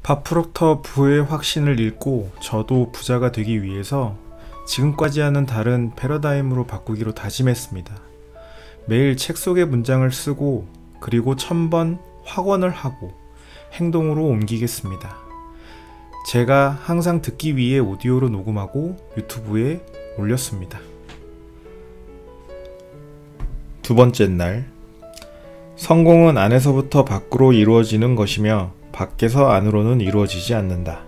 밥프록터 부의 확신을 잃고 저도 부자가 되기 위해서 지금까지와는 다른 패러다임으로 바꾸기로 다짐했습니다. 매일 책 속의 문장을 쓰고 그리고 1000번 확언을 하고 행동으로 옮기겠습니다. 제가 항상 듣기 위해 오디오로 녹음하고 유튜브에 올렸습니다. 두 번째 날, 성공은 안에서부터 밖으로 이루어지는 것이며 밖에서 안으로는 이루어지지 않는다.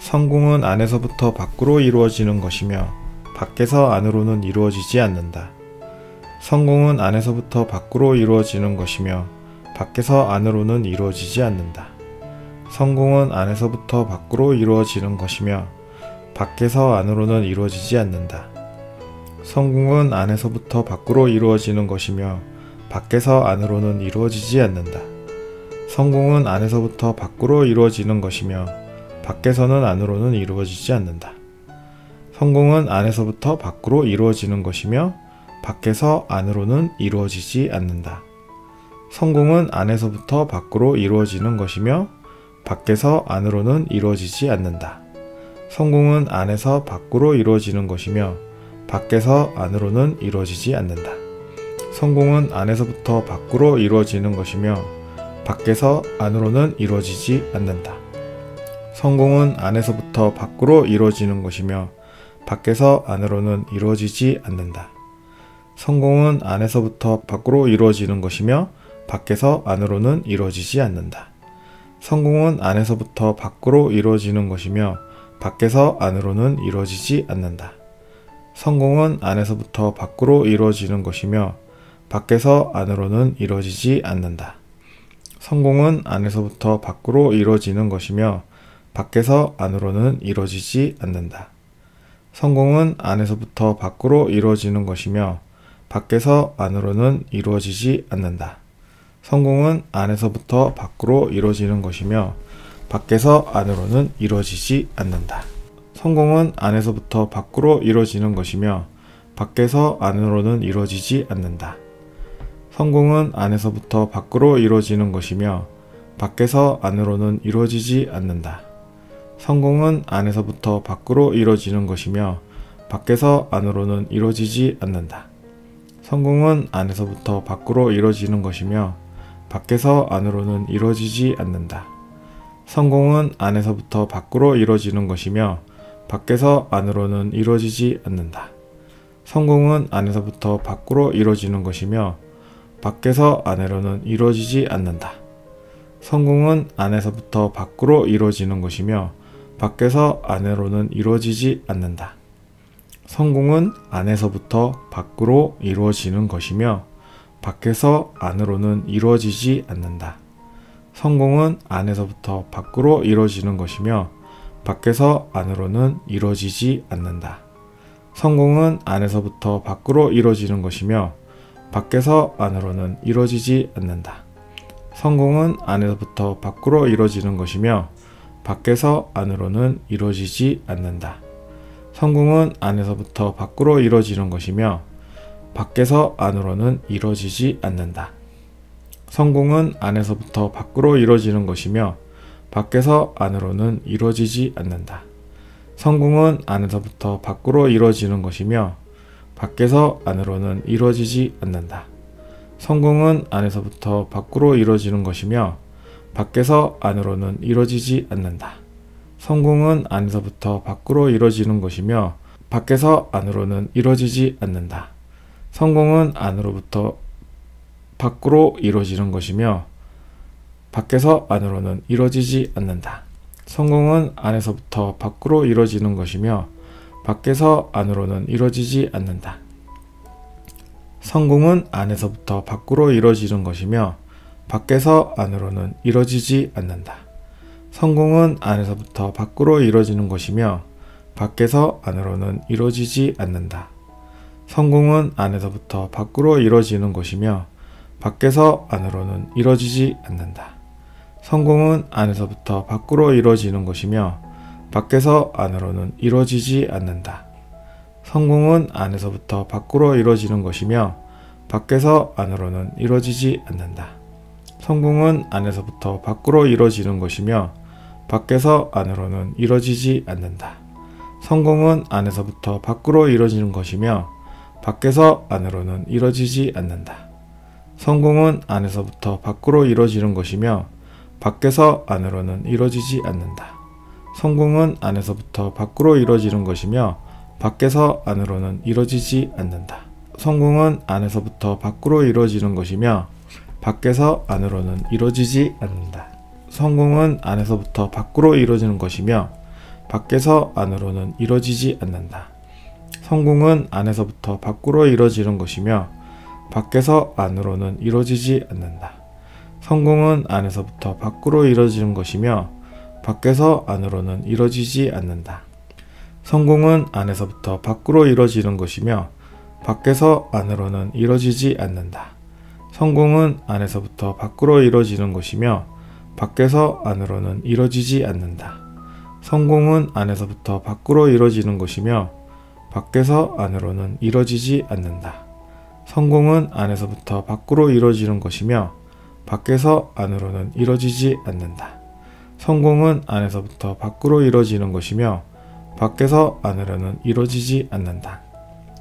성공은 안에서부터 밖으로 이루어지는 것이며 밖에서 안으로는 이루어지지 않는다. 성공은 안에서부터 밖으로 이루어지는 것이며 밖에서 안으로는 이루어지지 않는다. 성공은 안에서부터 밖으로 이루어지는 것이며 밖에서 안으로는 이루어지지 않는다. 성공은 안에서부터 밖으로 이루어지는 것이며 밖에서 안으로는 이루어지지 않는다. 성공은 안에서부터 밖으로 이루어지는 것이며 밖에서는 안으로는 이루어지지 않는다. 성공은 안에서부터 밖으로 이루어지는 것이며 밖에서 안으로는 이루어지지 않는다. 성공은 안에서부터 밖으로 이루어지는 것이며 밖에서 안으로는 이루어지지 않는다. 성공은 안에서 밖으로 이루어지는 것이며 밖에서 안으로는 이루어지지 않는다. 성공은 안에서부터 밖으로 이루어지는 것이며 밖에서 안으로는 이루어지지 않는다. 성공은 안에서부터 밖으로 이루어지는 것이며 밖에서 안으로는 이루어지지 않는다. 성공은 안에서부터 밖으로 이루어지는 것이며 밖에서 안으로는 이루어지지 않는다. 성공은 안에서부터 밖으로 이루어지는 것이며 밖에서 안으로는 이루어지지 않는다. 성공은 안에서부터 밖으로 이루어지는 것이며 밖에서 안으로는 이루어지지 않는다. 성공은 안에서부터 밖으로 이루어지는 것이며 밖에서 안으로는 이루어지지 않는다. 성공은 안에서부터 밖으로 이루어지는 것이며 밖에서 안으로는 이루어지지 않는다. 성공은 안에서부터 밖으로 이루어지는 것이며 밖에서 안으로는 이루어지지 않는다. 성공은 안에서부터 밖으로 이루어지는 것이며 밖에서 안으로는 이루어지지 않는다. 성공은 안에서부터 밖으로 이루어지는 것이며 밖에서 안으로는 이루어지지 않는다. 성공은 안에서부터 밖으로 이루어지는 것이며 밖에서 안으로는 이루어지지 않는다. 성공은 안에서부터 밖으로 이루어지는 것이며 밖에서 안으로는 이루어지지 않는다. 성공은 안에서부터 밖으로 이루어지는 것이며 밖에서 안으로는 이루어지지 않는다. 성공은 안에서부터 밖으로 이루어지는 것이며 밖에서 안으로는 이루어지지 않는다. 성공은 안에서부터 밖으로 이루어지는 것이며 밖에서 안으로는 이루어지지 않는다. 성공은 안에서부터 밖으로 이루어지는 것이며 밖에서 안으로는 이루어지지 않는다. 성공은 안에서부터 밖으로 이루어지는 것이며 밖에서 안으로는 이루어지지 않는다. 성공은 안에서부터 밖으로 이루어지는 것이며 밖에서 안으로는 이루어지지 않는다. 성공은 안에서부터 밖으로 이루어지는 것이며 밖에서 안으로는 이루어지지 않는다. 성공은 안에서부터 밖으로 이루어지는 것이며 밖에서 안으로는 이루어지지 않는다. 성공은 안에서부터 밖으로 이루어지는 것이며 밖에서 안으로는 이루어지지 않는다. 성공은 안에서부터 밖으로 이루어지는 것이며 밖에서 안으로는 이루어지지 않는다. 성공은 안에서부터 밖으로 이루어지는 것이며 밖에서 안으로는 이루어지지 않는다. 성공은 안에서부터 밖으로 이루어지는 것이며 밖에서 안으로는 이루어지지 않는다. 성공은 안으로부터 밖으로 이루어지는 것이며 밖에서 안으로는 이루어지지 않는다. 성공은 안에서부터 밖으로 이루어지는 것이며 밖에서 안으로는 이루어지지 않는다. 성공은 안에서부터 밖으로 이루어지는 것이며 밖에서 안으로는 이루어지지 않는다. 성공은 안에서부터 밖으로 이루어지는 것이며 밖에서 안으로는 이루어지지 않는다. 성공은 안에서부터 밖으로 이루어지는 것이며 밖에서 안으로는 이루어지지 않는다. 성공은 안에서부터 밖으로 이루어지는 것이며 밖에서 안으로는 이루어지지 않는다. 성공은 안에서부터 밖으로 이루어지는 것이며 밖에서 안으로는 이루어지지 않는다. 성공은 안에서부터 밖으로 이루어지는 것이며 밖에서 안으로는 이루어지지 않는다. 성공은 안에서부터 밖으로 이루어지는 것이며 밖에서 안으로는 이루어지지 않는다. 성공은 안에서부터 밖으로 이루어지는 것이며 밖에서 안으로는 이루어지지 않는다. 성공은 안에서부터 밖으로 이루어지는 것이며 밖에서 안으로는 이루어지지 않는다. 성공은 안에서부터 밖으로 이루어지는 것이며 밖에서 안으로는 이루어지지 않는다. 성공은 안에서부터 밖으로 이루어지는 것이며 밖에서 안으로는 이루어지지 않는다. 성공은 안에서부터 밖으로 이루어지는 것이며 밖에서 안으로는 이루어지지 않는다. 성공은 안에서부터 밖으로 이루어지는 것이며 밖에서 안으로는 이루어지지 않는다. 성공은 안에서부터 밖으로 이루어지는 것이며 밖에서 안으로는 이루어지지 않는다. 성공은 안에서부터 밖으로 이루어지는 것이며 밖에서 안으로는 이루어지지 않는다. 성공은 안에서부터 밖으로 이루어지는 것이며 밖에서 안으로는 이루어지지 않는다. 성공은 안에서부터 밖으로 이루어지는 것이며 밖에서 안으로는 이루어지지 않는다. 성공은 안에서부터 밖으로 이루어지는 것이며 밖에서 안으로는 이루어지지 않는다.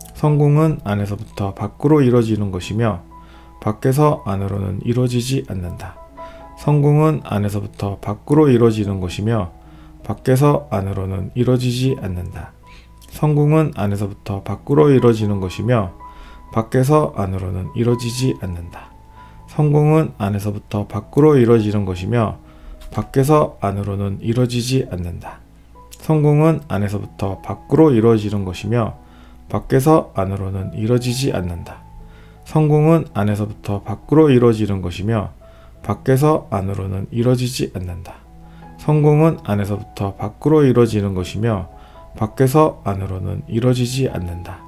성공은 안에서부터 밖으로 이루어지는 것이며 밖에서 안으로는 이루어지지 않는다. 성공은 안에서부터 밖으로 이루어지는 것이며 밖에서 안으로는 이루어지지 않는다. 성공은 안에서부터 밖으로 이루어지는 것이며 밖에서 안으로는 이루어지지 않는다. 성공은 안에서부터 밖으로 이루어지는 것이며 밖에서 안으로는 이루어지지 않는다. 성공은 안에서부터 밖으로 이루어지는 것이며 밖에서 안으로는 이루어지지 않는다. 성공은 안에서부터 밖으로 이루어지는 것이며 밖에서 안으로는 이루어지지 않는다. 성공은 안에서부터 밖으로 이루어지는 것이며 밖에서 안으로는 이루어지지 않는다.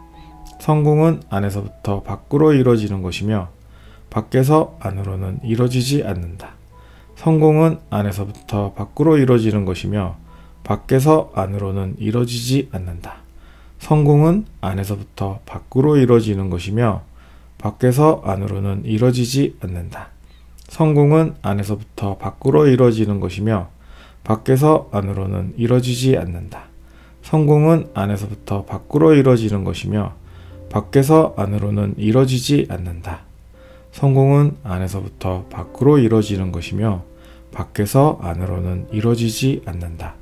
성공은 안에서부터 밖으로 이루어지는 것이며 밖에서 안으로는 이루어지지 않는다. 성공은 안에서부터 밖으로 이루어지는 것이며 밖에서 안으로는 이루어지지 않는다. 성공은 안에서부터 밖으로 이루어지는 것이며 밖에서 안으로는 이루어지지 않는다. 성공은 안에서부터 밖으로 이루어지는 것이며 밖에서 안으로는 이루어지지 않는다. 성공은 안에서부터 밖으로 이루어지는 것이며 밖에서 안으로는 이루어지지 않는다. 성공은 안에서부터 밖으로 이루어지는 것이며 밖에서 안으로는 이루어지지 않는다. 성공은 안에서부터 밖으로 이루어지는 것이며 밖에서 안으로는 이루어지지 않는다.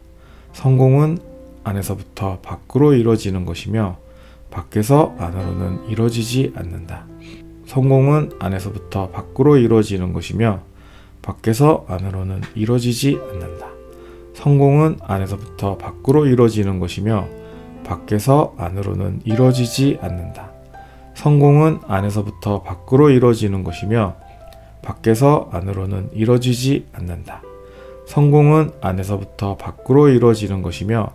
성공은 안에서부터 밖으로 이루어지는 것이며 밖에서 안으로는 이루어지지 않는다. 성공은 안에서부터 밖으로 이루어지는 것이며 밖에서 안으로는 이루어지지 않는다. 성공은 안에서부터 밖으로 이루어지는 것이며 밖에서 안으로는 이루어지지 않는다. 성공은 안에서부터 밖으로 이루어지는 것이며 밖에서 안으로는 이루어지지 않는다. 성공은 안에서부터 밖으로 이루어지는 것이며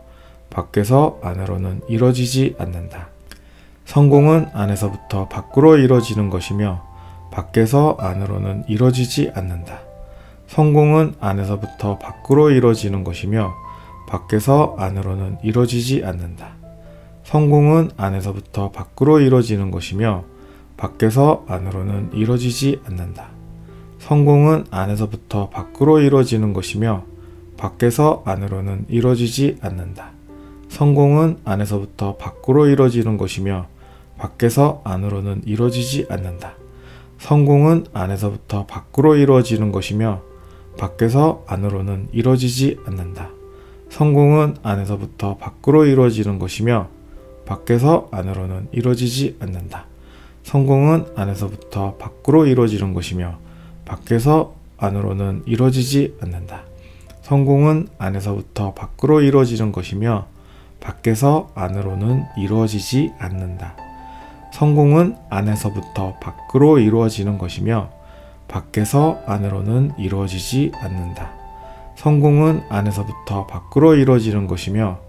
밖에서 안으로는 이루어지지 않는다. 성공은 안에서부터 밖으로 이루어지는 것이며 밖에서 안으로는 이루어지지 않는다. 성공은 안에서부터 밖으로 이루어지는 것이며 밖에서 안으로는 이루어지지 않는다. 성공은 안에서부터 밖으로 이루어지는 것이며 밖에서 안으로는 이루어지지 않는다. 성공은 안에서부터 밖으로 이루어지는 것이며 밖에서 안으로는 이루어지지 않는다. 성공은 안에서부터 밖으로 이루어지는 것이며 밖에서 안으로는 이루어지지 않는다. 성공은 안에서부터 밖으로 이루어지는 것이며 밖에서 안으로는 이루어지지 않는다. 성공은 안에서부터 밖으로 이루어지는 것이며 밖에서 안으로는 이루어지지 않는다. 성공은 안에서부터 밖으로 이루어지는 것이며 밖에서 안으로는 이루어지지 않는다. 성공은 안에서부터 밖으로 이루어지는 것이며 밖에서 안으로는 이루어지지 않는다. 성공은 안에서부터 밖으로 이루어지는 것이며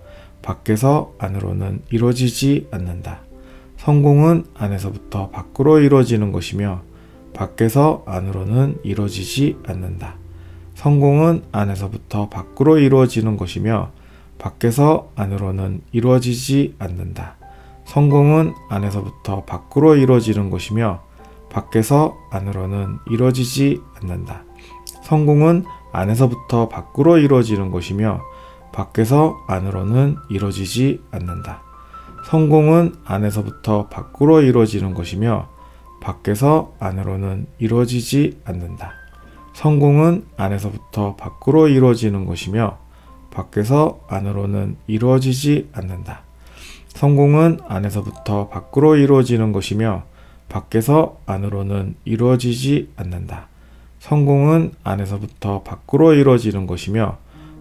밖에서 안으로는 이루어지지 않는다. 성공은 안에서부터 밖으로 이루어지는 것이며 밖에서 안으로는 이루어지지 않는다. 성공은 안에서부터 밖으로 이루어지는 것이며 밖에서 안으로는 이루어지지 않는다. 성공은 안에서부터 밖으로 이루어지는 것이며 밖에서 안으로는 이루어지지 않는다. 성공은 안에서부터 밖으로 이루어지는 것이며 밖에서 안으로는 이루어지지 않는다. 성공은 안에서부터 밖으로 이루어지는 것이며 밖에서 안으로는 이루어지지 않는다. 성공은 안에서부터 밖으로 이루어지는 것이며 밖에서 안으로는 이루어지지 않는다. 성공은 안에서부터 밖으로 이루어지는 것이며 밖에서 안으로는 이루어지지 않는다. 성공은 안에서부터 밖으로 이루어지는 것이며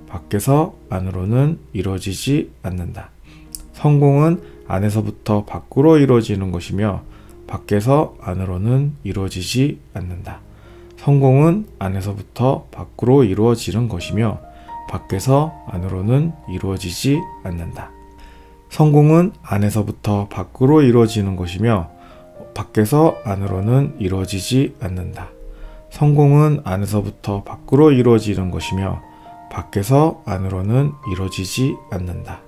밖에서 안으로는 이루어지지 않는다. 성공은 안에서부터 밖으로 이루어지는 것이며 밖에서 안으로는 이루어지지 않는다. 성공은 안에서부터 밖으로 이루어지는 것이며 밖에서 안으로는 이루어지지 않는다. 성공은 안에서부터 밖으로 이루어지는 것이며 밖에서 안으로는 이루어지지 않는다. 성공은 안에서부터 밖으로 이루어지는 것이며 밖에서 안으로는 이루어지지 않는다.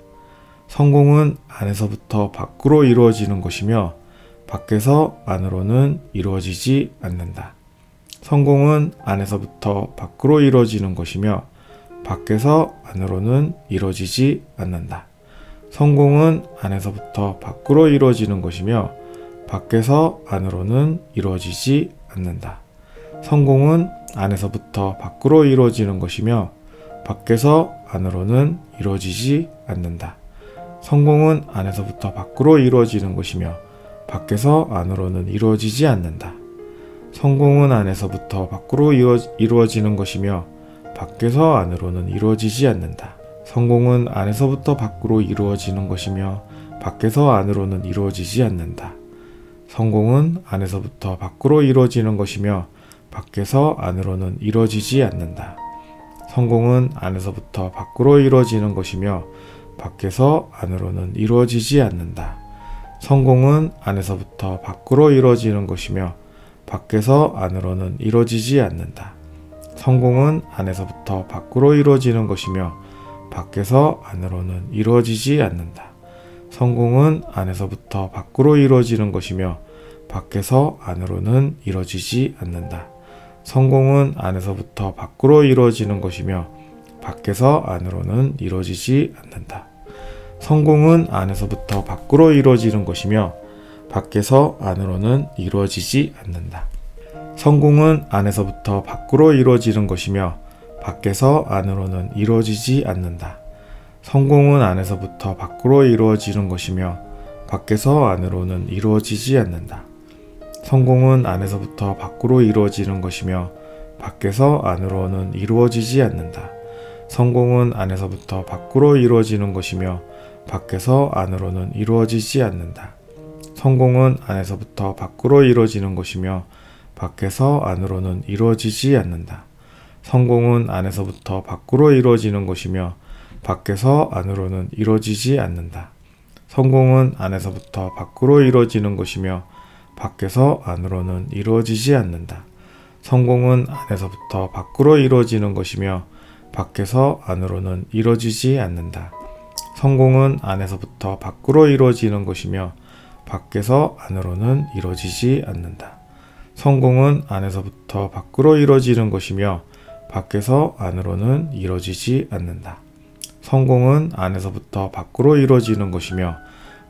성공은 안에서부터 밖으로 이루어지는 것이며 밖에서 안으로는 이루어지지 않는다. 성공은 안에서부터 밖으로 이루어지는 것이며 밖에서 안으로는 이루어지지 않는다. 성공은 안에서부터 밖으로 이루어지는 것이며 밖에서 안으로는 이루어지지 않는다. 성공은 안에서부터 밖으로 이루어지는 것이며 밖에서 안으로는 이루어지지 않는다. 성공은 안에서부터 밖으로 이루어지는 것이며 밖에서 안으로는 이루어지지 않는다. 성공은 안에서부터 밖으로 이루어지는 것이며 밖에서 안으로는 이루어지지 않는다. 성공은 안에서부터 밖으로 이루어지는 것이며 밖에서 안으로는 이루어지지 않는다. 성공은 안에서부터 밖으로 이루어지는 것이며 밖에서 안으로는 이루어지지 않는다. 성공은 안에서부터 밖으로 이루어지는 것이며 밖에서 안으로는 이루어지지 않는다. 성공은 안에서부터 밖으로 이루어지는 것이며 밖에서 안으로는 이루어지지 않는다. 성공은 안에서부터 밖으로 이루어지는 것이며 밖에서 안으로는 이루어지지 않는다. 성공은 안에서부터 밖으로 이루어지는 것이며 밖에서 안으로는 이루어지지 않는다. 성공은 안에서부터 밖으로 이루어지는 것이며 밖에서 안으로는 이루어지지 않는다. 성공은 안에서부터 밖으로 이루어지는 것이며 밖에서 안으로는 이루어지지 않는다. 성공은 안에서부터 밖으로 이루어지는 것이며 밖에서 안으로는 이루어지지 않는다. 성공은 안에서부터 밖으로 이루어지는 것이며 밖에서 안으로는 이루어지지 않는다. 성공은 안에서부터 밖으로 이루어지는 것이며 밖에서 안으로는 이루어지지 않는다. 성공은 안에서부터 밖으로 이루어지는 것이며 밖에서 안으로는 이루어지지 않는다. 성공은 안에서부터 밖으로 이루어지는 것이며 밖에서 안으로는 이루어지지 않는다. 성공은 안에서부터 밖으로 이루어지는 것이며 밖에서 안으로는 이루어지지 않는다. 성공은 안에서부터 밖으로 이루어지는 것이며 밖에서 안으로는 이루어지지 않는다. 성공은 안에서부터 밖으로 이루어지는 것이며 밖에서 안으로는 이루어지지 않는다. 성공은 안에서부터 밖으로 이루어지는 것이며 밖에서 안으로는 이루어지지 않는다. 성공은 안에서부터 밖으로 이루어지는 것이며 밖에서 안으로는 이루어지지 않는다. 성공은 안에서부터 밖으로 이루어지는 것이며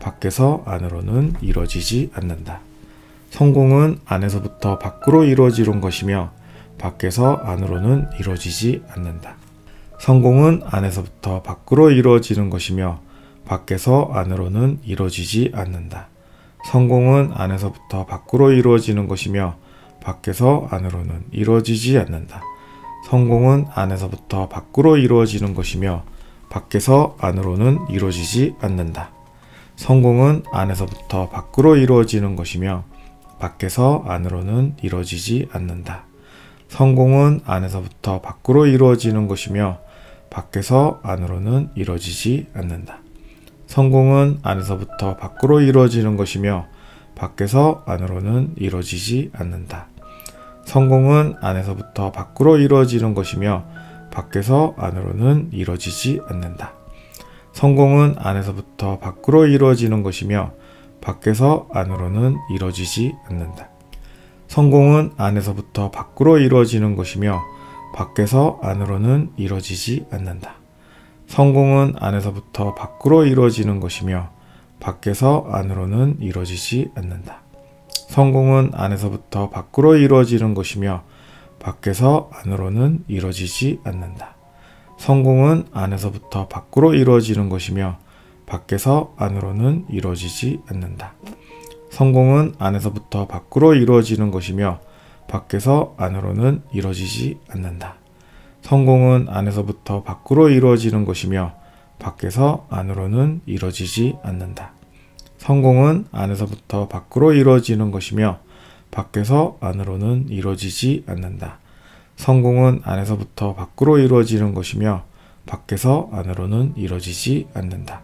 밖에서 안으로는 이루어지지 않는다. 성공은 안에서부터 밖으로 이루어지는 것이며 밖에서 안으로는 이루어지지 않는다. 성공은 안에서부터 밖으로 이루어지는 것이며 밖에서 안으로는 이루어지지 않는다. 성공은 안에서부터 밖으로 이루어지는 것이며 밖에서 안으로는 이루어지지 않는다. 성공은 안에서부터 밖으로 이루어지는 것이며 밖에서 안으로는 이루어지지 않는다. 성공은 안에서부터 밖으로 이루어지는 것이며 밖에서 안으로는 이루어지지 않는다. 성공은 안에서부터 밖으로 이루어지는 것이며 밖에서 안으로는 이루어지지 않는다. 성공은 안에서부터 밖으로 이루어지는 것이며 밖에서 안으로는 이루어지지 않는다. 성공은 안에서부터 밖으로 이루어지는 것이며 밖에서 안으로는 이루어지지 않는다. 성공은 안에서부터 밖으로 이루어지는 것이며 밖에서 안으로는 이루어지지 않는다. 성공은 안에서부터 밖으로 이루어지는 것이며 밖에서 안으로는 이루어지지 않는다. 성공은 안에서부터 밖으로 이루어지는 것이며 밖에서 안으로는 이루어지지 않는다. 성공은 안에서부터 밖으로 이루어지는 것이며 밖에서 안으로는 이루어지지 않는다. 성공은 안에서부터 밖으로 이루어지는 것이며 밖에서 안으로는 이루어지지 않는다. 성공은 안에서부터 밖으로 이루어지는 것이며 밖에서 안으로는 이루어지지 않는다. 성공은 안에서부터 밖으로 이루어지는 것이며 밖에서 안으로는 이루어지지 않는다. 성공은 안에서부터 밖으로 이루어지는 것이며 밖에서 안으로는 이루어지지 않는다. 성공은 안에서부터 밖으로 이루어지는 것이며 밖에서 안으로는 이루어지지 않는다.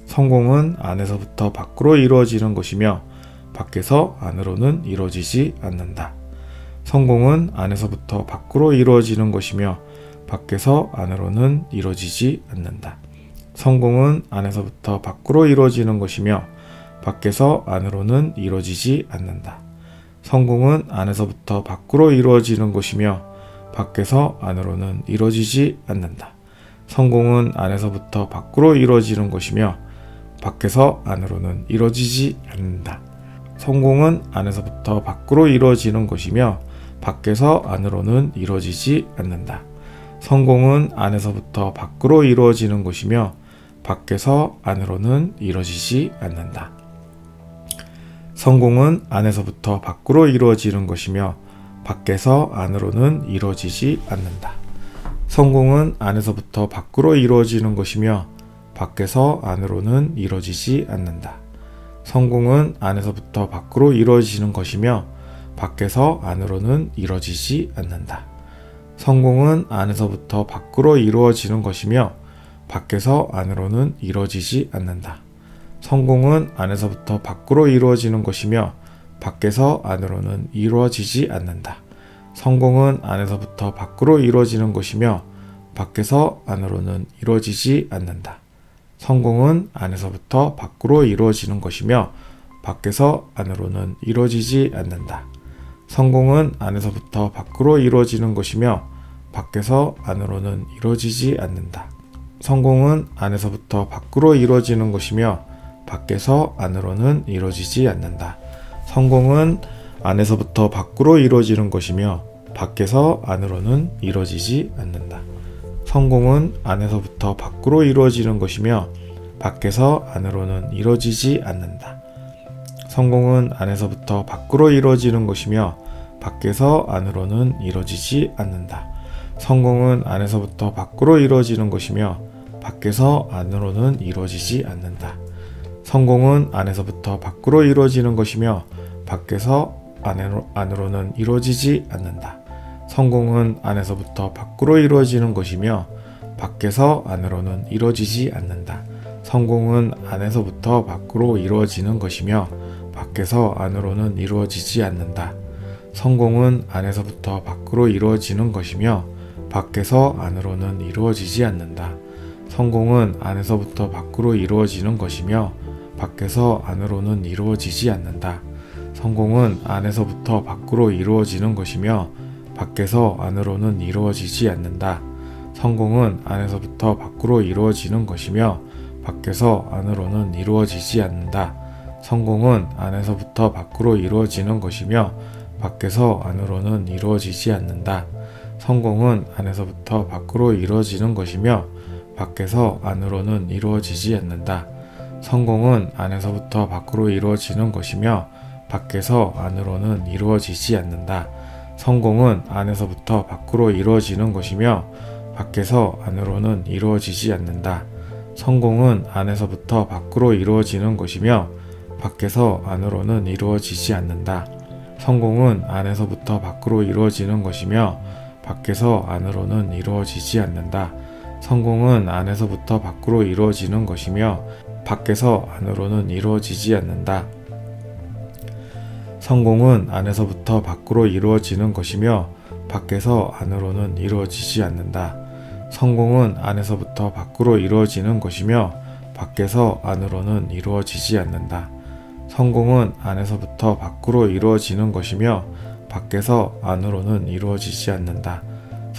성공은 안에서부터 밖으로 이루어지는 것이며 밖에서 안으로는 이루어지지 않는다. 성공은 안에서부터 밖으로 이루어지는 것이며 밖에서 안으로는 이루어지지 않는다. 성공은 안에서부터 밖으로 이루어지는 것이며 밖에서 안으로는 이루어지지 않는다. 성공은 안에서부터 밖으로 이루어지는 것이며 밖에서 안으로는 이루어지지 않는다. 성공은 안에서부터 밖으로 이루어지는 것이며 밖에서 안으로는 이루어지지 않는다. 성공은 안에서부터 밖으로 이루어지는 것이며 밖에서 안으로는 이루어지지 않는다. 성공은 안에서부터 밖으로 이루어지는 것이며 밖에서 안으로는 이루어지지 않는다. 성공은 안에서부터 밖으로 이루어지는 것이며 밖에서 안으로는 이루어지지 않는다. 성공은 안에서부터 밖으로 이루어지는 것이며 밖에서 안으로는 이루어지지 않는다. 성공은 안에서부터 밖으로 이루어지는 것이며 밖에서 안으로는 이루어지지 않는다. 성공은 안에서부터 밖으로 이루어지는 것이며 밖에서 안으로는 이루어지지 않는다. 성공은 안에서부터 밖으로 이루어지는 것이며 밖에서 안으로는 이루어지지 않는다. 성공은 안에서부터 밖으로 이루어지는 것이며 밖에서 안으로는 이루어지지 않는다. 성공은 안에서부터 밖으로 이루어지는 것이며 밖에서 안으로는 이루어지지 않는다. 성공은 안에서부터 밖으로 이루어지는 것이며 밖에서 안으로는 이루어지지 않는다. 성공은 안에서부터 밖으로 이루어지는 것이며 밖에서 안으로는 이루어지지 않는다. 성공은 안에서부터 밖으로 이루어지는 것이며 밖에서 안으로는 이루어지지 않는다. 성공은 안에서부터 밖으로 이루어지는 것이며 밖에서 안으로는 이루어지지 않는다. 성공은 안에서부터 밖으로 이루어지는 것이며 밖에서 안으로는 이루어지지 않는다. 성공은 안에서부터 밖으로 이루어지는 것이며 밖에서 안으로는 이루어지지 않는다. 성공은 안에서부터 밖으로 이루어지는 것이며 밖에서 안으로는 이루어지지 않는다. 성공은 안에서부터 밖으로 이루어지는 것이며 밖에서 안으로는 이루어지지 않는다. 성공은 안에서부터 밖으로 이루어지는 것이며 밖에서 안으로는 이루어지지 않는다. 성공은 안에서부터 밖으로 이루어지는 것이며 밖에서 안으로는 이루어지지 않는다. 성공은 안에서부터 밖으로 이루어지는 것이며 밖에서 안으로는 이루어지지 않는다. 성공은 안에서부터 밖으로 이루어지는 것이며 밖에서 안으로는 이루어지지 않는다. 성공은 안에서부터 밖으로 이루어지는 것이며 밖에서 안으로는 이루어지지 않는다. 성공은 안에서부터 밖으로 이루어지는 것이며 밖에서 안으로는 이루어지지 않는다. 성공은 안에서부터 밖으로 이루어지는 것이며 밖에서 안으로는 이루어지지 않는다. 성공은 안에서부터 밖으로 이루어지는 것이며 밖에서 안으로는 이루어지지 않는다. 성공은 안에서부터 밖으로 이루어지는 것이며 밖에서 안으로는 이루어지지 않는다. 성공은 안에서부터 밖으로 이루어지는 것이며 밖에서 안으로는 이루어지지 않는다. 성공은 안에서부터 밖으로 이루어지는 것이며 밖에서 안으로는 이루어지지 않는다. 성공은 안에서부터 밖으로 이루어지는 것이며 밖에서 안으로는 이루어지지 않는다. 성공은 안에서부터 밖으로 이루어지는 것이며 밖에서 안으로는 이루어지지 않는다. 성공은 안에서부터 밖으로 이루어지는 것이며 밖에서 안으로는 이루어지지 않는다. 성공은 안에서부터 밖으로 이루어지는 것이며 밖에서 안으로는 이루어지지 않는다.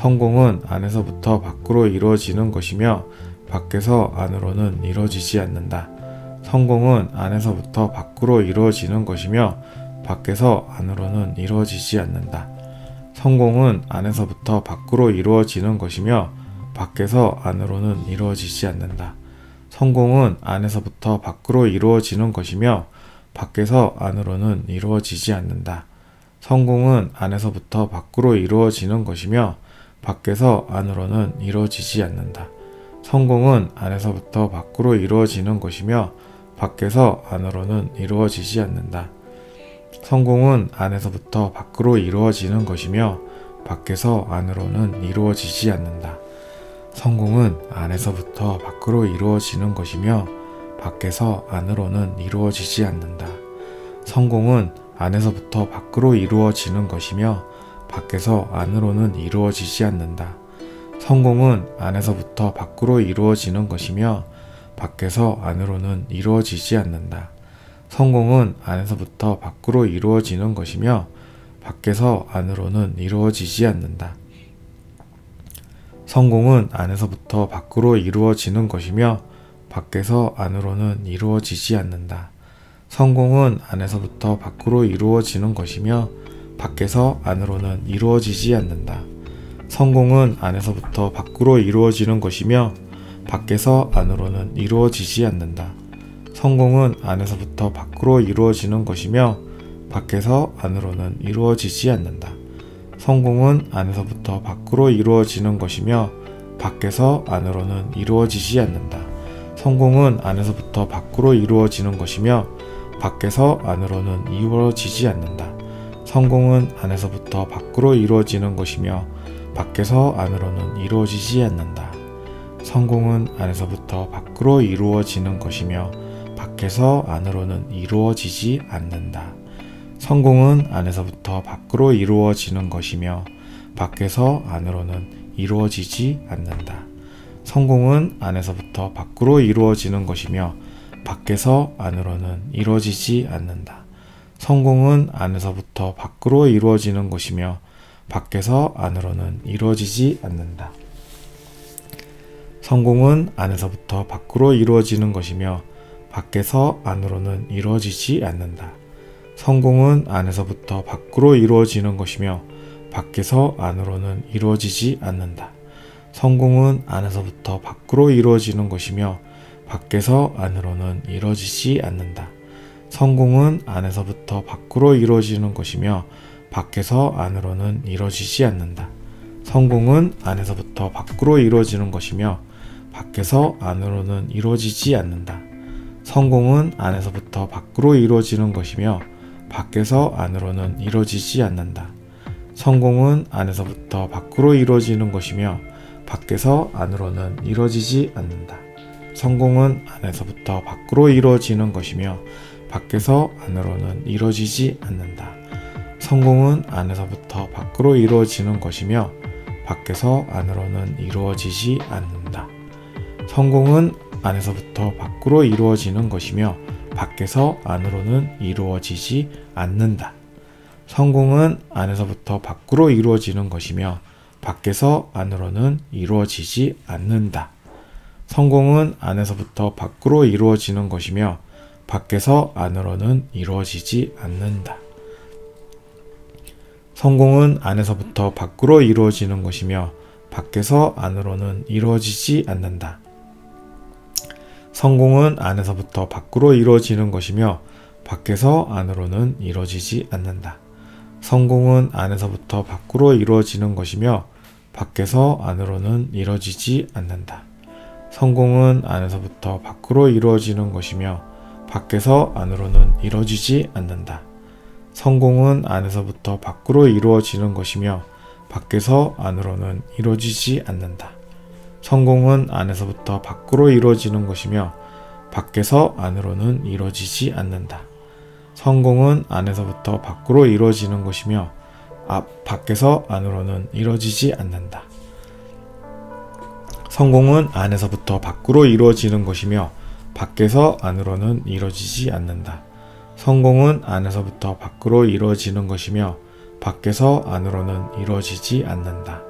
성공은 안에서부터 밖으로 이루어지는 것이며 밖에서 안으로는 이루어지지 않는다. 성공은 안에서부터 밖으로 이루어지는 것이며 밖에서 안으로는 이루어지지 않는다. 성공은 안에서부터 밖으로 이루어지는 것이며 밖에서 안으로는 이루어지지 않는다. 성공은 안에서부터 밖으로 이루어지는 것이며 밖에서 안으로는 이루어지지 않는다. 성공은 안에서부터 밖으로 이루어지는 것이며 밖에서 안으로는 이루어지지 않는다. 성공은 안에서부터 밖으로 이루어지는 것이며 밖에서 안으로는 이루어지지 않는다. 성공은 안에서부터 밖으로 이루어지는 것이며 밖에서 안으로는 이루어지지 않는다. 성공은 안에서부터 밖으로 이루어지는 것이며 밖에서 안으로는 이루어지지 않는다. 성공은 안에서부터 밖으로 이루어지는 것이며 밖에서 안으로는 이루어지지 않는다. 성공은 안에서부터 밖으로 이루어지는 것이며 밖에서 안으로는 이루어지지 않는다. 성공은 안에서부터 밖으로 이루어지는 것이며 밖에서 안으로는 이루어지지 않는다. 성공은 안에서부터 밖으로 이루어지는 것이며 밖에서 안으로는 이루어지지 않는다. 성공은 안에서부터 밖으로 이루어지는 것이며 밖에서 안으로는 이루어지지 않는다. 성공은 안에서부터 밖으로 이루어지는 것이며 밖에서 안으로는 이루어지지 않는다. 성공은 안에서부터 밖으로 이루어지는 것이며 밖에서 안으로는 이루어지지 않는다. 성공은 안에서부터 밖으로 이루어지는 것이며 밖에서 안으로는 이루어지지 않는다. 성공은 안에서부터 밖으로 이루어지는 것이며 밖에서 안으로는 이루어지지 않는다. 성공은 안에서부터 밖으로 이루어지는 것이며 밖에서 안으로는 이루어지지 않는다. 성공은 안에서부터 밖으로 이루어지는 것이며 밖에서 안으로는 이루어지지 않는다. 성공은 안에서부터 밖으로 이루어지는 것이며 밖에서 안으로는 이루어지지 않는다. 성공은 안에서부터 밖으로 이루어지는 것이며 밖에서 안으로는 이루어지지 않는다. 성공은 안에서부터 밖으로 이루어지는 것이며 밖에서 안으로는 이루어지지 않는다. 성공은 안에서부터 밖으로 이루어지는 것이며 밖에서 안으로는 이루어지지 않는다. 성공은 안에서부터 밖으로 이루어지는 것이며 밖에서 안으로는 이루어지지 않는다. 성공은 안에서부터 밖으로 이루어지는 것이며 밖에서 안으로는 이루어지지 않는다. 성공은 안에서부터 밖으로 이루어지는 것이며 밖에서 안으로는 이루어지지 않는다. 성공은 안에서부터 밖으로 이루어지는 것이며 밖에서 안으로는 이루어지지 않는다. 성공은 안에서부터 밖으로 이루어지는 것이며 밖에서 안으로는 이루어지지 않는다. 성공은 안에서부터 밖으로 이루어지는 것이며 밖에서 안으로는 이루어지지 않는다. 성공은 안에서부터 밖으로 이루어지는 것이며 밖에서 안으로는 이루어지지 않는다. 성공은 안에서부터 밖으로 이루어지는 것이며 밖에서 안으로는 이루어지지 않는다. 성공은 안에서부터 밖으로 이루어지는 것이며 밖에서 안으로는 이루어지지 않는다. 성공은 안에서부터 밖으로 이루어지는 것이며 밖에서 안으로는 이루어지지 않는다. 성공은 안에서부터 밖으로 이루어지는 것이며 밖에서 안으로는 이루어지지 않는다. 성공은 안에서부터 밖으로 이루어지는 것이며 밖에서 안으로는 이루어지지 않는다. 성공은 안에서부터 밖으로 이루어지는 것이며 밖에서 안으로는 이루어지지 않는다. 성공은 안에서부터 밖으로 이루어지는 것이며 밖에서 안으로는 이루어지지 않는다. 성공은 안에서부터 밖으로 이루어지는 것이며 밖에서 안으로는 이루어지지 않는다. 성공은 안에서부터 밖으로 이루어지는 것이며 밖에서 안으로는 이루어지지 않는다. 성공은 안에서부터 밖으로 이루어지는 것이며 밖에서 안으로는 이루어지지 않는다. 성공은 안에서부터 밖으로 이루어지는 것이며 밖에서 안으로는 이루어지지 않는다. 성공은 안에서부터 밖으로 이루어지는 것이며 밖에서 안으로는 이루어지지 않는다. 성공은 안에서부터 밖으로 이루어지는 것이며 밖에서 안으로는 이루어지지 않는다.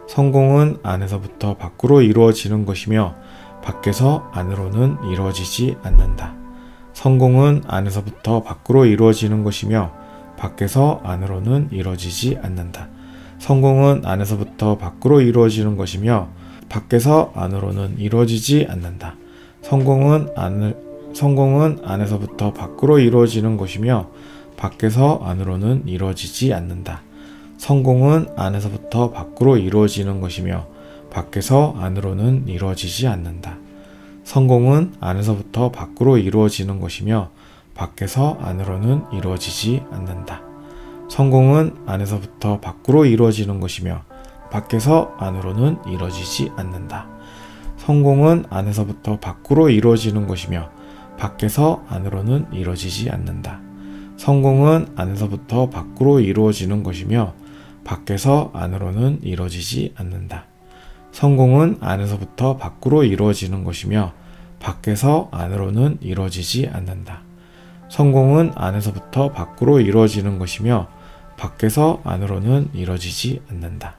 성공은 안에서부터 밖으로 이루어지는 것이며 밖에서 안으로는 이루어지지 않는다. 성공은 안에서부터 밖으로 이루어지는 것이며 밖에서 안으로는 이루어지지 않는다. 성공은 안에서부터 밖으로 이루어지는 것이며 밖에서 안으로는 이루어지지 않는다. 성공은 안에서부터 밖으로 이루어지는 것이며 밖에서 안으로는 이루어지지 않는다. 성공은 안에서부터 밖으로 이루어지는 것이며 밖에서 안으로는 이루어지지 않는다. 성공은 안에서부터 밖으로 이루어지는 것이며 밖에서 안으로는 이루어지지 않는다. 성공은 안에서부터 밖으로 이루어지는 것이며 밖에서 안으로는 이루어지지 않는다. 성공은 안에서부터 밖으로 이루어지는 것이며 밖에서 안으로는 이루어지지 않는다. 성공은 안에서부터 밖으로 이루어지는 것이며 밖에서 안으로는 이루어지지 않는다. 성공은 안에서부터 밖으로 이루어지는 것이며 밖에서 안으로는 이루어지지 않는다. 성공은 안에서부터 밖으로 이루어지는 것이며 밖에서 안으로는 이루어지지 않는다.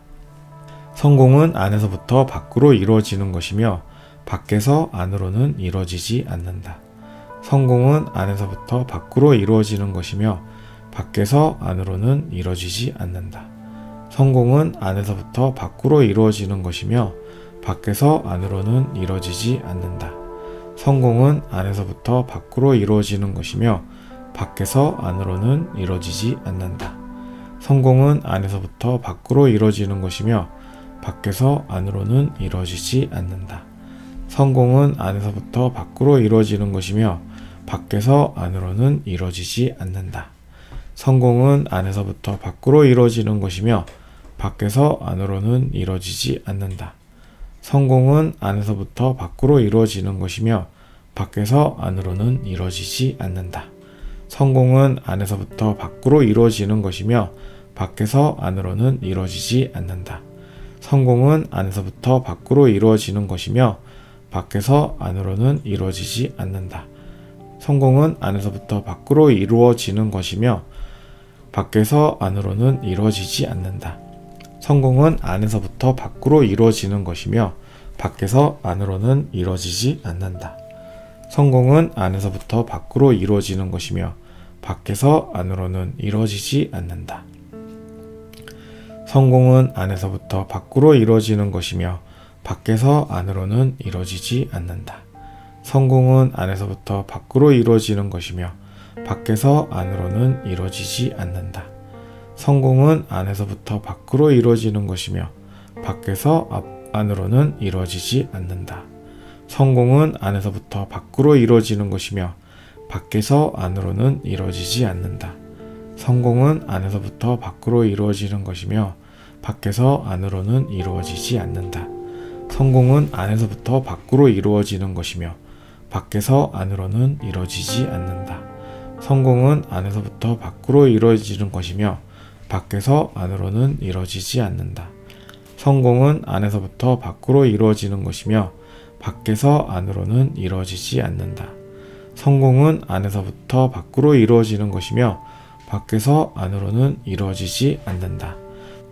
성공은 안에서부터 밖으로 이루어지는 것이며 밖에서 안으로는 이루어지지 않는다. 성공은 안에서부터 밖으로 이루어지는 것이며 밖에서 안으로는 이루어지지 않는다. 성공은 안에서부터 밖으로 이루어지는 것이며 밖에서 안으로는 이루어지지 않는다. 성공은 안에서부터 밖으로 이루어지는 것이며 밖에서 안으로는 이루어지지 않는다. 성공은 안에서부터 밖으로 이루어지는 것이며 밖에서 안으로는 이루어지지 않는다. 성공은 안에서부터 밖으로 이루어지는 것이며 밖에서 안으로는 이루어지지 않는다. 성공은 안에서부터 밖으로 이루어지는 것이며 밖에서 안으로는 이루어지지 않는다. 성공은 안에서부터 밖으로 이루어지는 것이며 밖에서 안으로는 이루어지지 않는다. 성공은 안에서부터 밖으로 이루어지는 것이며 밖에서 안으로는 이루어지지 않는다. 성공은 안에서부터 밖으로 이루어지는 것이며 밖에서 안으로는 이루어지지 않는다. 성공은 안에서부터 밖으로 이루어지는 것이며 밖에서 안으로는 이루어지지 않는다. 성공은 안에서부터 밖으로 이루어지는 것이며 밖에서 안으로는 이루어지지 않는다. 성공은 안에서부터 밖으로 이루어지는 것이며 밖에서 안으로는 이루어지지 않는다. 성공은 안에서부터 밖으로 이루어지는 것이며 밖에서 안으로는 이루어지지 않는다. 성공은 안에서부터 밖으로 이루어지는 것이며 밖에서 안으로는 이루어지지 않는다. 성공은 안에서부터 밖으로 이루어지는 것이며 밖에서 안으로는 이루어지지 않는다. 성공은 안에서부터 밖으로 이루어지는 것이며 밖에서 안으로는 이루어지지 않는다. 성공은 안에서부터 밖으로 이루어지는 것이며 밖에서 안으로는 이루어지지 않는다. 성공은 안에서부터 밖으로 이루어지는 것이며 밖에서 안으로는 이루어지지 않는다. 성공은 안에서부터 밖으로 이루어지는 것이며 밖에서 안으로는 이루어지지 않는다. 성공은 안에서부터 밖으로 이루어지는 것이며 밖에서 안으로는 이루어지지 않는다. 성공은 안에서부터 밖으로 이루어지는 것이며 밖에서 안으로는 이루어지지 않는다. 성공은 안에서부터 밖으로 이루어지는 것이며 밖에서 안으로는 이루어지지 않는다.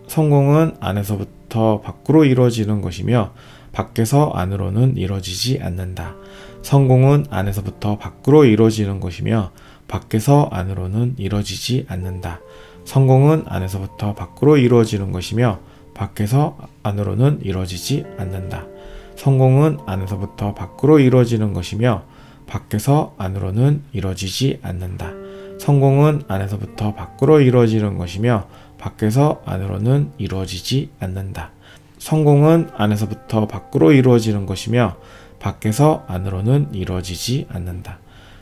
성공은 안에서부터 밖으로 이루어지는 것이며 밖에서 안으로는 이루어지지 않는다. 성공은 안에서부터 밖으로 이루어지는 것이며 밖에서 안으로는 이루어지지 않는다. 성공은 안에서부터 밖으로 이루어지는 것이며 밖에서 안으로는 이루어지지 않는다. 성공은 안에서부터 밖으로 이루어지는 것이며 밖에서 안으로는 이루어지지 않는다. 성공은 안에서부터 밖으로 이루어지는 것이며 밖에서 안으로는 이루어지지 않는다.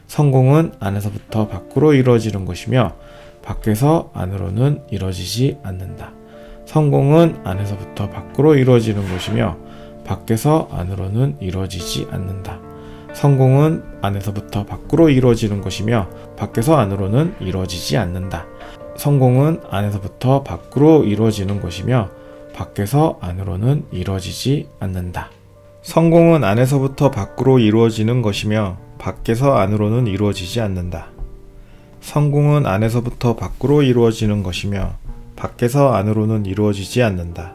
성공은 안에서부터 밖으로 이루어지는 것이며 밖에서 안으로는 이루어지지 않는다. 성공은 안에서부터 밖으로 이루어지는 것이며 밖에서 안으로는 이루어지지 않는다. 성공은 안에서부터 밖으로 이루어지는 것이며 밖에서 안으로는 이루어지지 않는다. 성공은 안에서부터 밖으로 이루어지는 것이며 밖에서 안으로는 이루어지지 않는다. 성공은 안에서부터 밖으로 이루어지는 것이며 밖에서 안으로는 이루어지지 않는다. 성공은 안에서부터 밖으로 이루어지는 것이며 밖에서 안으로는 이루어지지 않는다.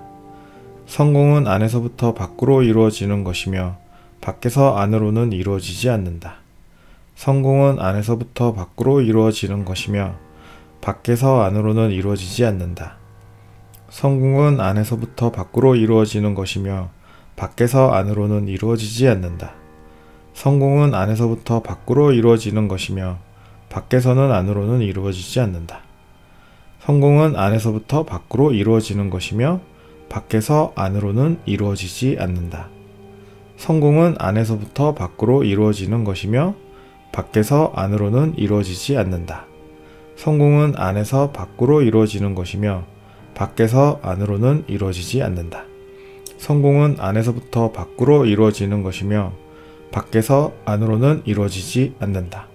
성공은 안에서부터 밖으로 이루어지는 것이며 밖에서 안으로는 이루어지지 않는다. 성공은 안에서부터 밖으로 이루어지는 것이며 밖에서 안으로는 이루어지지 않는다. 성공은 안에서부터 밖으로 이루어지는 것이며 밖에서 안으로는 이루어지지 않는다. 성공은 안에서부터 밖으로 이루어지는 것이며 밖에서는 안으로는 이루어지지 않는다. 성공은 안에서부터 밖으로 이루어지는 것이며 밖에서 안으로는 이루어지지 않는다. 성공은 안에서부터 밖으로 이루어지는 것이며 밖에서 안으로는 이루어지지 않는다. 성공은 안에서 밖으로 이루어지는 것이며 밖에서 안으로는 이루어지지 않는다. 성공은 안에서부터 밖으로 이루어지는 것이며 밖에서 안으로는 이루어지지 않는다.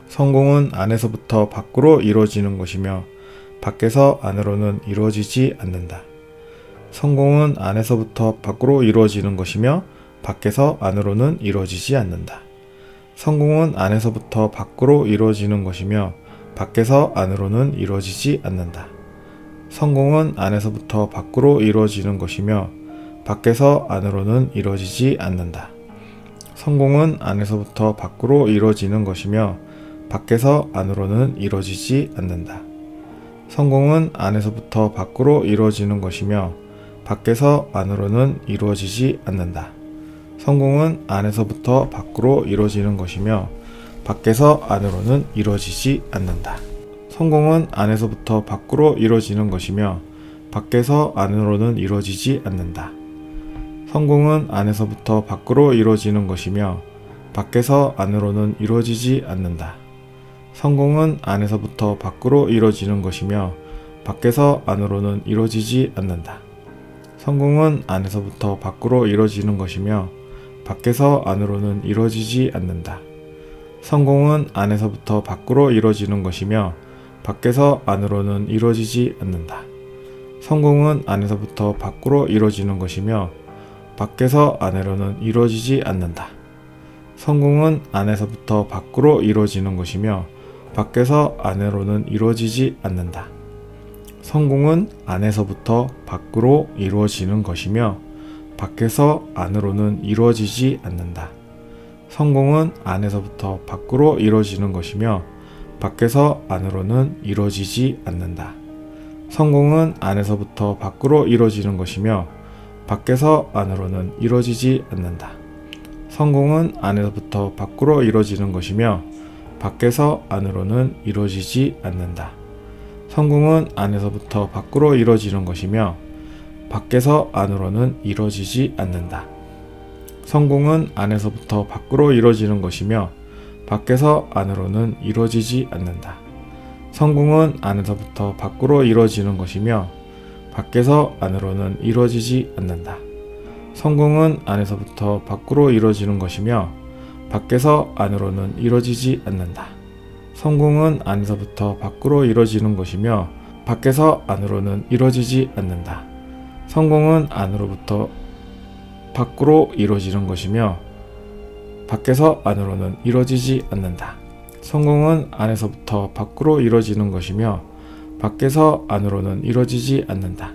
성공은 안에서부터 밖으로 이루어지는 것이며 밖에서 안으로는 이루어지지 않는다. 성공은 안에서부터 밖으로 이루어지는 것이며 밖에서 안으로는 이루어지지 않는다. 성공은 안에서부터 밖으로 이루어지는 것이며 밖에서 안으로는 이루어지지 않는다. 성공은 안에서부터 밖으로 이루어지는 것이며 밖에서 안으로는 이루어지지 않는다. 성공은 안에서부터 밖으로 이루어지는 것이며 밖에서 안으로는 이루어지지 않는다. 성공은 안에서부터 밖으로 이루어지는 것이며 밖에서 안으로는 이루어지지 않는다. 성공은 안에서부터 밖으로 이루어지는 것이며 밖에서 안으로는 이루어지지 않는다. 성공은 안에서부터 밖으로 이루어지는 것이며 밖에서 안으로는 이루어지지 않는다. 성공은 안에서부터 밖으로 이루어지는 것이며 밖에서 안으로는 이루어지지 않는다. 성공은 안에서부터 밖으로 이루어지는 것이며 밖에서 안으로는 이루어지지 않는다. 성공은 안에서부터 밖으로 이루어지는 것이며 밖에서 안으로는 이루어지지 않는다. 성공은 안에서부터 밖으로 이루어지는 것이며 밖에서 안으로는 이루어지지 않는다. 성공은 안에서부터 밖으로 이루어지는 것이며 밖에서 안으로는 이루어지지 않는다. 성공은 안에서부터 밖으로 이루어지는 것이며 밖에서 안으로는 이루어지지 않는다. 성공은 안에서부터 밖으로 이루어지는 것이며 밖에서 안으로는 이루어지지 않는다. 성공은 안에서부터 밖으로 이루어지는 것이며 밖에서 안으로는 이루어지지 않는다. 성공은 안에서부터 밖으로 이루어지는 것이며 밖에서 안으로는 이루어지지 않는다. 성공은 안에서부터 밖으로 이루어지는 것이며 밖에서 안으로는 이루어지지 않는다. 성공은 안에서부터 밖으로 이루어지는 것이며 밖에서 안으로는 이루어지지 않는다. 성공은 안에서부터 밖으로 이루어지는 것이며 밖에서 안으로는 이루어지지 않는다. 성공은 안에서부터 밖으로 이루어지는 것이며 밖에서 안으로는 이루어지지 않는다. 성공은 안에서부터 밖으로 이루어지는 것이며 밖에서 안으로는 이루어지지 않는다. 성공은 안에서부터 밖으로 이루어지는 것이며 밖에서 안으로는 이루어지지 않는다. 성공은 안으로부터 밖으로 이루어지는 것이며 밖에서 안으로는 이루어지지 않는다. 성공은 안에서부터 밖으로 이루어지는 것이며 밖에서 안으로는 이루어지지 않는다.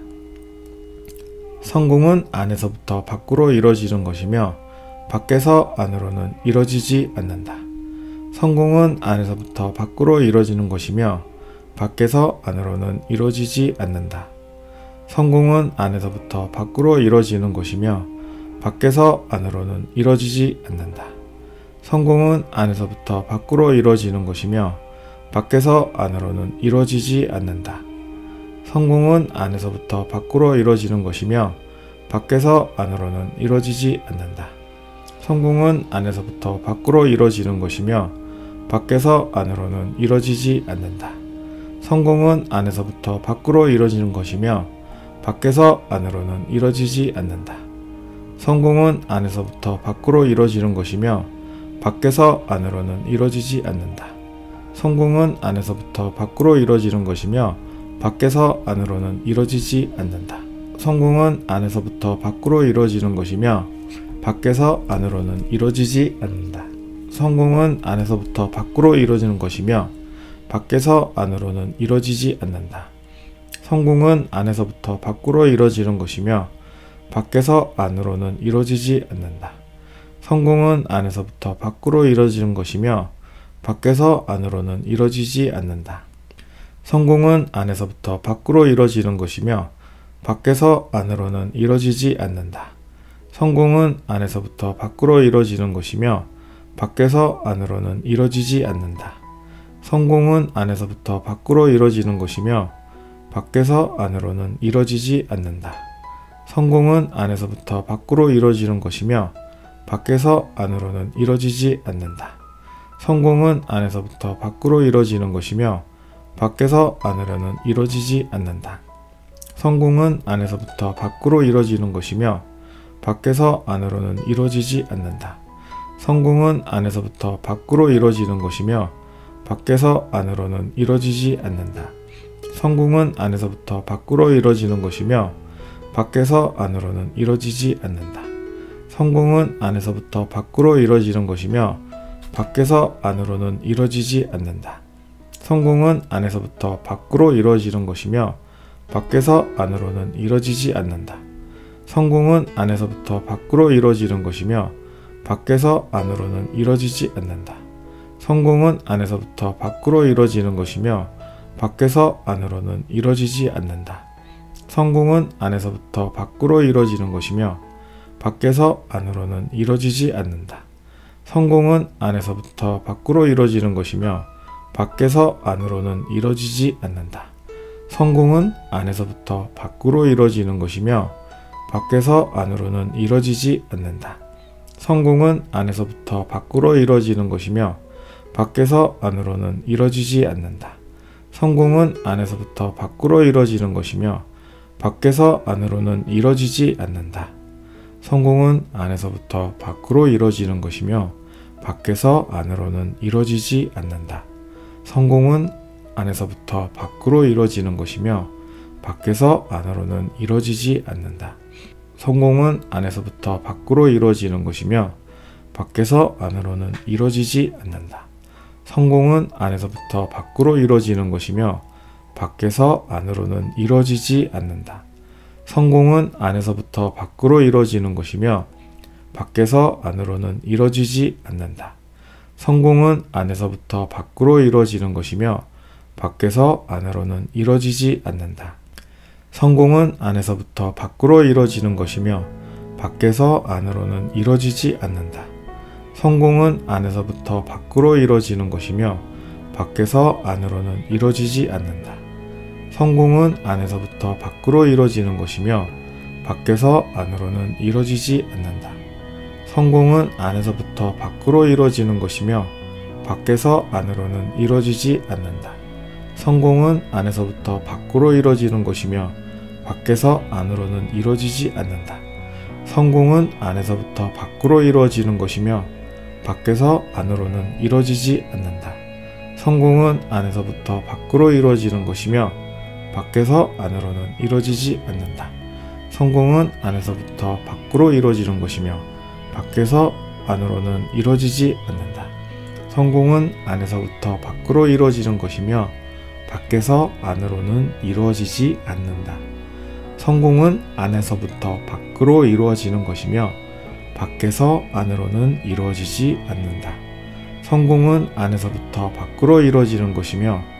성공은 안에서부터 밖으로 이루어지는 것이며 밖에서 안으로는 이루어지지 않는다. 성공은 안에서부터 밖으로 이루어지는 것이며 밖에서 안으로는 이루어지지 않는다. 성공은 안에서부터 밖으로 이루어지는 것이며 밖에서 안으로는 이루어지지 않는다. 성공은 안에서부터 밖으로 이루어지는 것이며 밖에서 안으로는 이루어지지 않는다. 성공은 안에서부터 밖으로 이루어지는 것이며 밖에서 안으로는 이루어지지 않는다. 성공은 안에서부터 밖으로 이루어지는 것이며 밖에서 안으로는 이루어지지 않는다. 성공은 안에서부터 밖으로 이루어지는 것이며 밖에서 안으로는 이루어지지 않는다. 성공은 안에서부터 밖으로 이루어지는 것이며 밖에서 안으로는 이루어지지 않는다. 성공은 안에서부터 밖으로 이루어지는 것이며 밖에서 안으로는 이루어지지 않는다. 성공은 안에서부터 밖으로 이루어지는 것이며 밖에서 안으로는 이루어지지 않는다. 성공은 안에서부터 밖으로 이루어지는 것이며 밖에서 안으로는 이루어지지 않는다. 성공은 안에서부터 밖으로 이루어지는 것이며 밖에서 안으로는 이루어지지 않는다. 성공은 안에서부터 밖으로 이루어지는 것이며 밖에서 안으로는 이루어지지 않는다. 성공은 안에서부터 밖으로 이루어지는 것이며 밖에서 안으로는 이루어지지 않는다. 성공은 안에서부터 밖으로 이루어지는 것이며 밖에서 안으로는 이루어지지 않는다. 성공은 안에서부터 밖으로 이루어지는 것이며 밖에서 안으로는 이루어지지 않는다. 성공은 안에서부터 밖으로 이루어지는 것이며 밖에서 안으로는 이루어지지 않는다. 성공은 안에서부터 밖으로 이루어지는 것이며 밖에서 안으로는 이루어지지 않는다. 성공은 안에서부터 밖으로 이루어지는 것이며 밖에서 안으로는 이루어지지 않는다. 성공은 안에서부터 밖으로 이루어지는 것이며 밖에서 안으로는 이루어지지 않는다. 성공은 안에서부터 밖으로 이루어지는 것이며 밖에서 안으로는 이루어지지 않는다. 성공은 안에서부터 밖으로 이루어지는 것이며 밖에서 안으로는 이루어지지 않는다. 성공은 안에서부터 밖으로 이루어지는 것이며 밖에서 안으로는 이루어지지 않는다. 성공은 안에서부터 밖으로 이루어지는 것이며 밖에서 안으로는 이루어지지 않는다. 성공은 안에서부터 밖으로 이루어지는 것이며 밖에서 안으로는 이루어지지 않는다. 성공은 안에서부터 밖으로 이루어지는 것이며 밖에서 안으로는 이루어지지 않는다. 성공은 안에서부터 밖으로 이루어지는 것이며 밖에서 안으로는 이루어지지 않는다. 성공은 안에서부터 밖으로 이루어지는 것이며 밖에서 안으로는 이루어지지 않는다. 성공은 안에서부터 밖으로 이루어지는 것이며 밖에서 안으로는 이루어지지 않는다. 성공은 안에서부터 밖으로 이루어지는 것이며 밖에서 안으로는 이루어지지 않는다. 성공은 안에서부터 밖으로 이루어지는 것이며 밖에서 안으로는 이루어지지 않는다. 성공은 안에서부터 밖으로 이루어지는 것이며 밖에서 안으로는 이루어지지 않는다. 성공은 안에서부터 밖으로 이루어지는 것이며 밖에서 안으로는 이루어지지 않는다. 성공은 안에서부터 밖으로 이루어지는 것이며 밖에서 안으로는 이루어지지 않는다. 성공은 안에서부터 밖으로 이루어지는 것이며 밖에서 안으로는 이루어지지 않는다. 성공은 안에서부터 밖으로 이루어지는 것이며 밖에서 안으로는 이루어지지 않는다. 성공은 안에서부터 밖으로 이루어지는 것이며 밖에서 안으로는 이루어지지 않는다. 성공은 안에서부터 밖으로 이루어지는 것이며 밖에서 안으로는 이루어지지 않는다. 성공은 안에서부터 밖으로 이루어지는 것이며 밖에서 안으로는 이루어지지 않는다. 성공은 안에서부터 밖으로 이루어지는 것이며 밖에서 안으로는 이루어지지 않는다. 성공은 안에서부터 밖으로 이루어지는 것이며 밖에서 안으로는 이루어지지 않는다. 성공은 안에서부터 밖으로 이루어지는 것이며 밖에서 안으로는 이루어지지 않는다. 성공은 안에서부터 밖으로 이루어지는 것이며 밖에서 안으로는 이루어지지 않는다. 성공은 안에서부터 밖으로 이루어지는 것이며 밖에서 안으로는 이루어지지 않는다. 성공은 안에서부터 밖으로 이루어지는 것이며 밖에서 안으로는 이루어지지 않는다. 성공은 안에서부터 밖으로 이루어지는 것이며 밖에서 안으로는 이루어지지 않는다. 성공은 안에서부터 밖으로 이루어지는 것이며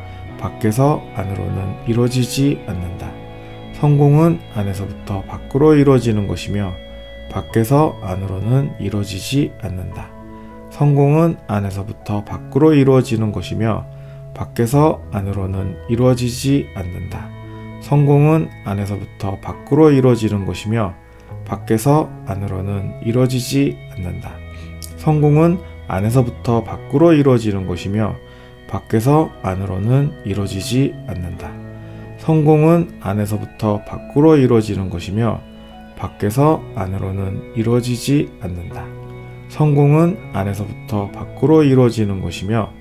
밖에서 안으로는 이루어지지 않는다. 성공은 안에서부터 밖으로 이루어지는 것이며 밖에서 안으로는 이루어지지 않는다. 성공은 안에서부터 밖으로 이루어지는 것이며 밖에서 안으로는 이루어지지 않는다. 성공은 안에서부터 밖으로 이루어지는 것이며 밖에서 안으로는 이루어지지 않는다. 성공은 안에서부터 밖으로 이루어지는 것이며 밖에서 안으로는 이루어지지 않는다. 성공은 안에서부터 밖으로 이루어지는 것이며 밖에서 안으로는 이루어지지 않는다. 성공은 안에서부터 밖으로 이루어지는 것이며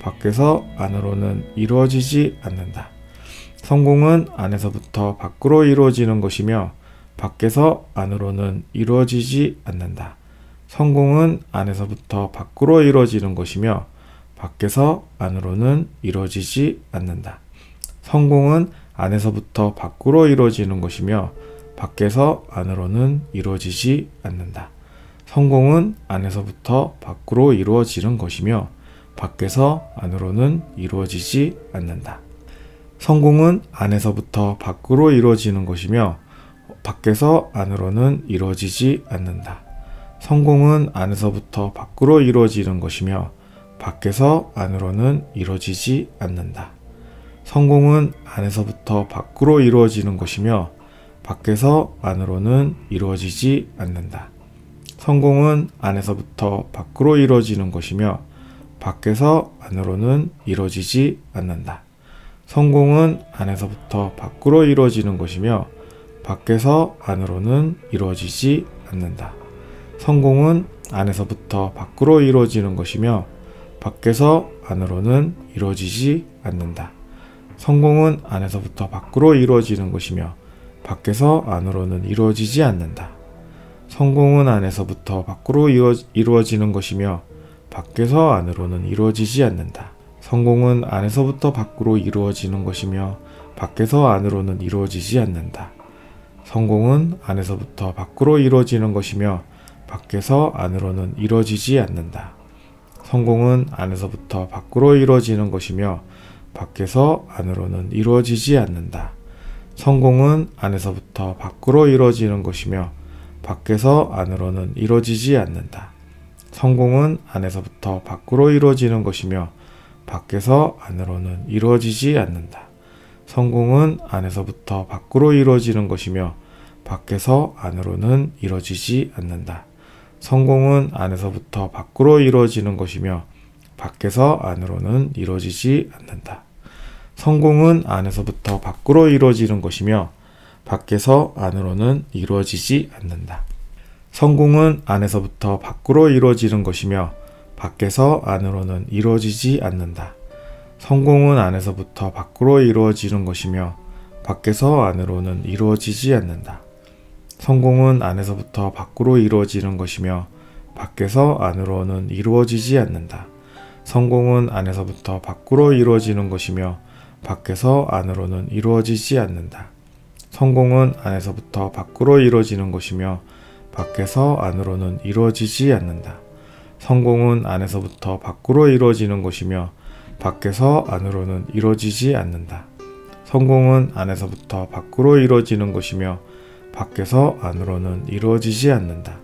밖에서 안으로는 이루어지지 않는다. 성공은 안에서부터 밖으로 이루어지는 것이며 밖에서 안으로는 이루어지지 않는다. 성공은 안에서부터 밖으로 이루어지는 것이며 밖에서 안으로는 이루어지지 않는다. 성공은 안에서부터 밖으로 이루어지는 것이며 밖에서 안으로는 이루어지지 않는다. 성공은 안에서부터 밖으로 이루어지는 것이며 밖에서 안으로는 이루어지지 않는다. 성공은 안에서부터 밖으로 이루어지는 것이며 밖에서 안으로는 이루어지지 않는다. 성공은 안에서부터 밖으로 이루어지는 것이며 밖에서 안으로는 이루어지지 않는다. 성공은 안에서부터 밖으로 이루어지는 것이며 밖에서 안으로는 이루어지지 않는다. 성공은 안에서부터 밖으로 이루어지는 것이며 밖에서 안으로는 이루어지지 않는다. 성공은 안에서부터 밖으로 이루어지는 것이며 밖에서 안으로는 이루어지지 않는다. 성공은 안에서부터 밖으로 이루어지는 것이며 밖에서 안으로는 이루어지지 않는다. 성공은 안에서부터 밖으로 이루어지는 것이며 밖에서 안으로는 이루어지지 않는다. 성공은 안에서부터 밖으로 이루어지는 것이며 밖에서 안으로는 이루어지지 않는다. 성공은 안에서부터 밖으로 이루어지는 것이며 밖에서 안으로는 이루어지지 않는다. 성공은 안에서부터 밖으로 이루어지는 것이며 밖에서 안으로는 이루어지지 않는다. 성공은 안에서부터 밖으로 이루어지는 것이며 밖에서 안으로는 이루어지지 않는다. 성공은 안에서부터 밖으로 이루어지는 것이며 밖에서 안으로는 이루어지지 않는다. 성공은 안에서부터 밖으로 이루어지는 것이며 밖에서 안으로는 이루어지지 않는다. 성공은 안에서부터 밖으로 이루어지는 것이며 밖에서 안으로는 이루어지지 않는다. 성공은 안에서부터 밖으로 이루어지는 것이며 밖에서 안으로는 이루어지지 않는다. 성공은 안에서부터 밖으로 이루어지는 것이며 밖에서 안으로는 이루어지지 않는다. 성공은 안에서부터 밖으로 이루어지는 것이며 밖에서 안으로는 이루어지지 않는다. 성공은 안에서부터 밖으로 이루어지는 것이며 밖에서 안으로는 이루어지지 않는다. 성공은 안에서부터 밖으로 이루어지는 것이며 밖에서 안으로는 이루어지지 않는다. 성공은 안에서부터 밖으로 이루어지는 것이며 밖에서 안으로는 이루어지지 않는다. 성공은 안에서부터 밖으로 이루어지는 것이며 밖에서 안으로는 이루어지지 않는다. 성공은 안에서부터 밖으로 이루어지는 것이며 밖에서 안으로는 이루어지지 않는다. 성공은 안에서부터 밖으로 이루어지는 것이며 밖에서 안으로는 이루어지지 않는다. 성공은 안에서부터 밖으로 이루어지는 것이며 밖에서 안으로는 이루어지지 않는다.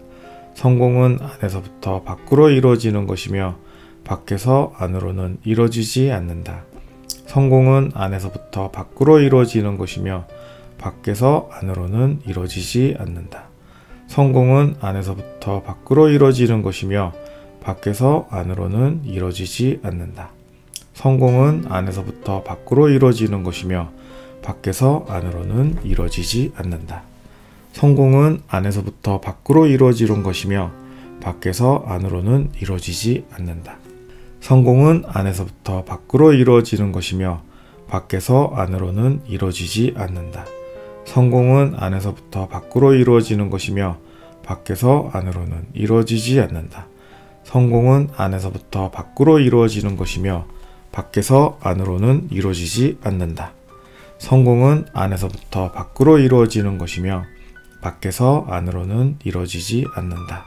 성공은 안에서부터 밖으로 이루어지는 것이며 밖에서 안으로는 이루어지지 않는다. 성공은 안에서부터 밖으로 이루어지는 것이며 밖에서 안으로는 이루어지지 않는다. 성공은 안에서부터 밖으로 이루어지는 것이며 밖에서 안으로는 이루어지지 않는다. 성공은 안에서부터 밖으로 이루어지는 것이며 밖에서 안으로는 이루어지지 않는다. 성공은 안에서부터 밖으로 이루어지는 것이며 밖에서 안으로는 이루어지지 않는다. 성공은 안에서부터 밖으로 이루어지는 것이며 밖에서 안으로는 이루어지지 않는다. 성공은 안에서부터 밖으로 이루어지는 것이며 밖에서 안으로는 이루어지지 않는다. 성공은 안에서부터 밖으로 이루어지는 것이며 밖에서 안으로는 이루어지지 않는다.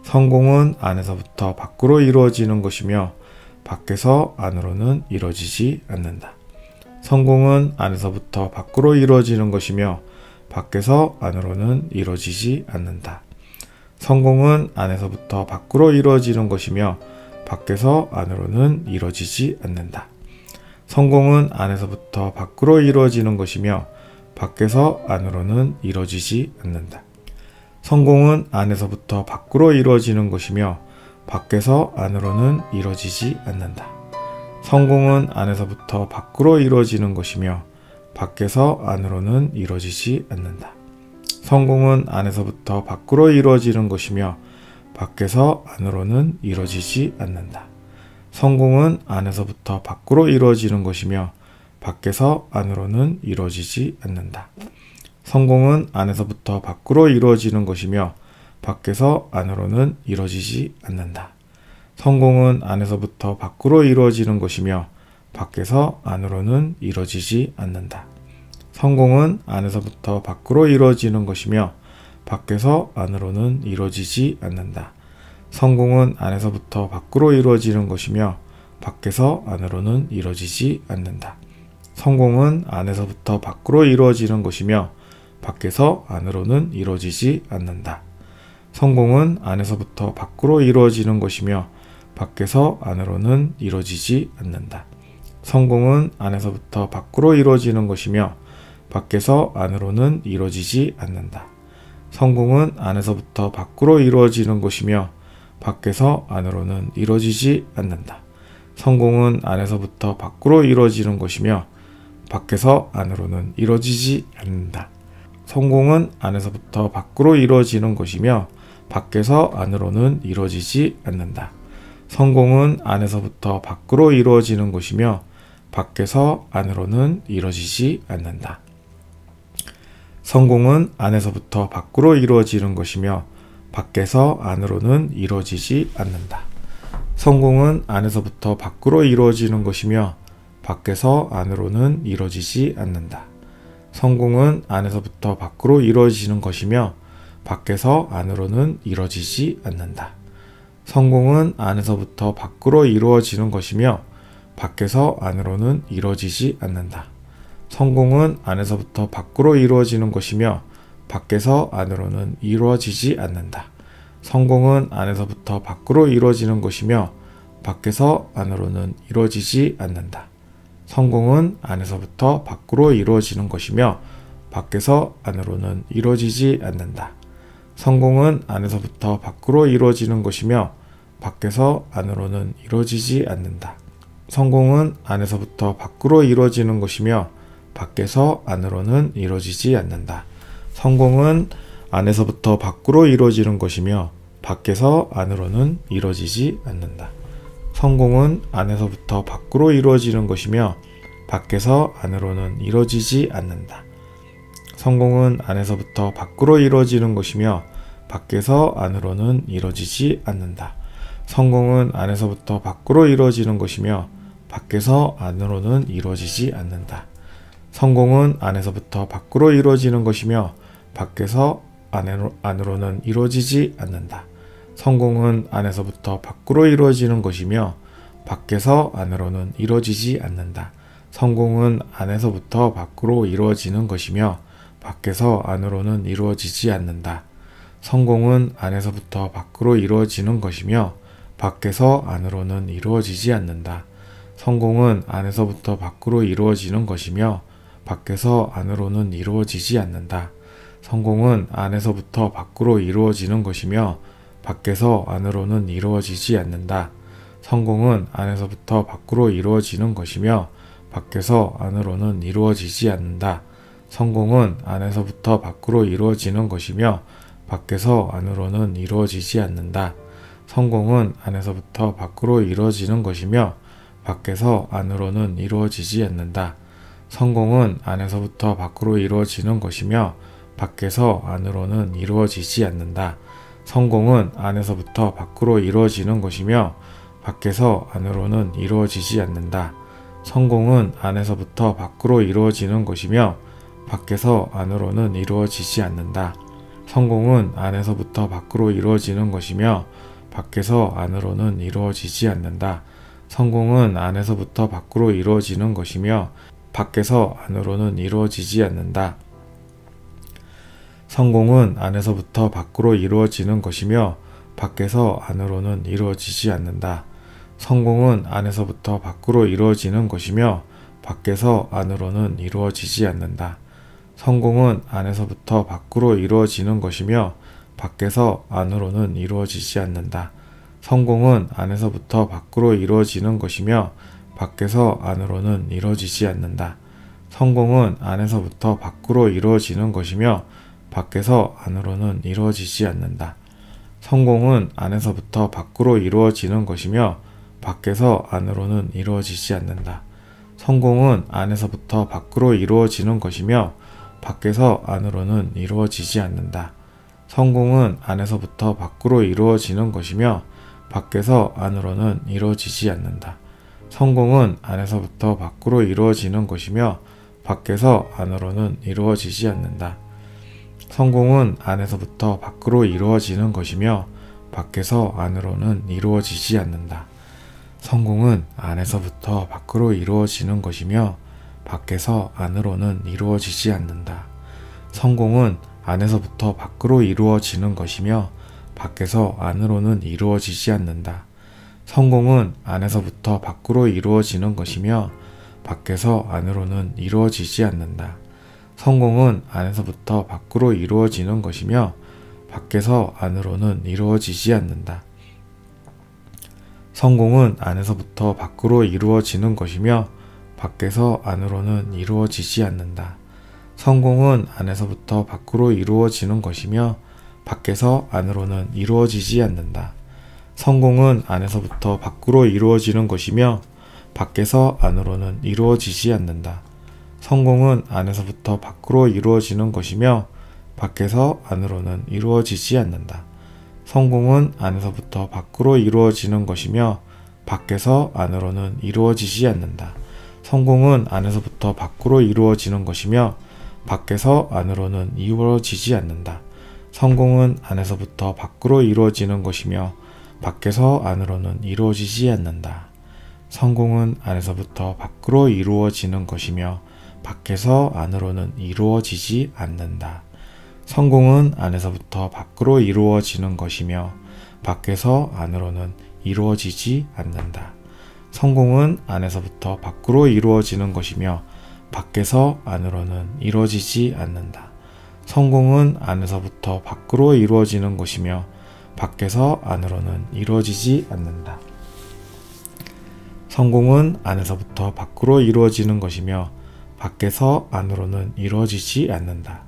성공은 안에서부터 밖으로 이루어지는 것이며 밖에서 안으로는 이루어지지 않는다. 성공은 안에서부터 밖으로 이루어지는 것이며 밖에서 안으로는 이루어지지 않는다. 성공은 안에서부터 밖으로 이루어지는 것이며 밖에서 안으로는 이루어지지 않는다. 성공은 안에서부터 밖으로 이루어지는 것이며 밖에서 안으로는 이루어지지 않는다. 성공은 안에서부터 밖으로 이루어지는 것이며 밖에서 안으로는 이루어지지 않는다. 성공은 안에서부터 밖으로 이루어지는 것이며 밖에서 안으로는 이루어지지 않는다. 성공은 안에서부터 밖으로 이루어지는 것이며 밖에서 안으로는 이루어지지 않는다. 성공은 안에서부터 밖으로 이루어지는 것이며 밖에서 안으로는 이루어지지 않는다. 성공은 안에서부터 밖으로 이루어지는 것이며 밖에서 안으로는 이루어지지 않는다. 성공은 안에서부터 밖으로 이루어지는 것이며 밖에서 안으로는 이루어지지 않는다. 성공은 안에서부터 밖으로 이루어지는 것이며 밖에서 안으로는 이루어지지 않는다. 성공은 안에서부터 밖으로 이루어지는 것이며 밖에서 안으로는 이루어지지 않는다. 성공은 안에서부터 밖으로 이루어지는 것이며 밖에서 안으로는 이루어지지 않는다. 성공은 안에서부터 밖으로 이루어지는 것이며 밖에서 안으로는 이루어지지 않는다. 성공은 안에서부터 밖으로 이루어지는 것이며 밖에서 안으로는 이루어지지 않는다. 성공은 안에서부터 밖으로 이루어지는 것이며 밖에서 안으로는 이루어지지 않는다. 성공은 안에서부터 밖으로 이루어지는 것이며 밖에서 안으로는 이루어지지 않는다. 성공은 안에서부터 밖으로 이루어지는 것이며 밖에서 안으로는 이루어지지 않는다. 성공은 안에서부터 밖으로 이루어지는 것이며 밖에서 안으로는 이루어지지 않는다. 성공은 안에서부터 밖으로 이루어지는 것이며 밖에서 안으로는 이루어지지 않는다. 성공은 안에서부터 밖으로 이루어지는 것이며 밖에서 안으로는 이루어지지 않는다. 성공은 안에서부터 밖으로 이루어지는 것이며 밖에서 안으로는 이루어지지 않는다. 성공은 안에서부터 밖으로 이루어지는 것이며 밖에서 안으로는 이루어지지 않는다. 성공은 안에서부터 밖으로 이루어지는 것이며 밖에서 안으로는 이루어지지 않는다. 성공은 안에서부터 밖으로 이루어지는 것이며 밖에서 안으로는 이루어지지 않는다. 성공은 안에서부터 밖으로 이루어지는 것이며 밖에서 안으로는 이루어지지 않는다. 성공은 안에서부터 밖으로 이루어지는 것이며 밖에서 안으로는 이루어지지 않는다. 성공은 안에서부터 밖으로 이루어지는 것이며 밖에서 안으로는 이루어지지 않는다. 성공은 안에서부터 밖으로 이루어지는 것이며 밖에서 안으로는 이루어지지 않는다. 성공은 안에서부터 밖으로 이루어지는 것이며 밖에서 안으로는 이루어지지 않는다. 성공은 안에서부터 밖으로 이루어지는 것이며 밖에서 안으로는 이루어지지 않는다. 성공은 안에서부터 밖으로 이루어지는 것이며 밖에서 안으로는 이루어지지 않는다. 성공은 안에서부터 밖으로 이루어지는 것이며 밖에서 안으로는 이루어지지 않는다. 성공은 안에서부터 밖으로 이루어지는 것이며 밖에서 안으로는 이루어지지 않는다. 성공은 안에서부터 밖으로 이루어지는 것이며 밖에서 안으로는 이루어지지 않는다. 성공은 안에서부터 밖으로 이루어지는 것이며 밖에서 안으로는 이루어지지 않는다. 성공은 안에서부터 밖으로 이루어지는 것이며 밖에서 안으로는 이루어지지 않는다. 성공은 안에서부터 밖으로 이루어지는 것이며 밖에서 안으로는 이루어지지 않는다. 성공은 안에서부터 밖으로 이루어지는 것이며 밖에서 안으로는 이루어지지 않는다. 성공은 안에서부터 밖으로 이루어지는 것이며 밖에서 안으로는 이루어지지 않는다. 성공은 안에서부터 밖으로 이루어지는 것이며 밖에서 안으로는 이루어지지 않는다. 성공은 안에서부터 밖으로 이루어지는 것이며 밖에서 안으로는 이루어지지 않는다. 성공은 안에서부터 밖으로 이루어지는 것이며 밖에서 안으로는 이루어지지 않는다. 성공은 안에서부터 밖으로 이루어지는 것이며 밖에서 안으로는 이루어지지 않는다. 성공은 안에서부터 밖으로 이루어지는 것이며 밖에서 안으로는 이루어지지 않는다. 성공은 안에서부터 밖으로 이루어지는 것이며 밖에서 안으로는 이루어지지 않는다. 성공은 안에서부터 밖으로 이루어지는 것이며 밖에서 안으로는 이루어지지 않는다. 성공은 안에서부터 밖으로 이루어지는 것이며 밖에서 안으로는 이루어지지 않는다. 성공은 안에서부터 밖으로 이루어지는 것이며 밖에서 안으로는 이루어지지 않는다. 성공은 안에서부터 밖으로 이루어지는 것이며 밖에서 안으로는 이루어지지 않는다. 성공은 안에서부터 밖으로 이루어지는 것이며 밖에서 안으로는 이루어지지 않는다. 성공은 안에서부터 밖으로 이루어지는 것이며 밖에서 안으로는 이루어지지 않는다. 성공은 안에서부터 밖으로 이루어지는 것이며 밖에서 안으로는 이루어지지 않는다. 성공은 안에서부터 밖으로 이루어지는 것이며 밖에서 안으로는 이루어지지 않는다. 성공은 안에서부터 밖으로 이루어지는 것이며 밖에서 안으로는 이루어지지 않는다. 성공은 안에서부터 밖으로 이루어지는 것이며 밖에서 안으로는 이루어지지 않는다. 성공은 안에서부터 밖으로 이루어지는 것이며 밖에서 안으로는 이루어지지 않는다. 성공은 안에서부터 밖으로 이루어지는 것이며 밖에서 안으로는 이루어지지 않는다. 성공은 안에서부터 밖으로 이루어지는 것이며 밖에서 안으로는 이루어지지 않는다. 성공은 안에서부터 밖으로 이루어지는 것이며 밖에서 안으로는 이루어지지 않는다. 성공은 안에서부터 밖으로 이루어지는 것이며 밖에서 안으로는 이루어지지 않는다. 성공은 안에서부터 밖으로 이루어지는 것이며 밖에서 안으로는 이루어지지 않는다. 성공은 안에서부터 밖으로 이루어지는 것이며 밖에서 안으로는 이루어지지 않는다. 성공은 안에서부터 밖으로 이루어지는 것이며 밖에서 안으로는 이루어지지 않는다. 성공은 안에서부터 밖으로 이루어지는 것이며 밖에서 안으로는 이루어지지 않는다. 성공은 안에서부터 밖으로 이루어지는 것이며 밖에서 안으로는 이루어지지 않는다. 성공은 안에서부터 밖으로 이루어지는 것이며 밖에서 안으로는 이루어지지 않는다. 성공은 안에서부터 밖으로 이루어지는 것이며 밖에서 안으로는 이루어지지 않는다. 성공은 안에서부터 밖으로 이루어지는 것이며 밖에서 안으로는 이루어지지 않는다. 성공은 안에서부터 밖으로 이루어지는 것이며 밖에서 안으로는 이루어지지 않는다. 성공은 안에서부터 밖으로 이루어지는 것이며 밖에서 안으로는 이루어지지 않는다. 성공은 안에서부터 밖으로 이루어지는 것이며 밖에서 안으로는 이루어지지 않는다.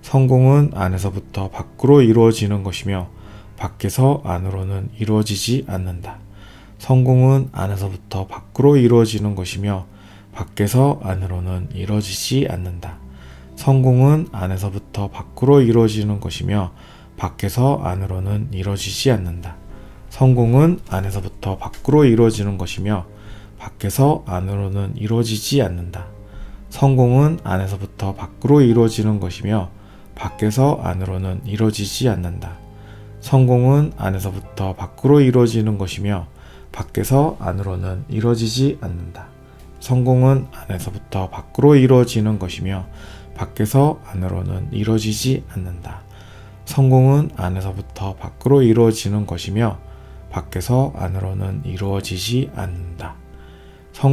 성공은 안에서부터 밖으로 이루어지는 것이며 밖에서 안으로는 이루어지지 않는다. 성공은 안에서부터 밖으로 이루어지는 것이며 밖에서 안으로는 이루어지지 않는다. 성공은 안에서부터 밖으로 이루어지는 것이며 밖에서 안으로는 이루어지지 않는다. 성공은 안에서부터 밖으로 이루어지는 것이며 밖에서 안으로는 이루어지지 않는다. 성공은 안에서부터 밖으로 이루어지는 것이며 밖에서 안으로는 이루어지지 않는다. 성공은 안에서부터 밖으로 이루어지는 것이며 밖에서 안으로는 이루어지지 않는다. 성공은 안에서부터 밖으로 이루어지는 것이며 밖에서 안으로는 이루어지지 않는다. 성공은 안에서부터 밖으로 이루어지는 것이며 밖에서 안으로는 이루어지지 않는다. 성공은 안에서부터 밖으로 이루어지는 것이며 밖에서 안으로는 이루어지지 않는다.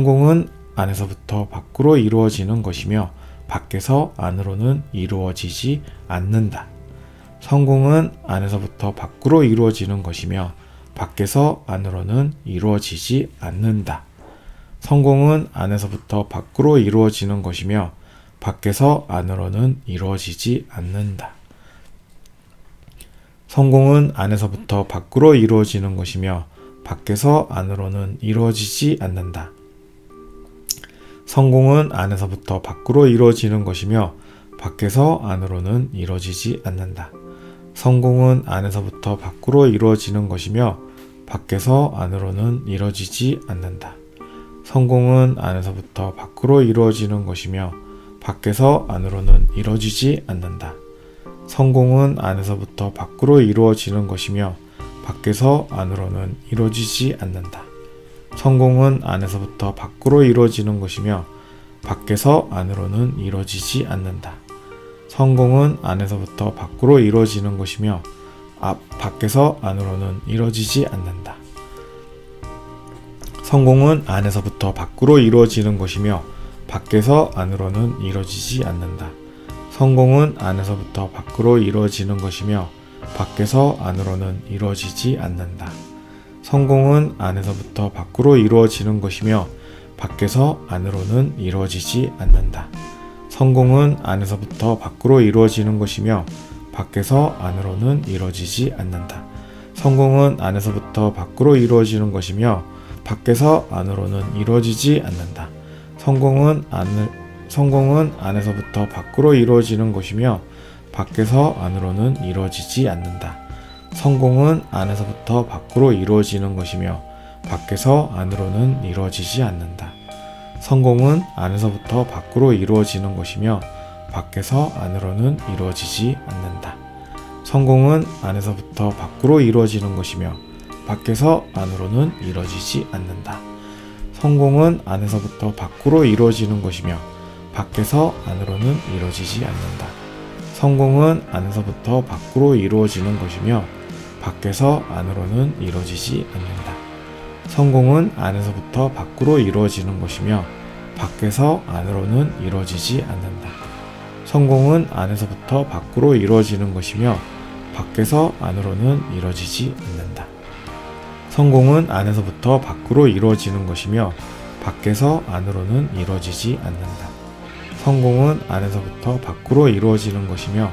성공은 안에서부터 밖으로 이루어지는 것이며 밖에서 안으로는 이루어지지 않는다. 성공은 안에서부터 밖으로 이루어지는 것이며 밖에서 안으로는 이루어지지 않는다. 성공은 안에서부터 밖으로 이루어지는 것이며 밖에서 안으로는 이루어지지 않는다. 성공은 안에서부터 밖으로 이루어지는 것이며 밖에서 안으로는 이루어지지 않는다. 성공은 안에서부터 밖으로 이루어지는 것이며 밖에서 안으로는 이루어지지 않는다. 성공은 안에서부터 밖으로 이루어지는 것이며 밖에서 안으로는 이루어지지 않는다. 성공은 안에서부터 밖으로 이루어지는 것이며 밖에서 안으로는 이루어지지 않는다. 성공은 안에서부터 밖으로 이루어지는 것이며 밖에서 안으로는 이루어지지 않는다. 성공은 안에서부터 밖으로 이루어지는 것이며 밖에서 안으로는 이루어지지 않는다. 성공은 안에서부터 밖으로 이루어지는 것이며 밖에서 안으로는 이루어지지 않는다. 성공은 안에서부터 밖으로 이루어지는 것이며 밖에서 안으로는 이루어지지 않는다. 성공은 안에서부터 밖으로 이루어지는 것이며 밖에서 안으로는 이루어지지 않는다. 성공은 안에서부터 밖으로 이루어지는 것이며 밖에서 안으로는 이루어지지 않는다. 성공은 안에서부터 밖으로 이루어지는 것이며 밖에서 안으로는 이루어지지 않는다. 성공은 안에서부터 밖으로 이루어지는 것이며 밖에서 안으로는 이루어지지 않는다. 성공은 안에서부터 밖으로 이루어지는 것이며 밖에서 안으로는 이루어지지 않는다. 성공은 안에서부터 밖으로 이루어지는 것이며 밖에서 안으로는 이루어지지 않는다. 성공은 안에서부터 밖으로 이루어지는 것이며 밖에서 안으로는 이루어지지 않는다. 성공은 안에서부터 밖으로 이루어지는 것이며 밖에서 안으로는 이루어지지 않는다. 성공은 안에서부터 밖으로 이루어지는 것이며 밖에서 안으로는 이루어지지 않는다. 성공은 안에서부터 밖으로 이루어지는 것이며 밖에서 안으로는 이루어지지 않는다. 성공은 안에서부터 밖으로 이루어지는 것이며 밖에서 안으로는 이루어지지 않는다. 성공은 안에서부터 밖으로 이루어지는 것이며 밖에서 안으로는 이루어지지 않는다. 성공은 안에서부터 밖으로 이루어지는 것이며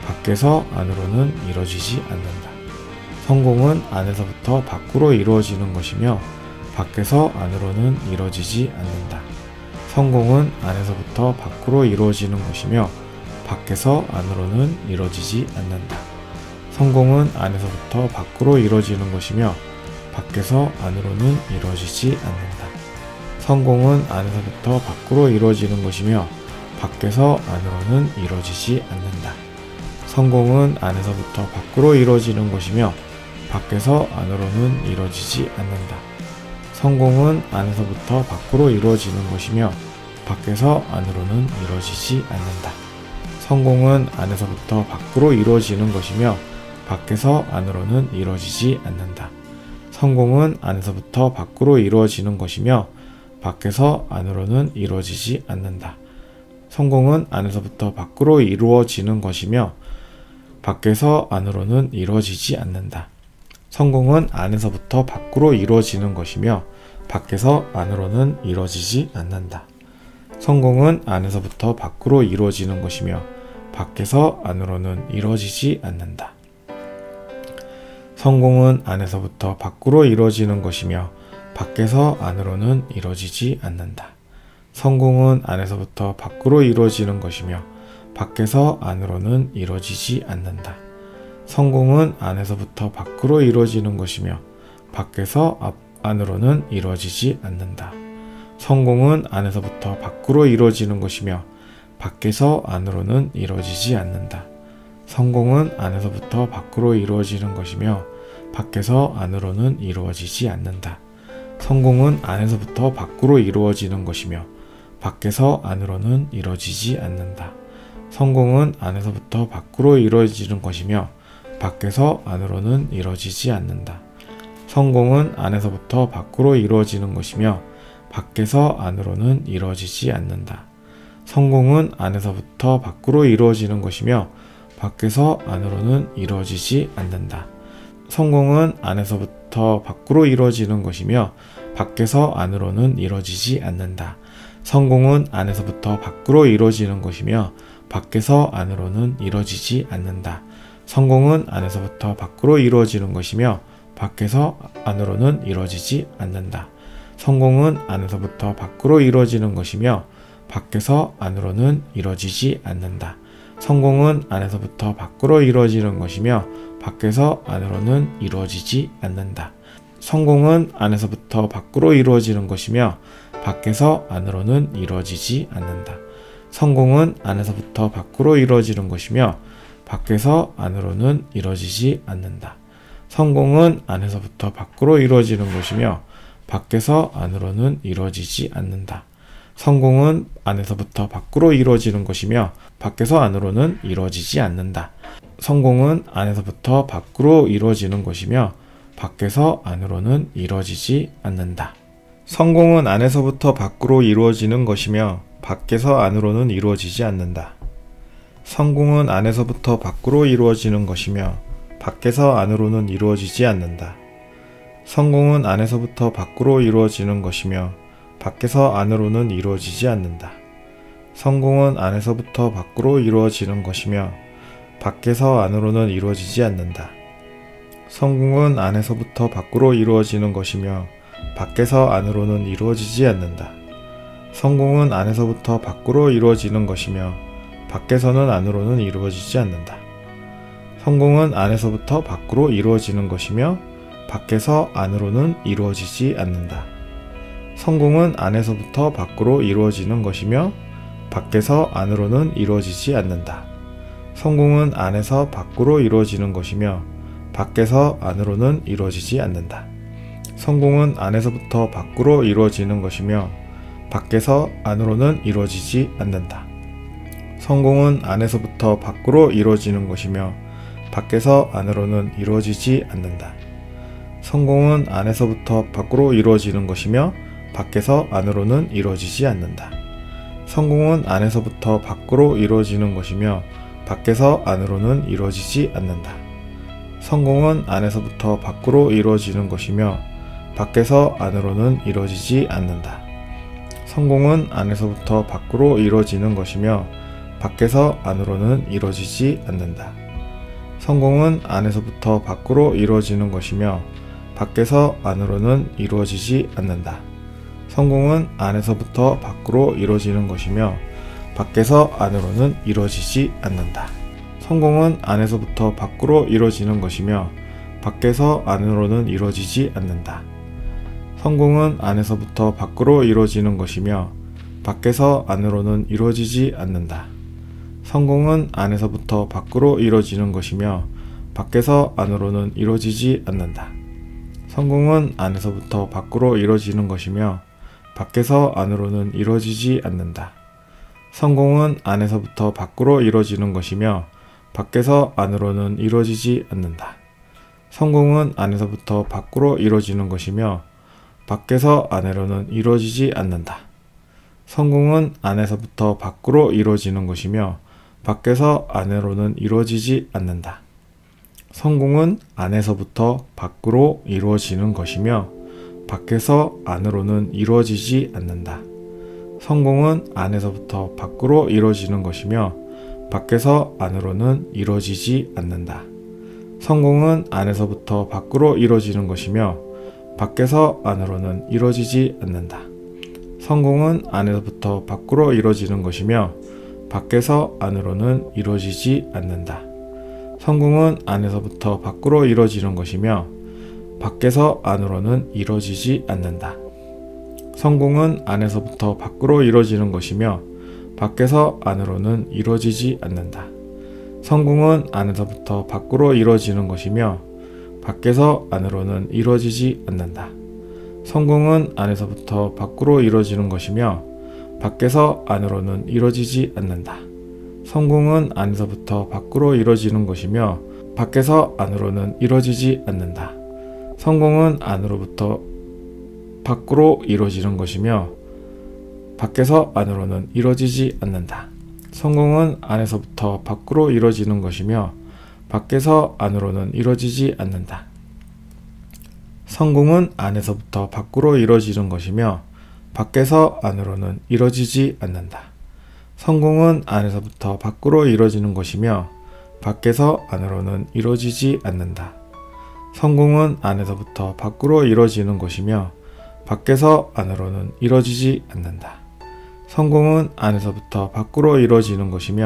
밖에서 안으로는 이루어지지 않는다. 성공은 안에서부터 밖으로 이루어지는 것이며 밖에서 안으로는 이루어지지 않는다. 성공은 안에서부터 밖으로 이루어지는 것이며 밖에서 안으로는 이루어지지 않는다. 성공은 안에서부터 밖으로 이루어지는 것이며 밖에서 안으로는 이루어지지 않는다. 성공은 안에서부터 밖으로 이루어지는 것이며 밖에서 안으로는 이루어지지 않는다. 성공은 안에서부터 밖으로 이루어지는 것이며 밖에서 안으로는 이루어지지 않는다. 성공은 안에서부터 밖으로 이루어지는 것이며 밖에서 안으로는 이루어지지 않는다. 성공은 안에서부터 밖으로 이루어지는 것이며 밖에서 안으로는 이루어지지 않는다. 성공은 안에서부터 밖으로 이루어지는 것이며 밖에서 안으로는 이루어지지 않는다. 성공은 안에서부터 밖으로 이루어지는 것이며 밖에서 안으로는 이루어지지 않는다. 성공은 안에서부터 밖으로 이루어지는 것이며 밖에서 안으로는 이루어지지 않는다. 성공은 안에서부터 밖으로 이루어지는 것이며 밖에서 안으로는 이루어지지 않는다. 성공은 안에서부터 밖으로 이루어지는 것이며 밖에서 안으로는 이루어지지 않는다. 성공은 안에서부터 밖으로 이루어지는 것이며 밖에서 안으로는 이루어지지 않는다. 성공은 안에서부터 밖으로 이루어지는 것이며 밖에서 안으로는 이루어지지 않는다. 성공은 안에서부터 밖으로 이루어지는 것이며 밖에서 안으로는 이루어지지 않는다. 성공은 안에서부터 밖으로 이루어지는 것이며 밖에서 안으로는 이루어지지 않는다. 성공은 안에서부터 밖으로 이루어지는 것이며 밖에서 안으로는 이루어지지 않는다. 성공은 안에서부터 밖으로 이루어지는 것이며 밖에서 안으로는 이루어지지 않는다. 성공은 안에서부터 밖으로 이루어지는 것이며 밖에서 안으로는 이루어지지 않는다. 성공은 안에서부터 밖으로 이루어지는 것이며 밖에서 안으로는 이루어지지 않는다. 성공은 안에서부터 밖으로 이루어지는 것이며 밖에서 안으로는 이루어지지 않는다. 성공은 안에서부터 밖으로 이루어지는 것이며 밖에서 안으로는 이루어지지 않는다. 성공은 안에서부터 밖으로 이루어지는 것이며 밖에서 안으로는 이루어지지 않는다. 성공은 안에서부터 밖으로 이루어지는 것이며 밖에서 안으로는 이루어지지 않는다. 성공은 안에서부터 밖으로 이루어지는 것이며 밖에서 안으로는 이루어지지 않는다. 성공은 안에서부터 밖으로 이루어지는 것이며 밖에서 안으로는 이루어지지 않는다. 성공은 안에서부터 밖으로 이루어지는 것이며 밖에서 안으로는 이루어지지 않는다. 성공은 안에서부터 밖으로 이루어지는 것이며 밖에서 안으로는 이루어지지 않는다. 성공은 안에서부터 밖으로 이루어지는 것이며 밖에서 안으로는 이루어지지 않는다. 성공은 안에서부터 밖으로 이루어지는 것이며 밖에서 안으로는 이루어지지 않는다. 성공은 안에서부터 밖으로 이루어지는 것이며 밖에서 안으로는 이루어지지 않는다. 성공은 안에서부터 밖으로 이루어지는 것이며 밖에서 안으로는 이루어지지 않는다. 성공은 안에서부터 밖으로 이루어지는 것이며 밖에서 안으로는 이루어지지 않는다. 성공은 안에서부터 밖으로 이루어지는 것이며 밖에서 안으로는 이루어지지 않는다. 성공은 안에서부터 밖으로 이루어지는 것이며 밖에서 안으로는 이루어지지 않는다. 성공은 안에서부터 밖으로 이루어지는 것이며 밖에서는 안으로는 이루어지지 않는다. 성공은 안에서부터 밖으로 이루어지는 것이며 밖에서 안으로는 이루어지지 않는다. 성공은 안에서부터 밖으로 이루어지는 것이며 밖에서 안으로는 이루어지지 않는다. 성공은 안에서 밖으로 이루어지는 것이며 밖에서 안으로는 이루어지지 않는다. 성공은 안에서부터 밖으로 이루어지는 것이며 밖에서 안으로는 이루어지지 않는다. 성공은 안에서부터 밖으로 이루어지는 것이며 밖에서 안으로는 이루어지지 않는다. 성공은 안에서부터 밖으로 이루어지는 것이며 밖에서 안으로는 이루어지지 않는다. 성공은 안에서부터 밖으로 이루어지는 것이며 밖에서 안으로는 이루어지지 않는다. 성공은 안에서부터 밖으로 이루어지는 것이며 밖에서 안으로는 이루어지지 않는다. 성공은 안에서부터 밖으로 이루어지는 것이며 밖에서 안으로는 이루어지지 않는다. 성공은 안에서부터 밖으로 이루어지는 것이며 밖에서 안으로는 이루어지지 않는다. 성공은 안에서부터 밖으로 이루어지는 것이며 밖에서 안으로는 이루어지지 않는다. 성공은 안에서부터 밖으로 이루어지는 것이며 밖에서 안으로는 이루어지지 않는다. 성공은 안에서부터 밖으로 이루어지는 것이며 밖에서 안으로는 이루어지지 않는다. 성공은 안에서부터 밖으로 이루어지는 것이며 밖에서 안으로는 이루어지지 않는다. 성공은 안에서부터 밖으로 이루어지는 것이며 밖에서 안으로는 이루어지지 않는다. 성공은 안에서부터 밖으로 이루어지는 것이며 밖에서 안으로는 이루어지지 않는다. 성공은 안에서부터 밖으로 이루어지는 것이며 밖에서 안으로는 이루어지지 않는다. 성공은 안에서부터 밖으로 이루어지는 것이며 밖에서 안으로는 이루어지지 않는다. 성공은 안에서부터 밖으로 이루어지는 것이며 밖에서 안으로는 이루어지지 않는다. 성공은 안에서부터 밖으로 이루어지는 것이며 밖에서 안으로는 이루어지지 않는다. 성공은 안에서부터 밖으로 이루어지는 것이며 밖에서 안으로는 이루어지지 않는다. 성공은 안에서부터 밖으로 이루어지는 것이며 밖에서 안으로는 이루어지지 않는다. 성공은 안에서부터 밖으로 이루어지는 것이며 밖에서 안으로는 이루어지지 않는다. 성공은 안에서부터 밖으로 이루어지는 것이며 밖에서 안으로는 이루어지지 않는다. 성공은 안에서부터 밖으로 이루어지는 것이며 밖에서 안으로는 이루어지지 않는다. 성공은 안에서부터 밖으로 이루어지는 것이며 밖에서 안으로는 이루어지지 않는다. 성공은 안에서부터 밖으로 이루어지는 것이며 밖에서 안으로는 이루어지지 않는다. 성공은 안으로부터 밖으로 이루어지는 것이며 밖에서 안으로는 이루어지지 않는다. 성공은 안에서부터 밖으로 이루어지는 것이며 밖에서 안으로는 이루어지지 않는다. 성공은 안에서부터 밖으로 이루어지는 것이며 밖에서 안으로는 이루어지지 않는다. 성공은 안에서부터 밖으로 이루어지는 것이며 밖에서 안으로는 이루어지지 않는다. 성공은 안에서부터 밖으로 이루어지는 것이며 밖에서 안으로는 이루어지지 않는다. 성공은 안에서부터 밖으로 이루어지는 것이며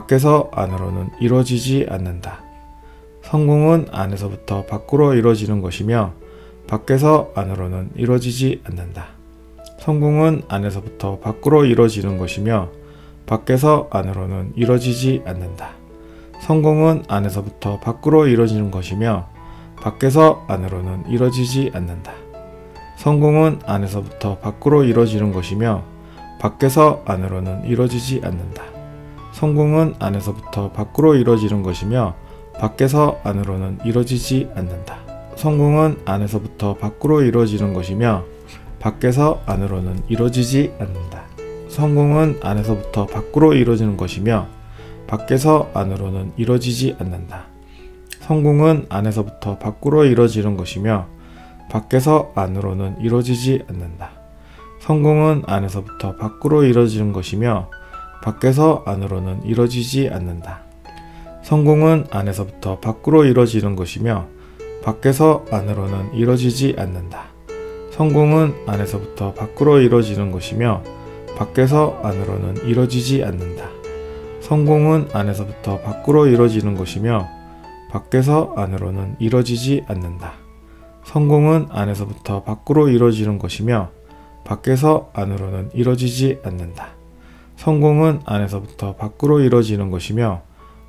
밖에서 안으로는 이루어지지 않는다. 성공은 안에서부터 밖으로 이루어지는 것이며 밖에서 안으로는 이루어지지 않는다. 성공은 안에서부터 밖으로 이루어지는 것이며 밖에서 안으로는 이루어지지 않는다. 성공은 안에서부터 밖으로 이루어지는 것이며 밖에서 안으로는 이루어지지 않는다. 성공은 안에서부터 밖으로 이루어지는 것이며 밖에서 안으로는 이루어지지 않는다. 성공은 안에서부터 밖으로 이루어지는 것이며 밖에서 안으로는 이루어지지 않는다. 성공은 안에서부터 밖으로 이루어지는 것이며 밖에서 안으로는 이루어지지 않는다. 성공은 안에서부터 밖으로 이루어지는 것이며 밖에서 안으로는 이루어지지 않는다. 성공은 안에서부터 밖으로 이루어지는 것이며 밖에서 안으로는 이루어지지 않는다. 성공은 안에서부터 밖으로 이루어지는 것이며 밖에서 안으로는 이루어지지 않는다. 성공은 안에서부터 밖으로 이루어지는 것이며 밖에서 안으로는 이루어지지 않는다. 성공은 안에서부터 밖으로 이루어지는 것이며 밖에서 안으로는 이루어지지 않는다. 성공은 안에서부터 밖으로 이루어지는 것이며 밖에서 안으로는 이루어지지 않는다. 성공은 안에서부터 밖으로 이루어지는 것이며 밖에서 안으로는 이루어지지 않는다. 성공은 안에서부터 밖으로 이루어지는 것이며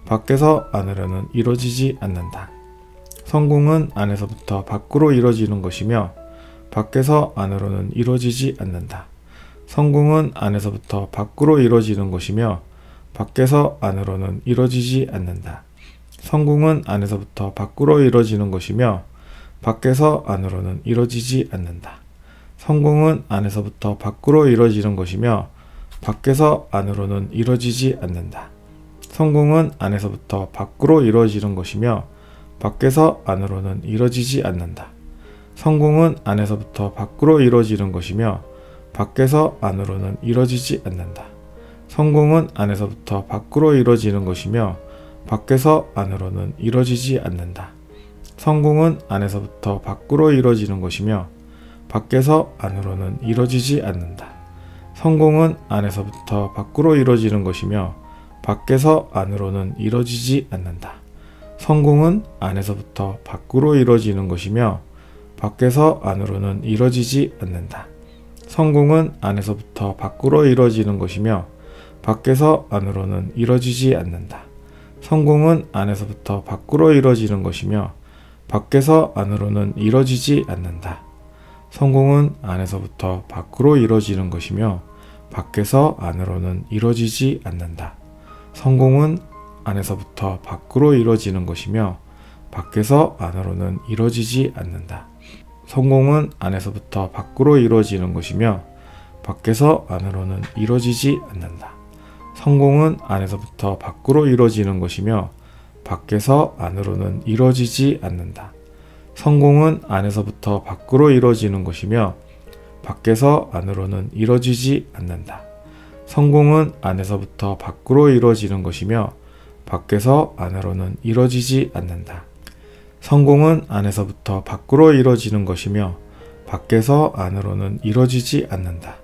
밖에서 안으로는 이루어지지 않는다. 성공은 안에서부터 밖으로 이루어지는 것이며 밖에서 안으로는 이루어지지 않는다. 성공은 안에서부터 밖으로 이루어지는 것이며 밖에서 안으로는 이루어지지 않는다. 성공은 안에서부터 밖으로 이루어지는 것이며 밖에서 안으로는 이루어지지 않는다. 성공은 안에서부터 밖으로 이루어지는 것이며 밖에서 안으로는 이루어지지 않는다. 성공은 안에서부터 밖으로 이루어지는 것이며 밖에서 안으로는 이루어지지 않는다. 성공은 안에서부터 밖으로 이루어지는 것이며 밖에서 안으로는 이루어지지 않는다. 성공은 안에서부터 밖으로 이루어지는 것이며 밖에서 안으로는 이루어지지 않는다. 성공은 안에서부터 밖으로 이루어지는 것이며 밖에서 안으로는 이루어지지 않는다. 성공은 안에서부터 밖으로 이루어지는 것이며 밖에서 안으로는 이루어지지 않는다. 성공은 안에서부터 밖으로 이루어지는 것이며 밖에서 안으로는 이루어지지 않는다. 성공은 안에서부터 밖으로 이루어지는 것이며 밖에서 안으로는 이루어지지 않는다. 성공은 안에서부터 밖으로 이루어지는 것이며 밖에서 안으로는 이루어지지 않는다. 성공은 안에서부터 밖으로 이루어지는 것이며 밖에서 안으로는 이루어지지 않는다. 성공은 안에서부터 밖으로 이루어지는 것이며 밖에서 안으로는 이루어지지 않는다. 성공은 안에서부터 밖으로 이루어지는 것이며 밖에서 안으로는 이루어지지 않는다. 성공은 안에서부터 밖으로 이루어지는 것이며 밖에서 안으로는 이루어지지 않는다. 성공은 안에서부터 밖으로 이루어지는 것이며 밖에서 안으로는 이루어지지 않는다. 성공은 안에서부터 밖으로 이루어지는 것이며 밖에서 안으로는 이루어지지 않는다. 성공은 안에서부터 밖으로 이루어지는 것이며 밖에서 안으로는 이루어지지 않는다.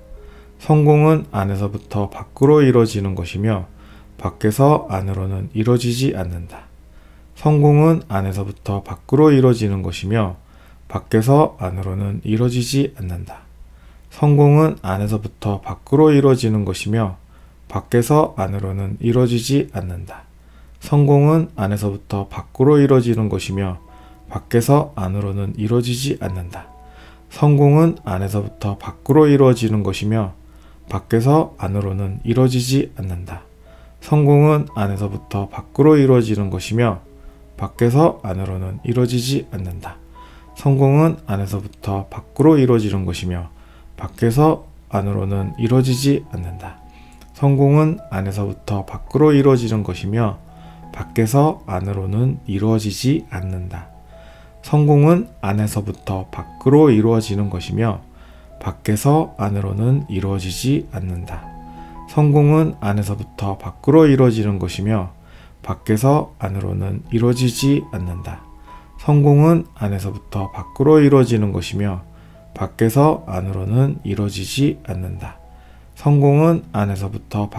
성공은 안에서부터 밖으로 이루어지는 것이며 밖에서 안으로는 이루어지지 않는다. 성공은 안에서부터 밖으로 이루어지는 것이며 밖에서 안으로는 이루어지지 않는다. 성공은 안에서부터 밖으로 이루어지는 것이며 밖에서 안으로는 이루어지지 않는다. 성공은 안에서부터 밖으로 이루어지는 것이며 밖에서 안으로는 이루어지지 않는다. 성공은 안에서부터 밖으로 이루어지는 것이며 밖에서 안으로는 이루어지지 않는다. 성공은 안에서부터 밖으로 이루어지는 것이며 밖에서 안으로는 이루어지지 않는다. 성공은 안에서부터 밖으로 이루어지는 것이며 밖에서 안으로는 이루어지지 않는다. 성공은 안에서부터 밖으로 이루어지는 것이며 밖에서 안으로는 이루어지지 않는다. 성공은 안에서부터 밖으로 이루어지는 것이며 밖에서 안으로는 이루어지지 않는다. 성공은 안에서부터 밖으로 이루어지는 것이며 밖에서 안으로는 이루어지지 않는다. 성공은 안에서부터 밖으로 이루어지는 것이며 밖에서 안으로는 이루어지지 않는다. 성공은 안에서부터 밖으로 이루어지는 것이며 밖에서 안으로는 이루어지지 않는다. 성공은 안에서부터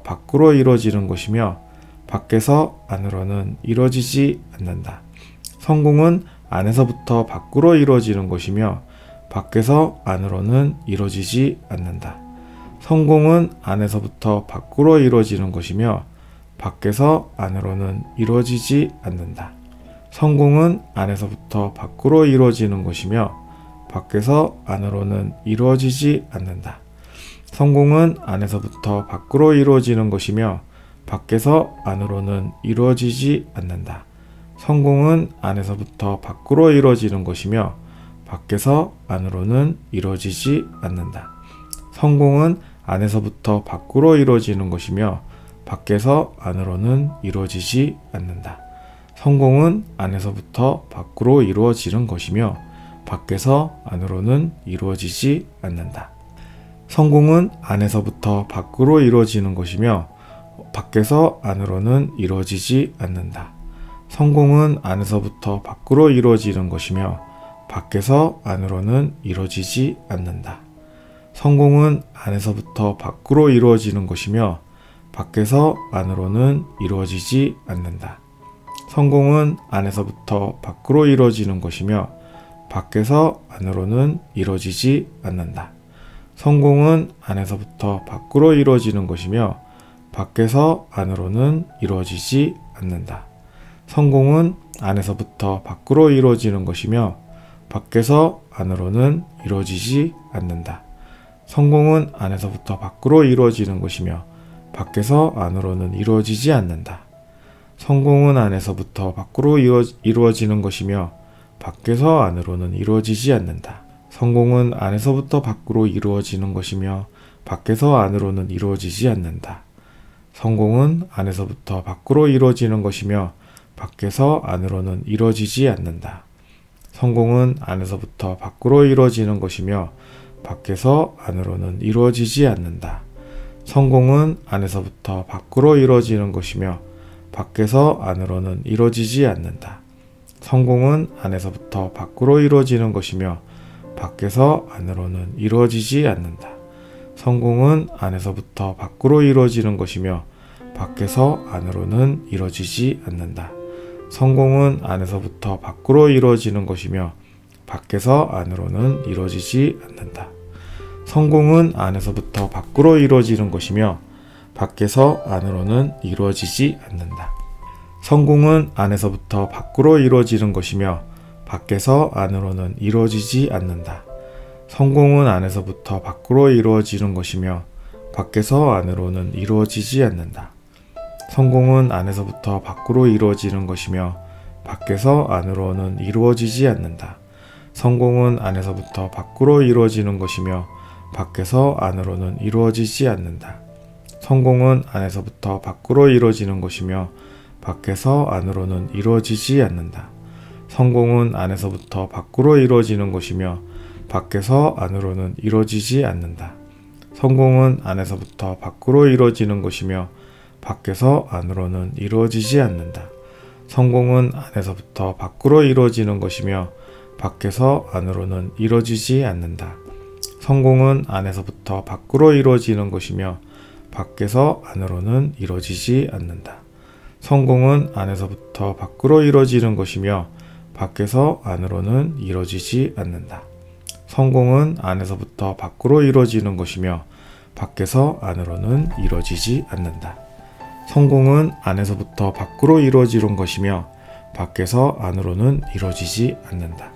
밖으로 이루어지는 것이며 밖에서 안으로는 이루어지지 않는다. 성공은 안에서부터 밖으로 이루어지는 것이며 밖에서 안으로는 이루어지지 않는다. 성공은 안에서부터 밖으로 이루어지는 것이며 밖에서 안으로는 이루어지지 않는다. 성공은 안에서부터 밖으로 이루어지는 것이며 밖에서 안으로는 이루어지지 않는다. 성공은 안에서부터 밖으로 이루어지는 것이며 밖에서 안으로는 이루어지지 않는다. 성공은 안에서부터 밖으로 이루어지는 것이며 밖에서 안으로는 이루어지지 않는다. 성공은 안에서부터 밖으로 이루어지는 것이며 밖에서 안으로는 이루어지지 않는다. 성공은 안에서부터 밖으로 이루어지는 것이며 밖에서 안으로는 이루어지지 않는다. 성공은 안에서부터 밖으로 이루어지는 것이며 밖에서 안으로는 이루어지지 않는다. 성공은 안에서부터 밖으로 이루어지는 것이며 밖에서 안으로는 이루어지지 않는다. 성공은 안에서부터 밖으로 이루어지는 것이며 밖에서 안으로는 이루어지지 않는다. 성공은 안에서부터 밖으로 이루어지는 것이며 밖에서 안으로는 이루어지지 않는다. 성공은 안에서부터 밖으로 이루어지는 것이며 밖에서 안으로는 이루어지지 않는다. 성공은 안에서부터 밖으로 이루어지는 것이며 밖에서 안으로는 이루어지지 않는다. 성공은 안에서부터 밖으로 이루어지는 것이며 밖에서 안으로는 이루어지지 않는다. 성공은 안에서부터 밖으로 이루어지는 것이며 밖에서 안으로는 이루어지지 않는다. 성공은 안에서부터 밖으로 이루어지는 것이며 밖에서 안으로는 이루어지지 않는다. 성공은 안에서부터 밖으로 이루어지는 것이며 밖에서 안으로는 이루어지지 않는다. 성공은 안에서부터 밖으로 이루어지는 것이며 밖에서 안으로는 이루어지지 않는다. 성공은 안에서부터 밖으로 이루어지는 것이며 밖에서 안으로는 이루어지지 않는다. 성공은 안에서부터 밖으로 이루어지는 것이며 밖에서 안으로는 이루어지지 않는다. 성공은 안에서부터 밖으로 이루어지는 것이며 밖에서 안으로는 이루어지지 않는다. 성공은 안에서부터 밖으로 이루어지는 것이며 밖에서 안으로는 이루어지지 않는다. 성공은 안에서부터 밖으로 이루어지는 것이며 밖에서 안으로는 이루어지지 않는다. 성공은 안에서부터 밖으로 이루어지는 것이며 밖에서 안으로는 이루어지지 않는다. 성공은 안에서부터 밖으로 이루어지는 것이며 밖에서 안으로는 이루어지지 않는다. 성공은 안에서부터 밖으로 이루어지는 것이며 밖에서 안으로는 이루어지지 않는다. 성공은 안에서부터 밖으로 이루어지는 것이며 밖에서 안으로는 이루어지지 않는다. 성공은 안에서부터 밖으로 이루어지는 것이며 밖에서 안으로는 이루어지지 않는다. 성공은 안에서부터 밖으로 이루어지는 것이며 밖에서 안으로는 이루어지지 않는다. 성공은 안에서부터 밖으로 이루어지는 것이며 밖에서 안으로는 이루어지지 않는다. 성공은 안에서부터 밖으로 이루어지는 것이며 밖에서 안으로는 이루어지지 않는다. 성공은 안에서부터 밖으로 이루어지는 것이며 밖에서 안으로는 이루어지지 않는다. 성공은 안에서부터 밖으로 이루어지는 것이며 밖에서 안으로는 이루어지지 않는다. 성공은 안에서부터 밖으로 이루어지는 것이며 밖에서 안으로는 이루어지지 않는다. 성공은 안에서부터 밖으로 이루어지는 것이며 밖에서 안으로는 이루어지지 않는다. 성공은 안에서부터 밖으로 이루어지는 것이며 밖에서 안으로는 이루어지지 않는다.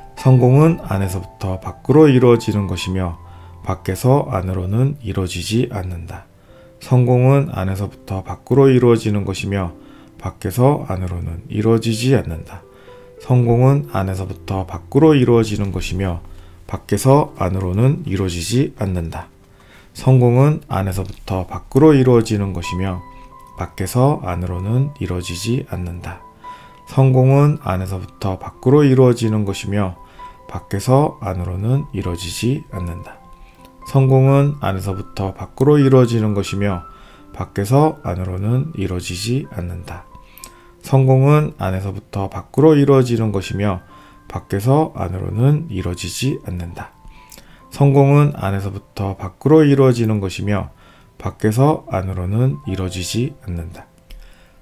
성공은 안에서부터 밖으로 이루어지는 것이며 밖에서 안으로는 이루어지지 않는다. 성공은 안에서부터 밖으로 이루어지는 것이며 밖에서 안으로는 이루어지지 않는다. 성공은 안에서부터 밖으로 이루어지는 것이며 밖에서 안으로는 이루어지지 않는다. 성공은 안에서부터 밖으로 이루어지는 것이며 밖에서 안으로는 이루어지지 않는다. 성공은 안에서부터 밖으로 이루어지는 것이며 밖에서 안으로는 이루어지지 않는다. 성공은 안에서부터 밖으로 이루어지는 것이며 밖에서 안으로는 이루어지지 않는다. 성공은 안에서부터 밖으로 이루어지는 것이며 밖에서 안으로는 이루어지지 않는다.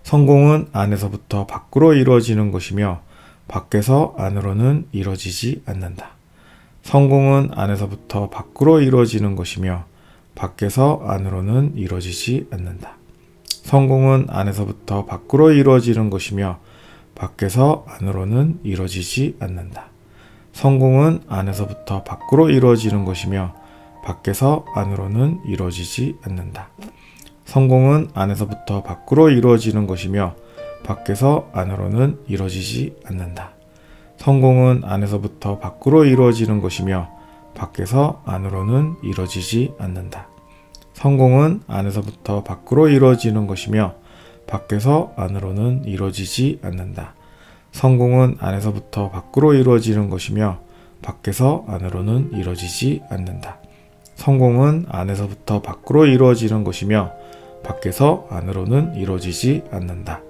성공은 안에서부터 밖으로 이루어지는 것이며 밖에서 안으로는 이루어지지 않는다. 성공은 안에서부터 밖으로 이루어지는 것이며 밖에서 안으로는 이루어지지 않는다. 성공은 안에서부터 밖으로 이루어지는 것이며 밖에서 안으로는 이루어지지 않는다. 성공은 안에서부터 밖으로 이루어지는 것이며 밖에서 안으로는 이루어지지 않는다. 성공은 안에서부터 밖으로 이루어지는 것이며 밖에서 안으로는 이루어지지 않는다. 성공은 안에서부터 밖으로 이루어지는 것이며 밖에서 안으로는 이루어지지 않는다. 성공은 안에서부터 밖으로 이루어지는 것이며 밖에서 안으로는 이루어지지 않는다. 성공은 안에서부터 밖으로 이루어지는 것이며 밖에서 안으로는 이루어지지 않는다. 성공은 안에서부터 밖으로 이루어지는 것이며 밖에서 안으로는 이루어지지 않는다.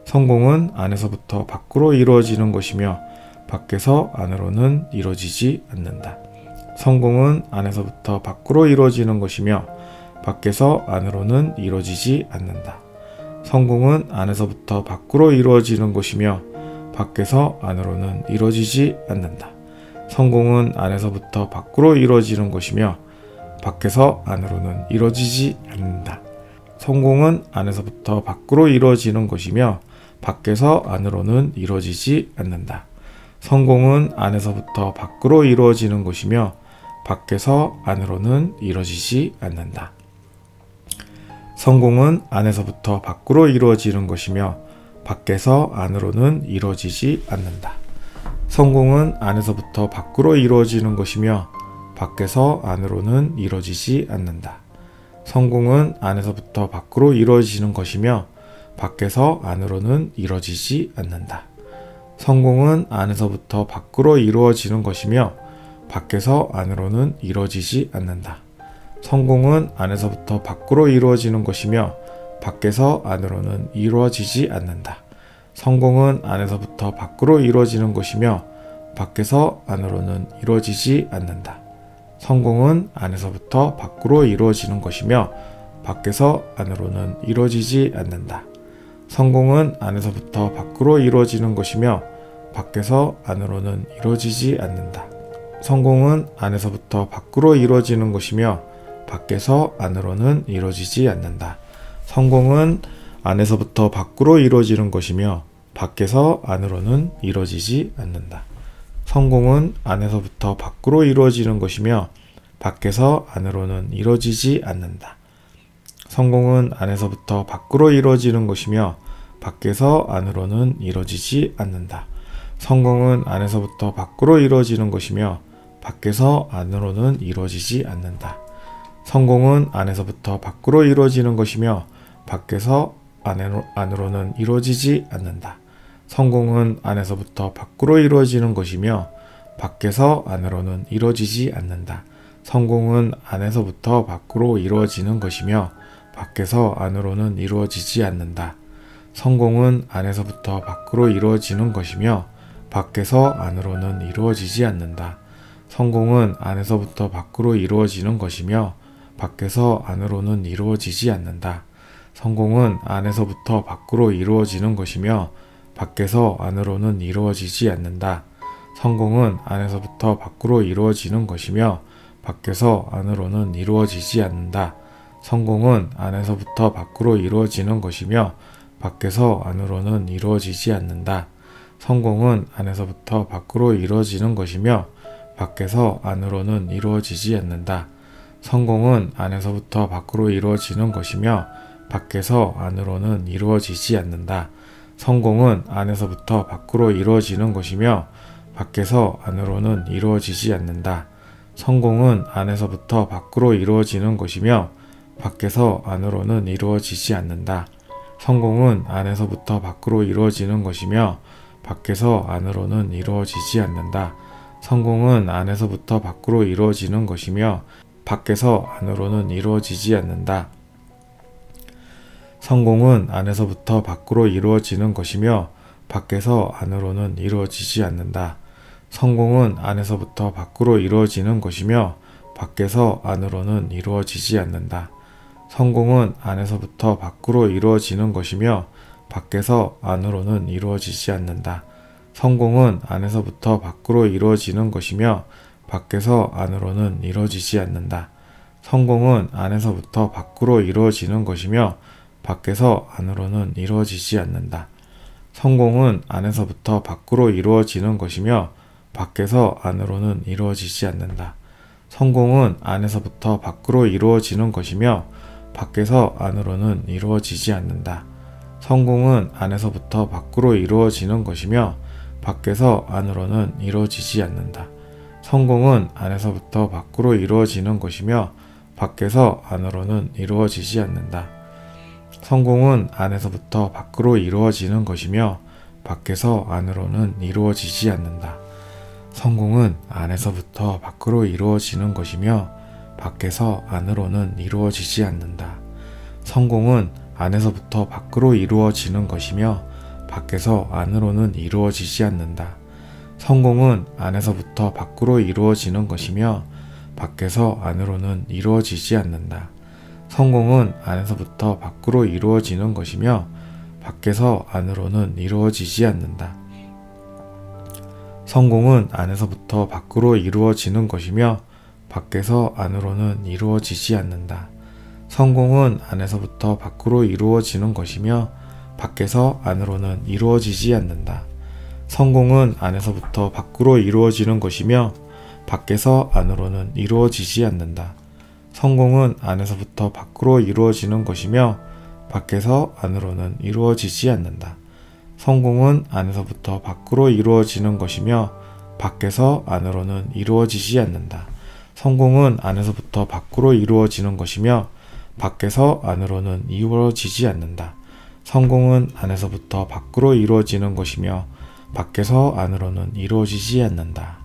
성공은 안에서부터 밖으로 이루어지는 것이며 밖에서 안으로는 이루어지지 않는다. 성공은 안에서부터 밖으로 이루어지는 것이며 밖에서 안으로는 이루어지지 않는다. 성공은 안에서부터 밖으로 이루어지는 것이며 밖에서 안으로는 이루어지지 않는다. 성공은 안에서부터 밖으로 이루어지는 것이며 밖에서 안으로는 이루어지지 않는다. 성공은 안에서부터 밖으로 이루어지는 것이며 밖에서 안으로는 이루어지지 않는다. 성공은 안에서부터 밖으로 이루어지는 것이며 밖에서 안으로는 이루어지지 않는다. 성공은 안에서부터 밖으로 이루어지는 것이며 밖에서 안으로는 이루어지지 않는다. 성공은 안에서부터 밖으로 이루어지는 것이며 밖에서 안으로는 이루어지지 않는다. 성공은 안에서부터 밖으로 이루어지는 것이며 밖에서 안으로는 이루어지지 않는다. 성공은 안에서부터 밖으로 이루어지는 것이며 밖에서 안으로는 이루어지지 않는다. 성공은 안에서부터 밖으로 이루어지는 것이며 밖에서 안으로는 이루어지지 않는다. 성공은 안에서부터 밖으로 이루어지는 것이며 밖에서 안으로는 이루어지지 않는다. 성공은 안에서부터 밖으로 이루어지는 것이며 밖에서 안으로는 이루어지지 않는다. 성공은 안에서부터 밖으로 이루어지는 것이며 밖에서 안으로는 이루어지지 않는다. 성공은 안에서부터 밖으로 이루어지는 것이며 밖에서 안으로는 이루어지지 않는다. 성공은 안에서부터 밖으로 이루어지는 것이며 밖에서 안으로는 이루어지지 않는다. 성공은 안에서부터 밖으로 이루어지는 것이며 밖에서 안으로는 이루어지지 않는다. 성공은 안에서부터 밖으로 이루어지는 것이며 밖에서 안으로는 이루어지지 않는다. 성공은 안에서부터 밖으로 이루어지는 것이며 밖에서 안으로는 이루어지지 않는다. 성공은 안에서부터 밖으로 이루어지는 것이며 밖에서 안으로는 이루어지지 않는다. 성공은 안에서부터 밖으로 이루어지는 것이며 밖에서 안으로는 이루어지지 않는다. 성공은 안에서부터 밖으로 이루어지는 것이며 밖에서 안으로는 이루어지지 않는다. 성공은 안에서부터 밖으로 이루어지는 것이며 밖에서 안으로는 이루어지지 않는다. 성공은 안에서부터 밖으로 이루어지는 것이며 밖에서 안으로는 이루어지지 않는다. 성공은 안에서부터 밖으로 이루어지는 것이며 밖에서 안으로는 이루어지지 않는다. 성공은 안에서부터 밖으로 이루어지는 것이며 밖에서 안으로는 이루어지지 않는다. 성공은 안에서부터 밖으로 이루어지는 것이며 밖에서 안으로는 이루어지지 않는다. 성공은 안에서부터 밖으로 이루어지는 것이며 밖에서 안으로는 이루어지지 않는다. 성공은 안에서부터 밖으로 이루어지는 것이며 밖에서 안으로는 이루어지지 않는다. 성공은 안에서부터 밖으로 이루어지는 것이며 밖에서 안으로는 이루어지지 않는다. 성공은 안에서부터 밖으로 이루어지는 것이며 밖에서 안으로는 이루어지지 않는다. 성공은 안에서부터 밖으로 이루어지는 것이며 밖에서 안으로는 이루어지지 않는다. 성공은 안에서부터 밖으로 이루어지는 것이며 밖에서 안으로는 이루어지지 않는다. 성공은 안에서부터 밖으로 이루어지는 것이며 밖에서 안으로는 이루어지지 않는다. 성공은 안에서부터 밖으로 이루어지는 것이며 밖에서 안으로는 이루어지지 않는다. 성공은 안에서부터 밖으로 이루어지는 것이며 밖에서 안으로는 이루어지지 않는다. 성공은 안에서부터 밖으로 이루어지는 것이며 밖에서 안으로는 이루어지지 않는다. 성공은 안에서부터 밖으로 이루어지는 것이며 밖에서 안으로는 이루어지지 않는다. 성공은 안에서부터 밖으로 이루어지는 것이며 밖에서 안으로는 이루어지지 않는다. 성공은 안에서부터 밖으로 이루어지는 것이며 밖에서 안으로는 이루어지지 않는다. 성공은 안에서부터 밖으로 이루어지는 것이며 밖에서 안으로는 이루어지지 않는다. 성공은 안에서부터 밖으로 이루어지는 것이며 밖에서 안으로는 이루어지지 않는다. 성공은 안에서부터 밖으로 이루어지는 것이며 밖에서 안으로는 이루어지지 않는다. 성공은 안에서부터 밖으로 이루어지는 것이며 밖에서 안으로는 이루어지지 않는다. 성공은 안에서부터 밖으로 이루어지는 것이며 밖에서 안으로는 이루어지지 않는다. 성공은 안에서부터 밖으로 이루어지는 것이며 밖에서 안으로는 이루어지지 않는다. 성공은 안에서부터 밖으로 이루어지는 것이며 밖에서 안으로는 이루어지지 않는다. 성공은 안에서부터 밖으로 이루어지는 것이며 밖에서 안으로는 이루어지지 않는다. 성공은 안에서부터 밖으로 이루어지는 것이며 밖에서 안으로는 이루어지지 않는다. 성공은 안에서부터 밖으로 이루어지는 것이며 밖에서 안으로는 이루어지지 않는다. 성공은 안에서부터 밖으로 이루어지는 것이며 밖에서 안으로는 이루어지지 않는다. 성공은 안에서부터 밖으로 이루어지는 것이며 밖에서 안으로는 이루어지지 않는다. 성공은 안에서부터 밖으로 이루어지는 것이며 밖에서 안으로는 이루어지지 않는다. 성공은 안에서부터 밖으로 이루어지는 것이며 밖에서 안으로는 이루어지지 않는다.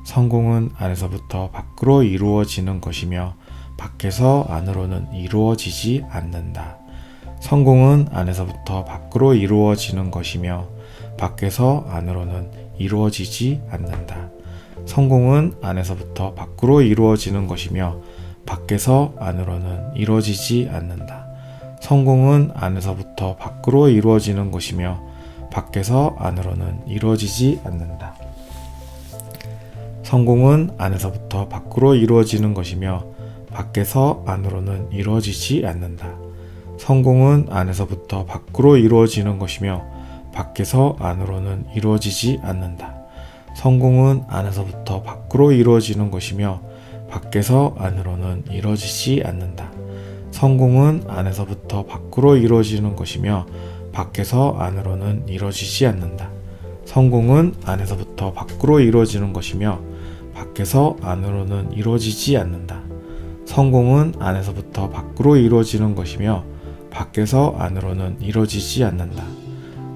성공은 안에서부터 밖으로 이루어지는 것이며 밖에서 안으로는 이루어지지 않는다. 성공은 안에서부터 밖으로 이루어지는 것이며 밖에서 안으로는 이루어지지 않는다. 성공은 안에서부터 밖으로 이루어지는 것이며 밖에서 안으로는 이루어지지 않는다. 성공은 안에서부터 밖으로 이루어지는 것이며 밖에서 안으로는 이루어지지 않는다. 성공은 안에서부터 밖으로 이루어지는 것이며 밖에서 안으로는 이루어지지 않는다. 성공은 안에서부터 밖으로 이루어지는 것이며 밖에서 안으로는 이루어지지 않는다. 성공은 안에서부터 밖으로 이루어지는 것이며 밖에서 안으로는 이루어지지 않는다. 성공은 안에서부터 밖으로 이루어지는 것이며 밖에서 안으로는 이루어지지 않는다. 성공은 안에서부터 밖으로 이루어지는 것이며 밖에서 안으로는 이루어지지 않는다. 성공은 안에서부터 밖으로 이루어지는 것이며 밖에서 안으로는 이루어지지 않는다.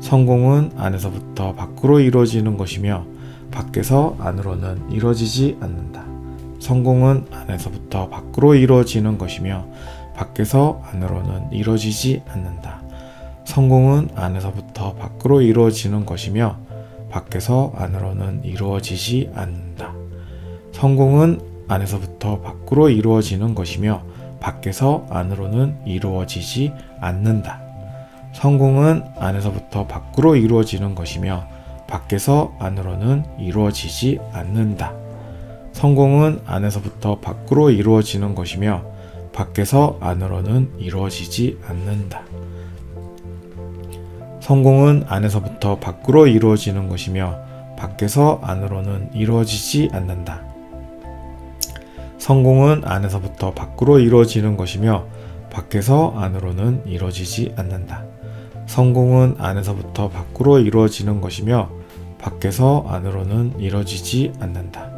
성공은 안에서부터 밖으로 이루어지는 것이며 밖에서 안으로는 이루어지지 않는다. 성공은 안에서부터 밖으로 이루어지는 것이며 밖에서 안으로는 이루어지지 않는다. 성공은 안에서부터 밖으로 이루어지는 것이며 밖에서 안으로는 이루어지지 않는다. 성공은 안에서부터 밖으로 이루어지는 것이며 밖에서 안으로는 이루어지지 않는다. 성공은 안에서부터 밖으로 이루어지는 것이며 밖에서 안으로는 이루어지지 않는다. 성공은 안에서부터 밖으로 이루어지는 것이며 밖에서 안으로는 이루어지지 않는다. 성공은 안에서부터 밖으로 이루어지는 것이며 밖에서 안으로는 이루어지지 않는다. 성공은 안에서부터 밖으로 이루어지는 것이며 밖에서 안으로는 이루어지지 않는다. 성공은 안에서부터 밖으로 이루어지는 것이며 밖에서 안으로는 이루어지지 않는다. 성공은 안에서부터 밖으로 이루어지는 것이며 밖에서 안으로는 이루어지지 않는다.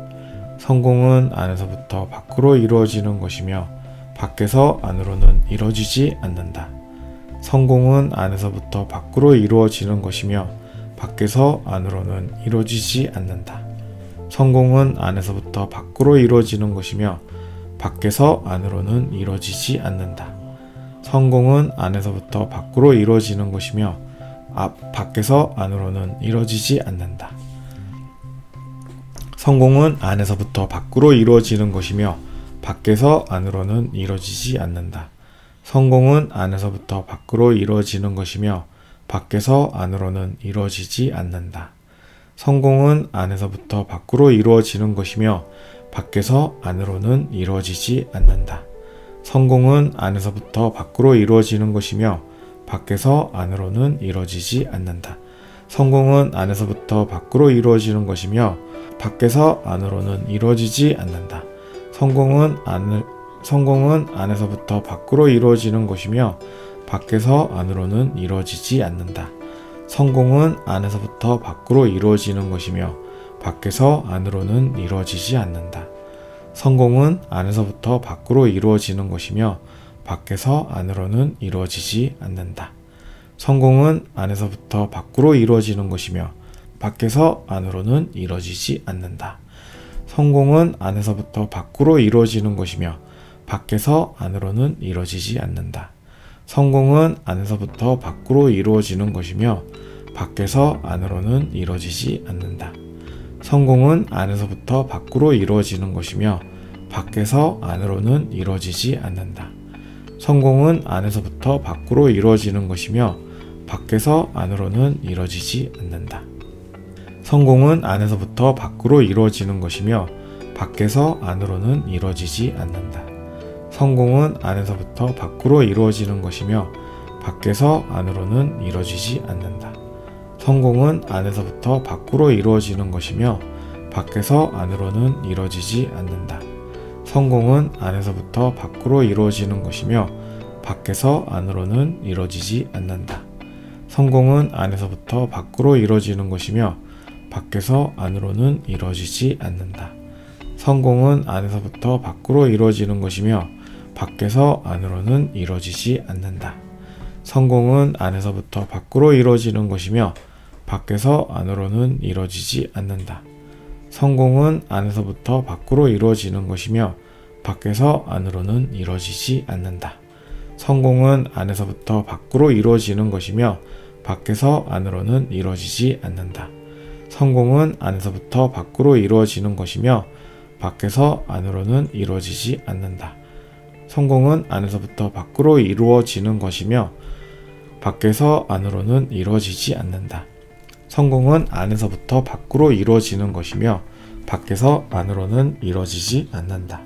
성공은 안에서부터 밖으로 이루어지는 것이며 밖에서 안으로는 이루어지지 않는다. 성공은 안에서부터 밖으로 이루어지는 것이며 밖에서 안으로는 이루어지지 않는다. 성공은 안에서부터 밖으로 이루어지는 것이며 밖에서 안으로는 이루어지지 않는다. 성공은 안에서부터 밖으로 이루어지는 것이며 밖에서 안으로는 이루어지지 않는다. 성공은 안에서부터 밖으로 이루어지는 것이며 밖에서 안으로는 이루어지지 않는다. 성공은 안에서부터 밖으로 이루어지는 것이며 밖에서 안으로는 이루어지지 않는다. 성공은 안에서부터 밖으로 이루어지는 것이며 밖에서 안으로는 이루어지지 않는다. 성공은 안에서부터 밖으로 이루어지는 것이며 밖에서 안으로는 이루어지지 않는다. 성공은 안에서부터 밖으로 이루어지는 것이며 밖에서 안으로는 이루어지지 않는다. 성공은 안에서부터 밖으로 이루어지는 것이며 밖에서 안으로는 이루어지지 않는다. 성공은 안에서부터 밖으로 이루어지는 것이며 밖에서 안으로는 이루어지지 않는다. 성공은 안에서부터 밖으로 이루어지는 것이며 밖에서 안으로는 이루어지지 않는다. 성공은 안에서부터 밖으로 이루어지는 것이며 밖에서 안으로는 이루어지지 않는다. 성공은 안에서부터 밖으로 이루어지는 것이며 밖에서 안으로는 이루어지지 않는다. 성공은 안에서부터 밖으로 이루어지는 것이며 밖에서 안으로는 이루어지지 않는다. 성공은 안에서부터 밖으로 이루어지는 것이며 밖에서 안으로는 이루어지지 않는다. 성공은 안에서부터 밖으로 이루어지는 것이며 밖에서 안으로는 이루어지지 않는다. 성공은 안에서부터 밖으로 이루어지는 것이며 밖에서 안으로는 이루어지지 않는다. 성공은 안에서부터 밖으로 이루어지는 것이며 밖에서 안으로는 이루어지지 않는다. 성공은 안에서부터 밖으로 이루어지는 것이며 밖에서 안으로는 이루어지지 않는다. 성공은 안에서부터 밖으로 이루어지는 것이며 밖에서 안으로는 이루어지지 않는다. 성공은 안에서부터 밖으로 이루어지는 것이며 밖에서 안으로는 이루어지지 않는다. 성공은 안에서부터 밖으로 이루어지는 것이며 밖에서 안으로는 이루어지지 않는다. 성공은 안에서부터 밖으로 이루어지는 것이며 밖에서 안으로는 이루어지지 않는다. 성공은 안에서부터 밖으로 이루어지는 것이며 밖에서 안으로는 이루어지지 않는다. 성공은 안에서부터 밖으로 이루어지는 것이며 밖에서 안으로는 이루어지지 않는다. 성공은 안에서부터 밖으로 이루어지는 것이며 밖에서 안으로는 이루어지지 않는다. 성공은 안에서부터 밖으로 이루어지는 것이며 밖에서 안으로는 이루어지지 않는다.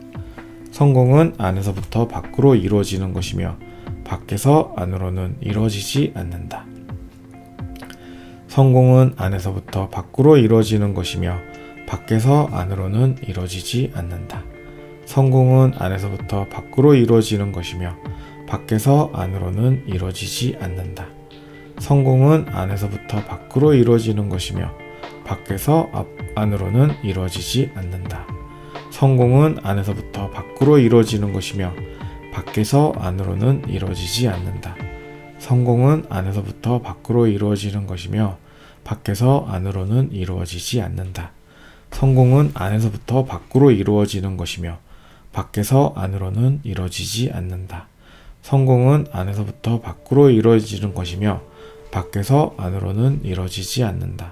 성공은 안에서부터 밖으로 이루어지는 것이며 밖에서 안으로는 이루어지지 않는다. 성공은 안에서부터 밖으로 이루어지는 것이며 밖에서 안으로는 이루어지지 않는다. 성공은 안에서부터 밖으로 이루어지는 것이며 밖에서 안으로는 이루어지지 않는다. 성공은 안에서부터 밖으로 이루어지는 것이며 밖에서 안으로는 이루어지지 않는다. 성공은 안에서부터 밖으로 이루어지는 것이며 밖에서 안으로는 이루어지지 않는다. 성공은 안에서부터 밖으로 이루어지는 것이며 밖에서 안으로는 이루어지지 않는다. 성공은 안에서부터 밖으로 이루어지는 것이며 밖에서 안으로는 이루어지지 않는다. 성공은 안에서부터 밖으로 이루어지는 것이며 밖에서 안으로는 이루어지지 않는다. 성공은 안에서부터 밖으로 이루어지는 것이며 밖에서 안으로는 이루어지지 않는다.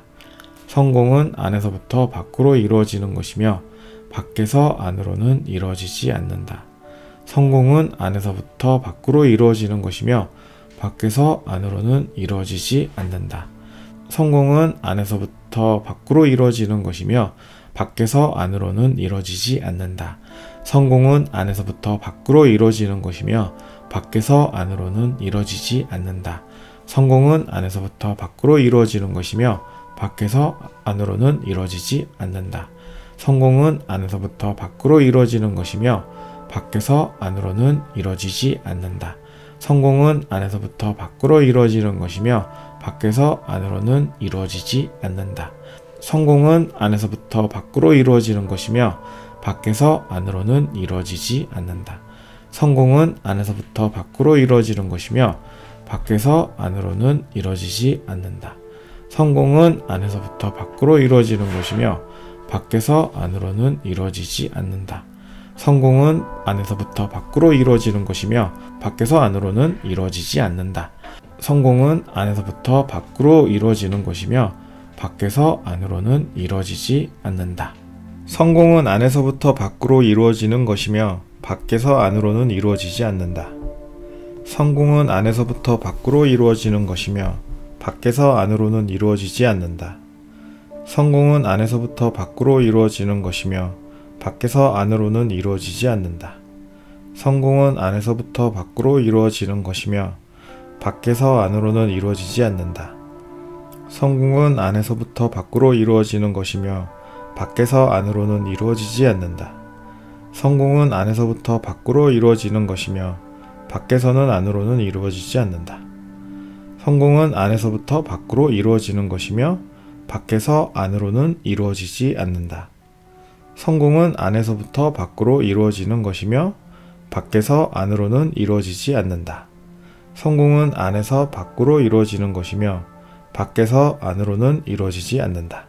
성공은 안에서부터 밖으로 이루어지는 것이며 밖에서 안으로는 이루어지지 않는다. 성공은 안에서부터 밖으로 이루어지는 것이며 밖에서 안으로는 이루어지지 않는다. 성공은 안에서부터 밖으로 이루어지는 것이며 밖에서 안으로는 이루어지지 않는다. 성공은 안에서부터 밖으로 이루어지는 것이며 밖에서 안으로는 이루어지지 않는다. 성공은 안에서부터 밖으로 이루어지는 것이며 밖에서 안으로는 이루어지지 않는다. 성공은 안에서부터 밖으로 이루어지는 것이며 밖에서 안으로는 이루어지지 않는다. 성공은 안에서부터 밖으로 이루어지는 것이며 밖에서 안으로는 이루어지지 않는다. 성공은 안에서부터 밖으로 이루어지는 것이며 밖에서 안으로는 이루어지지 않는다. 성공은 안에서부터 밖으로 이루어지는 것이며 밖에서 안으로는 이루어지지 않는다. 성공은 안에서부터 밖으로 이루어지는 것이며 밖에서 안으로는 이루어지지 않는다. 성공은 안에서부터 밖으로 이루어지는 것이며 밖에서 안으로는 이루어지지 않는다. 성공은 안에서부터 밖으로 이루어지는 것이며 밖에서 안으로는 이루어지지 않는다. 성공은 안에서부터 밖으로 이루어지는 것이며 밖에서 안으로는 이루어지지 않는다. 성공은 안에서부터 밖으로 이루어지는 것이며 밖에서 안으로는 이루어지지 않는다. 성공은 안에서부터 밖으로 이루어지는 것이며 밖에서 안으로는 이루어지지 않는다. 성공은 안에서부터 밖으로 이루어지는 것이며 밖에서 안으로는 이루어지지 않는다. 성공은 안에서부터 밖으로 이루어지는 것이며 밖에서는 안으로는 이루어지지 않는다. 성공은 안에서부터 밖으로 이루어지는 것이며 밖에서 안으로는 이루어지지 않는다. 성공은 안에서부터 밖으로 이루어지는 것이며 밖에서 안으로는 이루어지지 않는다. 성공은 안에서 밖으로 이루어지는 것이며 밖에서 안으로는 이루어지지 않는다.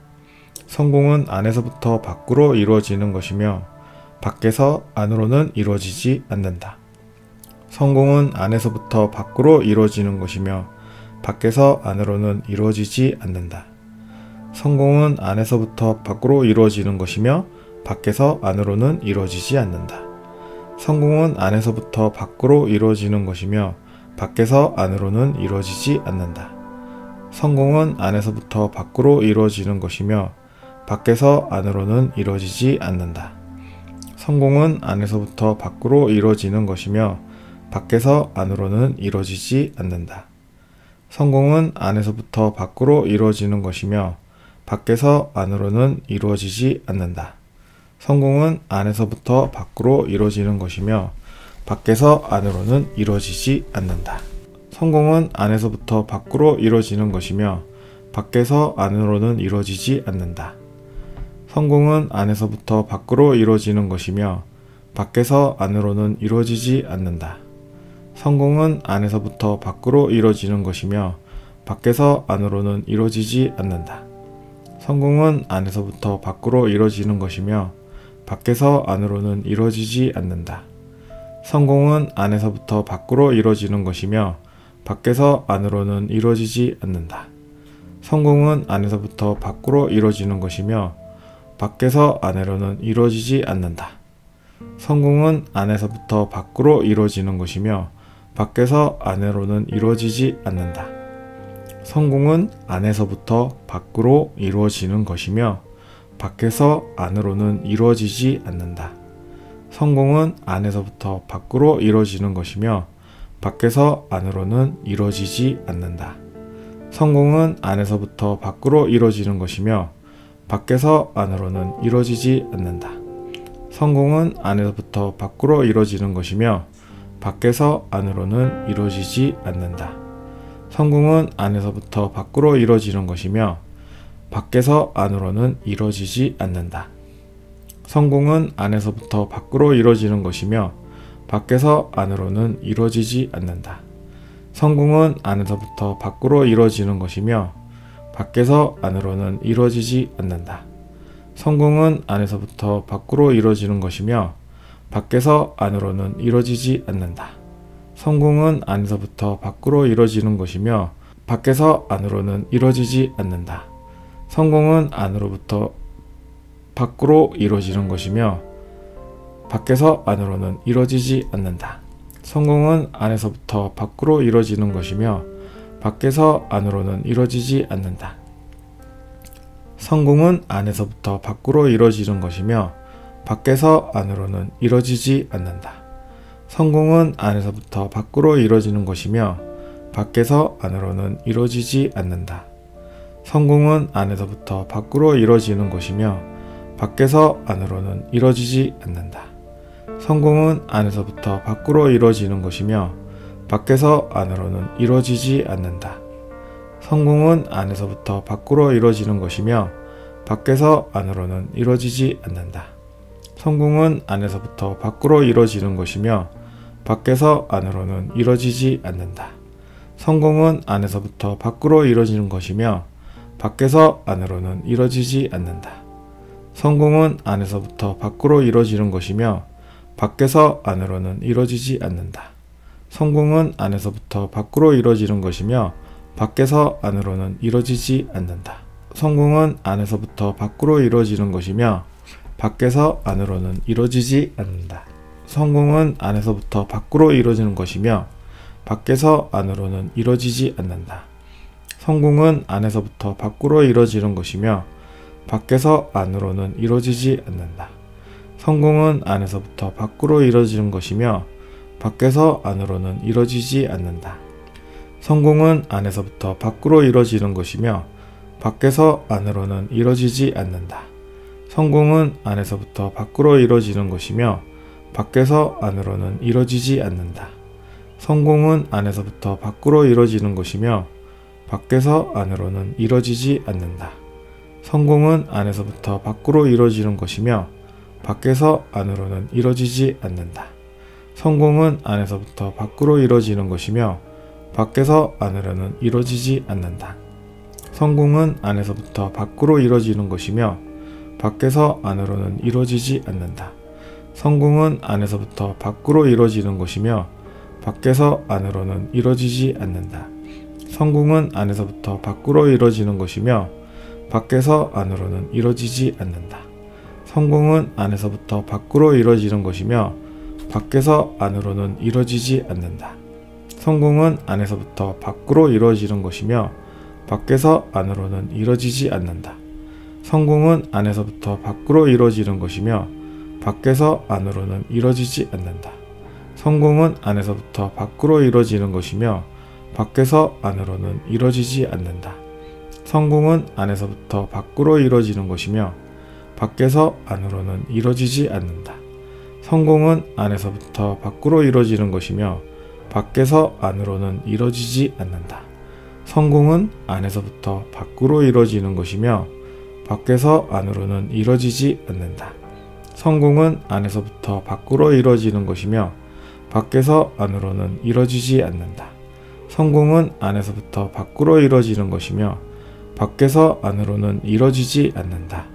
성공은 안에서부터 밖으로 이루어지는 것이며 밖에서 안으로는 이루어지지 않는다. 성공은 안에서부터 밖으로 이루어지는 것이며 밖에서 안으로는 이루어지지 않는다. 성공은 안에서부터 밖으로 이루어지는 것이며 밖에서 안으로는 이루어지지 않는다. 성공은 안에서부터 밖으로 이루어지는 것이며 밖에서 안으로는 이루어지지 않는다. 성공은 안에서부터 밖으로 이루어지는 것이며 밖에서 안으로는 이루어지지 않는다. 성공은 안에서부터 밖으로 이루어지는 것이며 밖에서 안으로는 이루어지지 않는다. 성공은 안에서부터 밖으로 이루어지는 것이며 밖에서 안으로는 이루어지지 않는다. 성공은 안에서부터 밖으로 이루어지는 것이며 밖에서 안으로는 이루어지지 않는다. 성공은 안에서부터 밖으로 이루어지는 것이며 밖에서 안으로는 이루어지지 않는다. 성공은 안에서부터 밖으로 이루어지는 것이며 밖에서 안으로는 이루어지지 않는다. 성공은 안에서부터 밖으로 이루어지는 것이며 밖에서 안으로는 이루어지지 않는다. 성공은 안에서부터 밖으로 이루어지는 것이며 밖에서 안으로는 이루어지지 않는다. 성공은 안에서부터 밖으로 이루어지는 것이며 밖에서 안으로는 이루어지지 않는다. 성공은 안에서부터 밖으로 이루어지는 것이며 밖에서 안으로는 이루어지지 않는다. 성공은 안에서부터 밖으로 이루어지는 것이며 밖에서 안으로는 이루어지지 않는다. 성공은 안에서부터 밖으로 이루어지는 것이며 밖에서 안으로는 이루어지지 않는다. 성공은 안에서부터 밖으로 이루어지는 것이며 밖에서 안으로는 이루어지지 않는다. 성공은 안에서부터 밖으로 이루어지는 것이며 밖에서 안으로는 이루어지지 않는다. 성공은 안에서부터 밖으로 이루어지는 것이며 밖에서 안으로는 이루어지지 않는다. 성공은 안에서부터 밖으로 이루어지는 것이며 밖에서 안으로는 이루어지지 않는다. 성공은 안에서부터 밖으로 이루어지는 것이며 밖에서 안으로는 이루어지지 않는다. 성공은 안에서부터 밖으로 이루어지는 것이며 밖에서 안으로는 이루어지지 않는다. 성공은 안에서부터 밖으로 이루어지는 것이며 밖에서 안으로는 이루어지지 않는다. 성공은 안에서부터 밖으로 이루어지는 것이며 밖에서 안으로는 이루어지지 않는다. 성공은 안으로부터 밖으로 이루어지는 것이며 밖에서 안으로는 이루어지지 않는다. 성공은 안에서부터 밖으로 이루어지는 것이며 밖에서 안으로는 이루어지지 않는다. 성공은 안에서부터 밖으로 이루어지는 것이며 밖에서 안으로는 이루어지지 않는다. 성공은 안에서부터 밖으로 이루어지는 것이며 밖에서 안으로는 이루어지지 않는다. 성공은 안에서부터 밖으로 이루어지는 것이며 밖에서 안으로는 이루어지지 않는다. 성공은 안에서부터 밖으로 이루어지는 것이며 밖에서 안으로는 이루어지지 않는다. 성공은 안에서부터 밖으로 이루어지는 것이며 밖에서 안으로는 이루어지지 않는다. 성공은 안에서부터 밖으로 이루어지는 것이며 밖에서 안으로는 이루어지지 않는다. 성공은 안에서부터 밖으로 이루어지는 것이며 밖에서 안으로는 이루어지지 않는다. 성공은 안에서부터 밖으로 이루어지는 것이며 밖에서 안으로는 이루어지지 않는다. 성공은 안에서부터 밖으로 이루어지는 것이며 밖에서 안으로는 이루어지지 않는다. 성공은 안에서부터 밖으로 이루어지는 것이며 밖에서 안으로는 이루어지지 않는다. 성공은 안에서부터 밖으로 이루어지는 것이며 밖에서 안으로는 이루어지지 않는다. 성공은 안에서부터 밖으로 이루어지는 것이며 밖에서 안으로는 이루어지지 않는다. 성공은 안에서부터 밖으로 이루어지는 것이며 밖에서 안으로는 이루어지지 않는다. 성공은 안에서부터 밖으로 이루어지는 것이며 밖에서 안으로는 이루어지지 않는다. 성공은 안에서부터 밖으로 이루어지는 것이며 밖에서 안으로는 이루어지지 않는다. 성공은 안에서부터 밖으로 이루어지는 것이며 밖에서 안으로는 이루어지지 않는다. 성공은 안에서부터 밖으로 이루어지는 것이며 밖에서 안으로는 이루어지지 않는다. 성공은 안에서부터 밖으로 이루어지는 것이며 밖에서 안으로는 이루어지지 않는다. 성공은 안에서부터 밖으로 이루어지는 것이며 밖에서 안으로는 이루어지지 않는다. 성공은 안에서부터 밖으로 이루어지는 것이며 밖에서 안으로는 이루어지지 않는다. 성공은 안에서부터 밖으로 이루어지는 것이며 밖에서 안으로는 이루어지지 않는다. 성공은 안에서부터 밖으로 이루어지는 것이며 밖에서 안으로는 이루어지지 않는다. 성공은 안에서부터 밖으로 이루어지는 것이며 밖에서 안으로는 이뤄지지 않는다. 성공은 안에서부터 밖으로 이루어지는 것이며 밖에서 안으로는 이루어지지 않는다. 성공은 안에서부터 밖으로 이루어지는 것이며 밖에서 안으로는 이루어지지 않는다. 성공은 안에서부터 밖으로 이루어지는 것이며 밖에서 안으로는 이루어지지 않는다. 성공은 안에서부터 밖으로 이루어지는 것이며 밖에서 안으로는 이루어지지 않는다. 성공은 안에서부터 밖으로 이루어지는 것이며 밖에서 안으로는 이루어지지 않는다. 성공은 안에서부터 밖으로 이루어지는 것이며 밖에서 안으로는 이루어지지 않는다. 성공은 안에서부터 밖으로 이루어지는 것이며 밖에서 안으로는 이루어지지 않는다.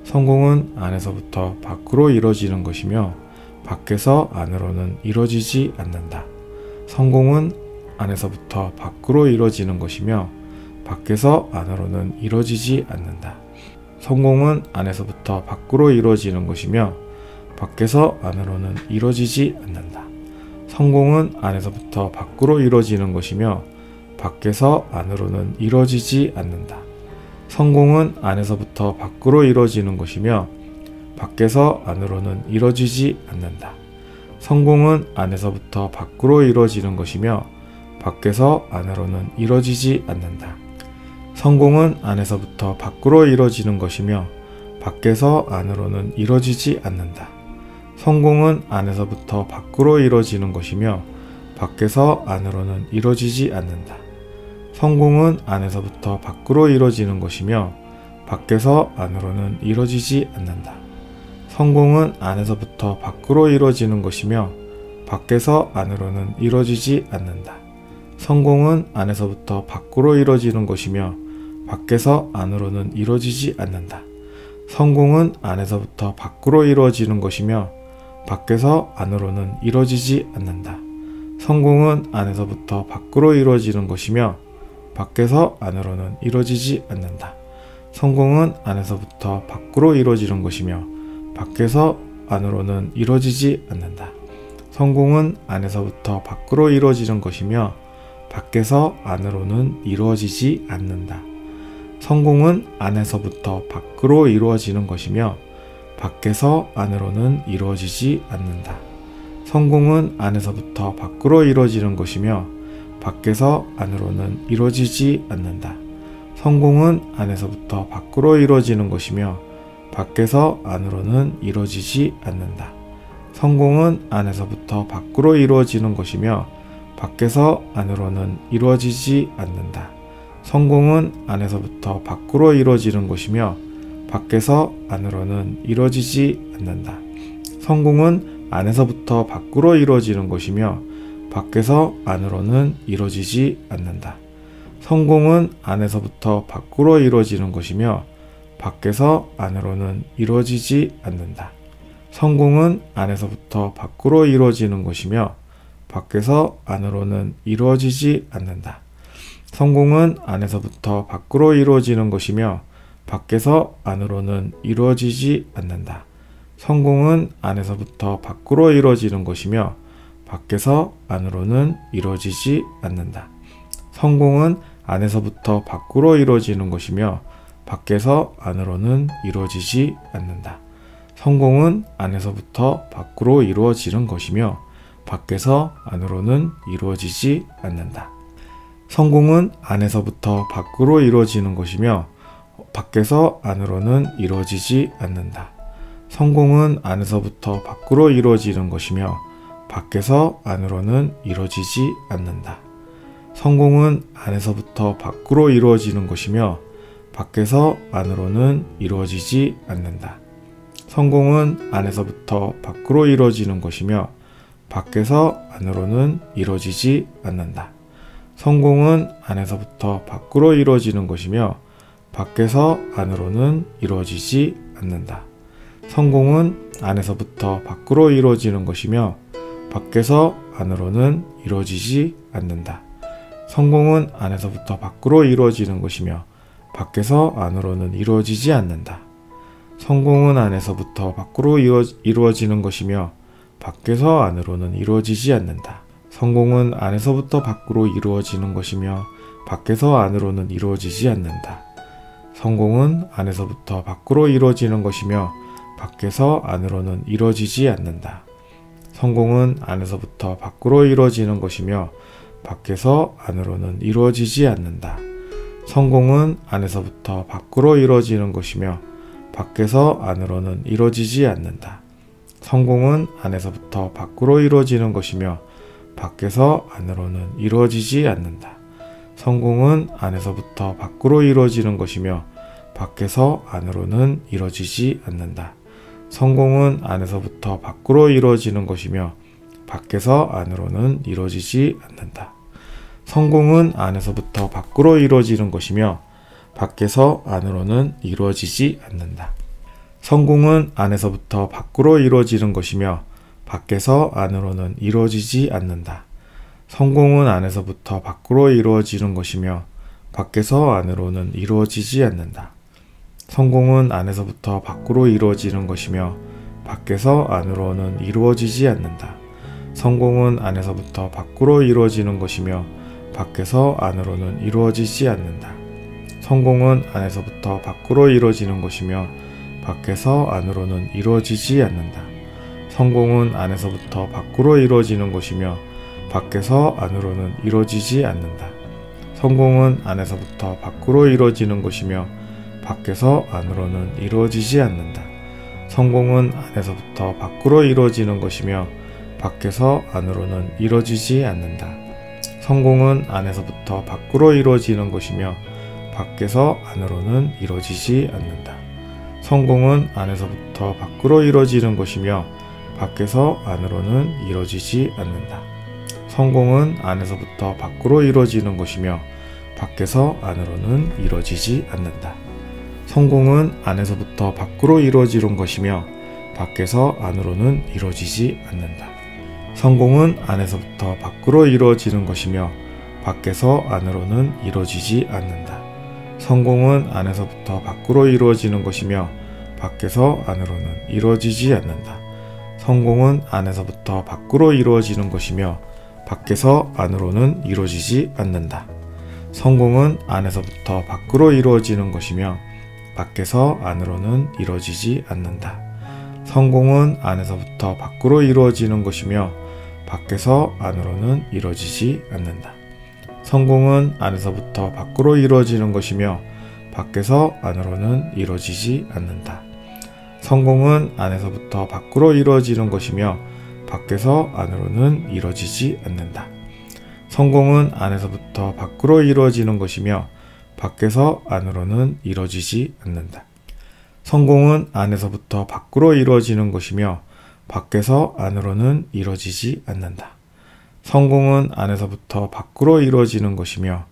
성공은 안에서부터 밖으로 이루어지는 것이며 밖에서 안으로는 이루어지지 않는다. 성공은 안에서부터 밖으로 이루어지는 것이며 밖에서 안으로는 이루어지지 않는다. 성공은 안에서부터 밖으로 이루어지는 것이며 밖에서 안으로는 이루어지지 않는다. 성공은 안에서부터 밖으로 이루어지는 것이며 밖에서 안으로는 이루어지지 않는다. 성공은 안에서부터 밖으로 이루어지는 것이며 밖에서 안으로는 이루어지지 않는다. 성공은 안에서부터 밖으로 이루어지는 것이며 밖에서 안으로는 이루어지지 않는다. 성공은 안에서부터 밖으로 이루어지는 것이며 밖에서 안으로는 이루어지지 않는다. 성공은 안에서부터 밖으로 이루어지는 것이며 밖에서 안으로는 이루어지지 않는다. 성공은 안에서부터 밖으로 이루어지는 것이며 밖에서 안으로는 이루어지지 않는다. 성공은 안에서부터 밖으로 이루어지는 것이며 밖에서 안으로는 이루어지지 않는다. 성공은 안에서부터 밖으로 이루어지는 것이며 밖에서 안으로는 이루어지지 않는다. 성공은 안에서부터 밖으로 이루어지는 것이며 밖에서 안으로는 이루어지지 않는다. 성공은 안에서부터 밖으로 이루어지는 것이며 밖에서 안으로는 이루어지지 않는다. 성공은 안에서부터 밖으로 이루어지는 것이며 밖에서 안으로는 이루어지지 않는다. 성공은 안에서부터 밖으로 이루어지는 것이며 밖에서 안으로는 이루어지지 않는다. 성공은 안에서부터 밖으로 이루어지는 것이며 밖에서 안으로는 이루어지지 않는다. 성공은 안에서부터 밖으로 이루어지는 것이며 밖에서 안으로는 이루어지지 않는다. 성공은 안에서부터 밖으로 이루어지는 것이며 밖에서 안으로는 이루어지지 않는다. 성공은 안에서부터 밖으로 이루어지는 것이며 밖에서 안으로는 이루어지지 않는다. 성공은 안에서부터 밖으로 이루어지는 것이며 밖에서 안으로는 이루어지지 않는다. 성공은 안에서부터 밖으로 이루어지는 것이며 밖에서 안으로는 이루어지지 않는다. 성공은 안에서부터 밖으로 이루어지는 것이며 밖에서 안으로는 이루어지지 않는다. 성공은 안에서부터 밖으로 이루어지는 것이며 밖에서 안으로는 이루어지지 않는다. 성공은 안에서부터 밖으로 이루어지는 것이며 밖에서 안으로는 이루어지지 않는다. 성공은 안에서부터 밖으로 이루어지는 것이며 밖에서 안으로는 이루어지지 않는다. 성공은 안에서부터 밖으로 이루어지는 것이며 밖에서 안으로는 이루어지지 않는다. 성공은 안에서부터 밖으로 이루어지는 것이며 밖에서 안으로는 이루어지지 않는다. 성공은 안에서부터 밖으로 이루어지는 것이며 밖에서 안으로는 이루어지지 않는다. 성공은 안에서부터 밖으로 이루어지는 것이며 밖에서 안으로는 이루어지지 않는다. 성공은 안에서부터 밖으로 이루어지는 것이며 밖에서 안으로는 이루어지지 않는다. 성공은 안에서부터 밖으로 이루어지는 것이며 밖에서 안으로는 이루어지지 않는다. 성공은 안에서부터 밖으로 이루어지는 것이며 밖에서 안으로는 이루어지지 않는다. 성공은 안에서부터 밖으로 이루어지는 것이며 밖에서 안으로는 이루어지지 않는다. 성공은 안에서부터 밖으로 이루어지는 것이며 밖에서 안으로는 이루어지지 않는다. 성공은 안에서부터 밖으로 이루어지는 것이며 밖에서 안으로는 이루어지지 않는다. 성공은 안에서부터 밖으로 이루어지는 것이며 밖에서 안으로는 이루어지지 않는다. 성공은 안에서부터 밖으로 이루어지는 것이며 밖에서 안으로는 이루어지지 않는다. 성공은 안에서부터 밖으로 이루어지는 것이며 밖에서 안으로는 이루어지지 않는다. 성공은 안에서부터 밖으로 이루어지는 것이며 밖에서 안으로는 이루어지지 않는다. 성공은 안에서부터 밖으로 이루어지는 것이며 밖에서 안으로는 이루어지지 않는다. 성공은 안에서부터 밖으로 이루어지는 것이며 밖에서 안으로는 이루어지지 않는다. 성공은 안에서부터 밖으로 이루어지는 것이며 밖에서 안으로는 이루어지지 않는다. 성공은 안에서부터 밖으로 이루어지는 것이며 밖에서 안으로는 이루어지지 않는다. 성공은 안에서부터 밖으로 이루어지는 것이며 밖에서 안으로는 이루어지지 않는다. 성공은 안에서부터 밖으로 이루어지는 것이며 밖에서 안으로는 이루어지지 않는다. 성공은 안에서부터 밖으로 이루어지는 것이며 밖에서 안으로는 이루어지지 않는다. 성공은 안에서부터 밖으로 이루어지는 것이며 밖에서 안으로는 이루어지지 않는다. 성공은 안에서부터 밖으로 이루어지는 것이며 밖에서 안으로는 이루어지지 않는다. 성공은 안에서부터 밖으로 이루어지는 것이며 밖에서 안으로는 이루어지지 않는다. 성공은 안에서부터 밖으로 이루어지는 것이며 밖에서 안으로는 이루어지지 않는다. 성공은 안에서부터 밖으로 이루어지는 것이며 밖에서 안으로는 이루어지지 않는다. 성공은 안에서부터 밖으로 이루어지는 것이며 밖에서 안으로는 이루어지지 않는다. 성공은 안에서부터 밖으로 이루어지는 것이며 밖에서 안으로는 이루어지지 않는다. 성공은 안에서부터 밖으로 이루어지는 것이며 밖에서 안으로는 이루어지지 않는다. 성공은 안에서부터 밖으로 이루어지는 것이며 밖에서 안으로는 이루어지지 않는다. 성공은 안에서부터 밖으로 이루어지는 것이며 밖에서 안으로는 이루어지지 않는다. 성공은 안에서부터 밖으로 이루어지는 것이며 밖에서 안으로는 이루어지지 않는다. 성공은 안에서부터 밖으로 이루어지는 것이며 밖에서 안으로는 이루어지지 않는다. 성공은 안에서부터 밖으로 이루어지는 것이며 밖에서 안으로는 이루어지지 않는다. 성공은 안에서부터 밖으로 이루어지는 것이며 밖에서 안으로는 이루어지지 않는다. 성공은 안에서부터 밖으로 이루어지는 것이며 밖에서 안으로는 이루어지지 않는다. 성공은 안에서부터 밖으로 이루어지는 것이며 밖에서 안으로는 이루어지지 않는다. 성공은 안에서부터 밖으로 이루어지는 것이며 밖에서 안으로는 이루어지지 않는다. 성공은 안에서부터 밖으로 이루어지는 것이며 밖에서 안으로는 이루어지지 않는다. 성공은 안에서부터 밖으로 이루어지는 것이며 밖에서 안으로는 이루어지지 않는다. 성공은 안에서부터 밖으로 이루어지는 것이며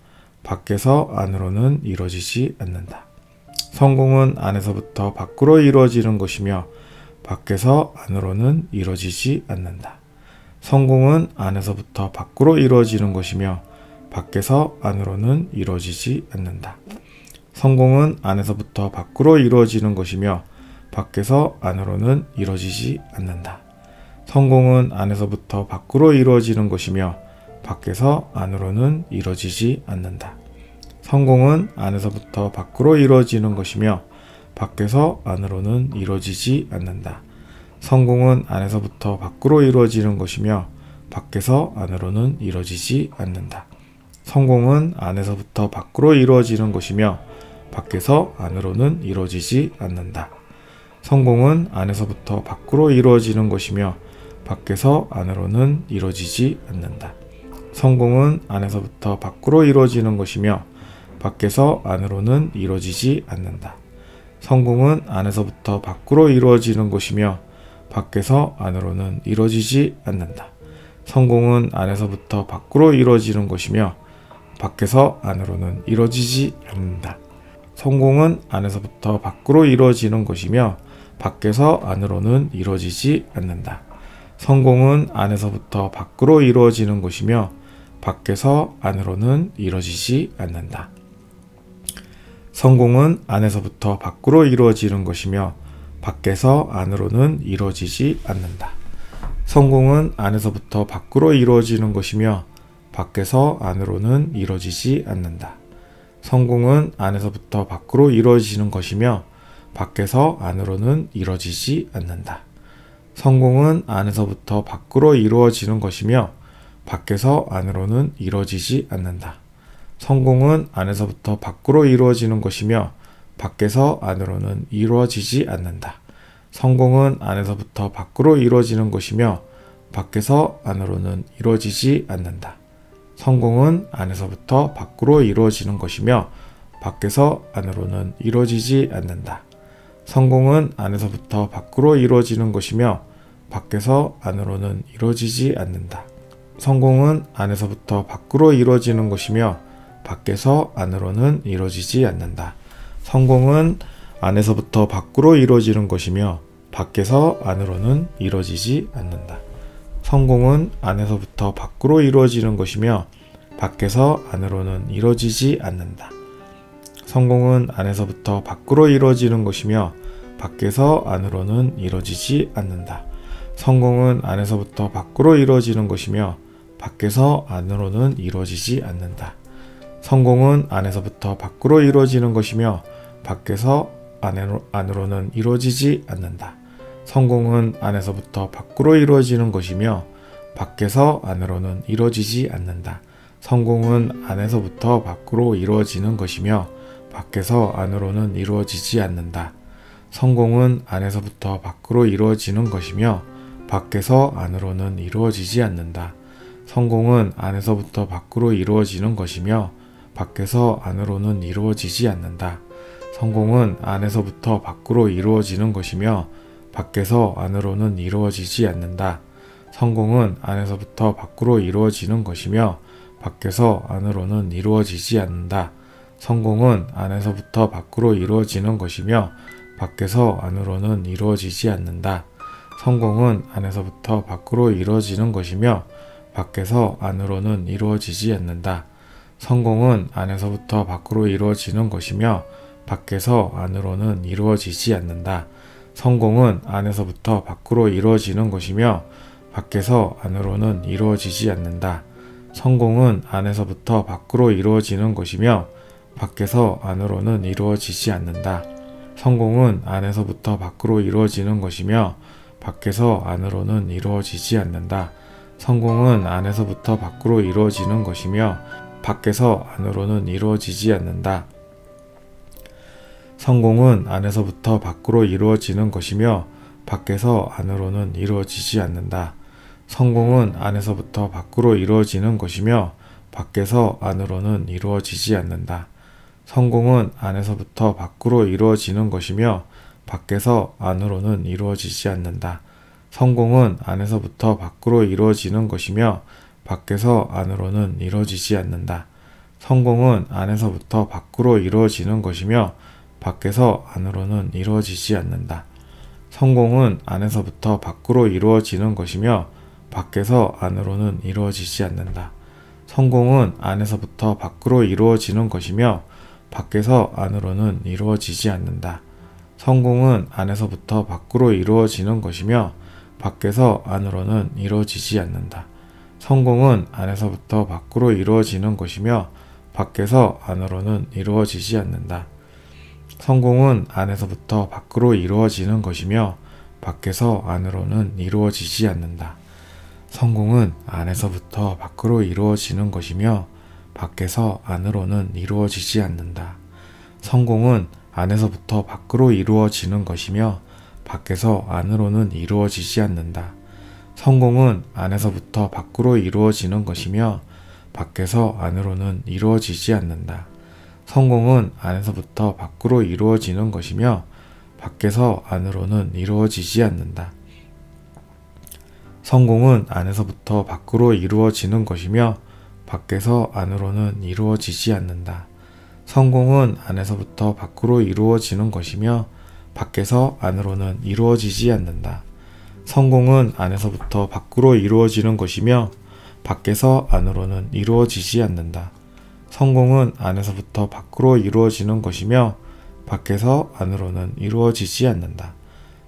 밖에서 안으로는 이루어지지 않는다. 성공은 안에서부터 밖으로 이루어지는 것이며 밖에서 안으로는 이루어지지 않는다. 성공은 안에서부터 밖으로 이루어지는 것이며 밖에서 안으로는 이루어지지 않는다. 성공은 안에서부터 밖으로 이루어지는 것이며 밖에서 안으로는 이루어지지 않는다. 성공은 안에서부터 밖으로 이루어지는 것이며 밖에서 안으로는 이루어지지 않는다. 성공은 안에서부터 밖으로 이루어지는 것이며 밖에서 안으로는 이루어지지 않는다. 성공은 안에서부터 밖으로 이루어지는 것이며 밖에서 안으로는 이루어지지 않는다. 성공은 안에서부터 밖으로 이루어지는 것이며 밖에서 안으로는 이루어지지 않는다. 성공은 안에서부터 밖으로 이루어지는 것이며 밖에서 안으로는 이루어지지 않는다. 성공은 안에서부터 밖으로 이루어지는 것이며 밖에서 안으로는 이루어지지 않는다. 성공은 안에서부터 밖으로 이루어지는 것이며 밖에서 안으로는 이루어지지 않는다. 성공은 안에서부터 밖으로 이루어지는 것이며 밖에서 안으로는 이루어지지 않는다. 성공은 안에서부터 밖으로 이루어지는 것이며 밖에서 안으로는 이루어지지 않는다. 성공은 안에서부터 밖으로 이루어지는 것이며 밖에서 안으로는 이루어지지 않는다. 성공은 안에서부터 밖으로 이루어지는 것이며 밖에서 안으로는 이루어지지 않는다. 성공은 안에서부터 밖으로 이루어지는 것이며 밖에서 안으로는 이루어지지 않는다. 성공은 안에서부터 밖으로 이루어지는 것이며 밖에서 안으로는 이루어지지 않는다. 성공은 안에서부터 밖으로 이루어지는 것이며 밖에서 안으로는 이루어지지 않는다. 성공은 안에서부터 밖으로 이루어지는 것이며 밖에서 안으로는 이루어지지 않는다. 성공은 안에서부터 밖으로 이루어지는 것이며 밖에서 안으로는 이루어지지 않는다. 성공은 안에서부터 밖으로 이루어지는 것이며 밖에서 안으로는 이루어지지 않는다. 성공은 안에서부터 밖으로 이루어지는 것이며 밖에서 안으로는 이루어지지 않는다. 성공은 안에서부터 밖으로 이루어지는 것이며 밖에서 안으로는 이루어지지 않는다. 성공은 안에서부터 밖으로 이루어지는 것이며 밖에서 안으로는 이루어지지 않는다. 성공은 안에서부터 밖으로 이루어지는 것이며 밖에서 안으로는 이루어지지 않는다. 성공은 안에서부터 밖으로 이루어지는 것이며 밖에서 안으로는 이루어지지 않는다. 성공은 안에서부터 밖으로 이루어지는 것이며 밖에서 안으로는 이루어지지 않는다. 성공은 안에서부터 밖으로 이루어지는 것이며 밖에서 안으로는 이루어지지 않는다. 성공은 안에서부터 밖으로 이루어지는 것이며 밖에서 안으로는 이루어지지 않는다. 성공은 안에서부터 밖으로 이루어지는 것이며 밖에서 안으로는 이루어지지 않는다. 성공은 안에서부터 밖으로 이루어지는 것이며 밖에서 안으로는 이루어지지 않는다. 성공은 안에서부터 밖으로 이루어지는 것이며 밖에서 안으로는 이루어지지 않는다. 성공은 안에서부터 밖으로 이루어지는 것이며 밖에서 안으로는 이루어지지 않는다. 성공은 안에서부터 밖으로 이루어지는 것이며 밖에서 안으로는 이루어지지 않는다. 성공은 안에서부터 밖으로 이루어지는 것이며 밖에서 안으로는 이루어지지 않는다. 성공은 안에서부터 밖으로 이루어지는 것이며 밖에서 안으로는 이루어지지 않는다. 성공은 안에서부터 밖으로 이루어지는 것이며 밖에서 안으로는 이루어지지 않는다. 성공은 안에서부터 밖으로 이루어지는 것이며 밖에서 안으로는 이루어지지 않는다. 성공은 안에서부터 밖으로 이루어지는 것이며 밖에서 안으로는 이루어지지 않는다. 성공은 안에서부터 밖으로 이루어지는 것이며 밖에서 안으로는 이루어지지 않는다. 성공은 안에서부터 밖으로 이루어지는 것이며 밖에서 안으로는 이루어지지 않는다. 성공은 안에서부터 밖으로 이루어지는 것이며 밖에서 안으로는 이루어지지 않는다. 성공은 안에서부터 밖으로 이루어지는 것이며 밖에서 안으로는 이루어지지 않는다. 성공은 안에서부터 밖으로 이루어지는 것이며 밖에서 안으로는 이루어지지 않는다. 성공은 안에서부터 밖으로 이루어지는 것이며 밖에서 안으로는 이루어지지 않는다. 성공은 안에서부터 밖으로 이루어지는 것이며 밖에서 안으로는 이루어지지 않는다. 성공은 안에서부터 밖으로 이루어지는 것이며 밖에서 안으로는 이루어지지 않는다. 성공은 안에서부터 밖으로 이루어지는 것이며 밖에서 안으로는 이루어지지 않는다. 성공은 안에서부터 밖으로 이루어지는 것이며 밖에서 안으로는 이루어지지 않는다. 성공은 안에서부터 밖으로 이루어지는 것이며 밖에서 안으로는 이루어지지 않는다. 성공은 안에서부터 밖으로 이루어지는 것이며 밖에서 안으로는 이루어지지 않는다. 성공은 안에서부터 밖으로 이루어지는 것이며 밖에서 안으로는 이루어지지 않는다. 성공은 안에서부터 밖으로 이루어지는 것이며 밖에서 안으로는 이루어지지 않는다. 성공은 안에서부터 밖으로 이루어지는 것이며 밖에서 안으로는 이루어지지 않는다. 성공은 안에서부터 밖으로 이루어지는 것이며 밖에서 안으로는 이루어지지 않는다. 성공은 안에서부터 밖으로 이루어지는 것이며 밖에서 안으로는 이루어지지 않는다. 성공은 안에서부터 밖으로 이루어지는 것이며 밖에서 안으로는 이루어지지 않는다. 성공은 안에서부터 밖으로 이루어지는 것이며 밖에서 안으로는 이루어지지 않는다.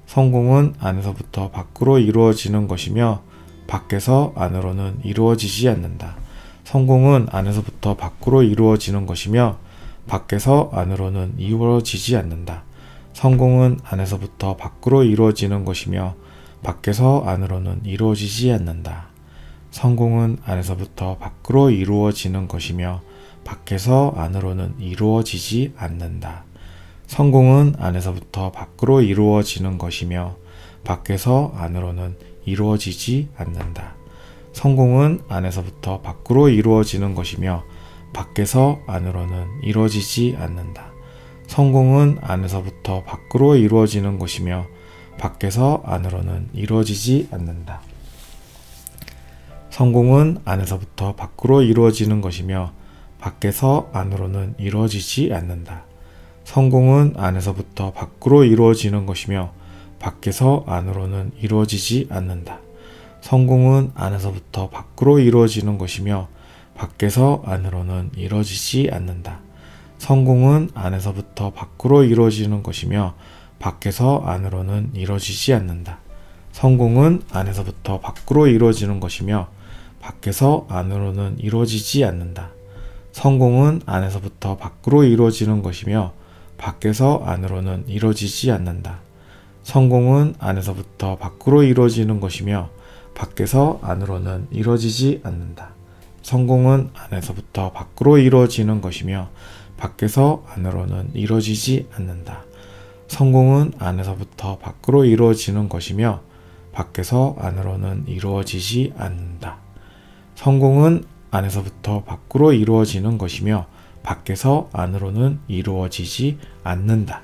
성공은 안에서부터 밖으로 이루어지는 것이며 밖에서 안으로는 이루어지지 않는다. 성공은 안에서부터 밖으로 이루어지는 것이며 밖에서 안으로는 이루어지지 않는다. 성공은 안에서부터 밖으로 이루어지는 것이며 밖에서 안으로는 이루어지지 않는다. 성공은 안에서부터 밖으로 이루어지는 것이며 밖에서 안으로는 이루어지지 않는다. 성공은 안에서부터 밖으로 이루어지는 것이며 밖에서 안으로는 이루어지지 않는다. 성공은 안에서부터 밖으로 이루어지는 것이며 밖에서 안으로는 이루어지지 않는다. 성공은 안에서부터 밖으로 이루어지는 것이며 밖에서 안으로는 이루어지지 않는다. 성공은 안에서부터 밖으로 이루어지는 것이며 밖에서 안으로는 이루어지지 않는다. 성공은 안에서부터 밖으로 이루어지는 것이며 밖에서 안으로는 이루어지지 않는다. 성공은 안에서부터 밖으로 이루어지는 것이며 밖에서 안으로는 이루어지지 않는다. 성공은 안에서부터 밖으로 이루어지는 것이며 밖에서 안으로는 이루어지지 않는다. 성공은 안에서부터 밖으로 이루어지는 것이며 밖에서 안으로는 이루어지지 않는다. 성공은 안에서부터 밖으로 이루어지는 것이며 밖에서 안으로는 이루어지지 않는다. 성공은 안에서부터 밖으로 이루어지는 것이며 밖에서 안으로는 이루어지지 않는다. 성공은 안에서부터 밖으로 이루어지는 것이며 밖에서 안으로는 이루어지지 않는다. 성공은 안에서부터 밖으로 이루어지는 것이며 밖에서 안으로는 이루어지지 않는다. 성공은 안에서부터 밖으로 이루어지는 것이며 밖에서 안으로는 이루어지지 않는다.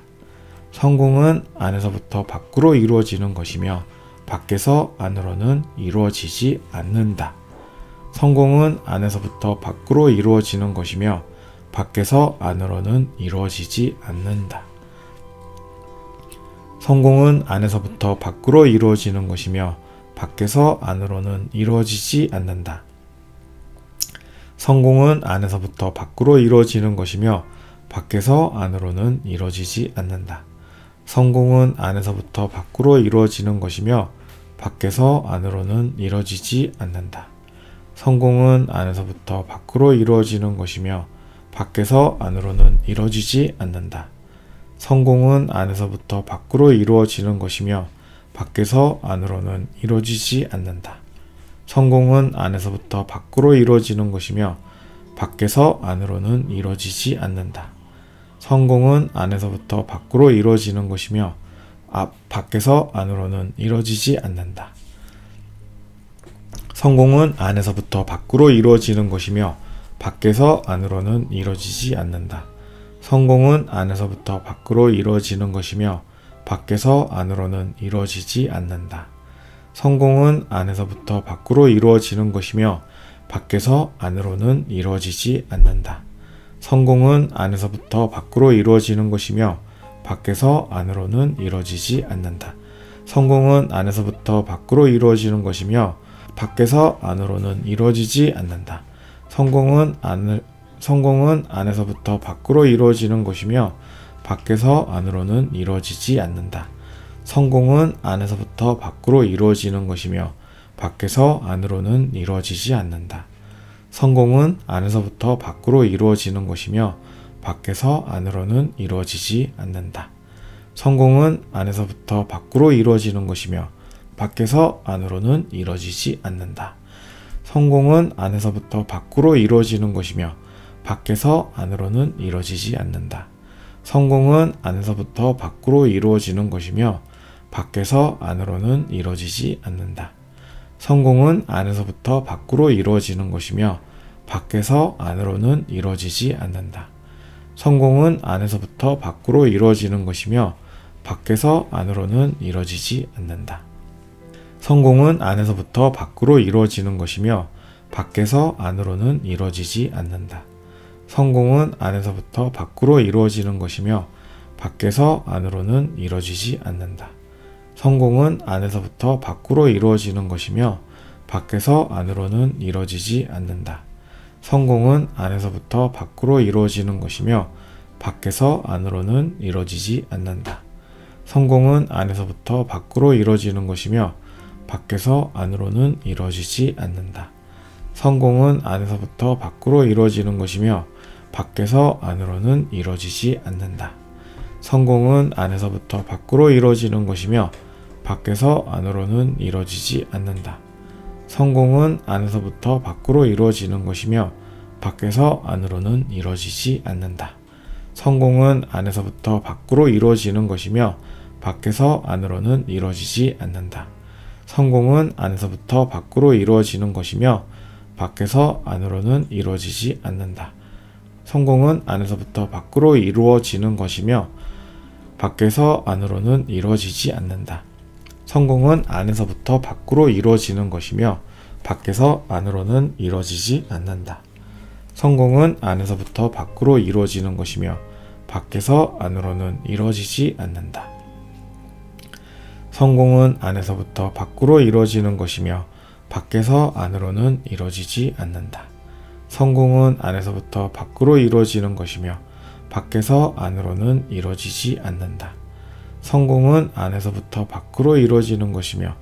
성공은 안에서부터 밖으로 이루어지는 것이며 밖에서 안으로는 이루어지지 않는다. 성공은 안에서부터 밖으로 이루어지는 것이며 밖에서 안으로는 이루어지지 않는다. 성공은 안에서부터 밖으로 이루어지는 것이며 밖에서 안으로는 이루어지지 않는다. 성공은 안에서부터 밖으로 이루어지는 것이며 밖에서 안으로는 이루어지지 않는다. 성공은 안에서부터 밖으로 이루어지는 것이며 밖에서 안으로는 이루어지지 않는다. 성공은 안에서부터 밖으로 이루어지는 것이며 밖에서 안으로는 이루어지지 않는다. 성공은 안에서부터 밖으로 이루어지는 것이며 밖에서 안으로는 이루어지지 않는다. 성공은 안에서부터 밖으로 이루어지는 것이며 밖에서 안으로는 이루어지지 않는다. 성공은 안에서부터 밖으로 이루어지는 것이며 밖에서 안으로는 이루어지지 않는다. 성공은 안에서부터 밖으로 이루어지는 것이며 밖에서 안으로는 이루어지지 않는다. 성공은 안에서부터 밖으로 이루어지는 것이며 밖에서 안으로는 이루어지지 않는다. 성공은 안에서부터 밖으로 이루어지는 것이며 밖에서 안으로는 이루어지지 않는다. 성공은 안에서부터 밖으로 이루어지는 것이며 밖에서 안으로는 이루어지지 않는다. 성공은 안에서부터 밖으로 이루어지는 것이며 밖에서 안으로는 이루어지지 않는다. 성공은 안에서부터 밖으로 이루어지는 것이며 밖에서 안으로는 이루어지지 않는다. 성공은 안에서부터 밖으로 이루어지는 것이며 밖에서 안으로는 이루어지지 않는다. 성공은 안에서부터 밖으로 이루어지는 것이며 밖에서 안으로는 이루어지지 않는다. 성공은 안에서부터 밖으로 이루어지는 것이며 밖에서 안으로는 이루어지지 않는다. 성공은 안에서부터 밖으로 이루어지는 것이며 밖에서 안으로는 이루어지지 않는다. 성공은 안에서부터 밖으로 이루어지는 것이며 밖에서 안으로는 이루어지지 않는다. 성공은 안에서부터 밖으로 이루어지는 것이며 밖에서 안으로는 이루어지지 않는다. 성공은 안에서부터 밖으로 이루어지는 것이며 밖에서 안으로는 이루어지지 않는다. 성공은 안에서부터 밖으로 이루어지는 것이며 밖에서 안으로는 이루어지지 않는다. 성공은 안에서부터 밖으로 이루어지는 것이며 밖에서 안으로는 이루어지지 않는다. 성공은 안에서부터 밖으로 이루어지는 것이며 밖에서 안으로는 이루어지지 않는다. 성공은 안에서부터 밖으로 이루어지는 것이며 밖에서 안으로는 이루어지지 않는다. 성공은 안에서부터 밖으로 이루어지는 것이며 밖에서 안으로는 이루어지지 않는다. 성공은 안에서부터 밖으로 이루어지는 것이며 밖에서 안으로는 이루어지지 않는다. 성공은 안에서부터 밖으로 이루어지는 것이며 밖에서 안으로는 이루어지지 않는다. 성공은 안에서부터 밖으로 이루어지는 것이며 밖에서 안으로는 이루어지지 않는다. 성공은 안에서부터 밖으로 이루어지는 것이며 밖에서 안으로는 이루어지지 않는다. 성공은 안에서부터 밖으로 이루어지는 것이며 밖에서 안으로는 이루어지지 않는다. 성공은 안에서부터 밖으로 이루어지는 것이며 밖에서 안으로는 이루어지지 않는다. 성공은 안에서부터 밖으로 이루어지는 것이며 밖에서 안으로는 이루어지지 않는다. 성공은 안에서부터 밖으로 이루어지는 것이며 밖에서 안으로는 이루어지지 않는다. 성공은 안에서부터 밖으로 이루어지는 것이며 밖에서 안으로는 이루어지지 않는다. 성공은 안에서부터 밖으로 이루어지는 것이며 밖에서 안으로는 이루어지지 않는다. 성공은 안에서부터 밖으로 이루어지는 것이며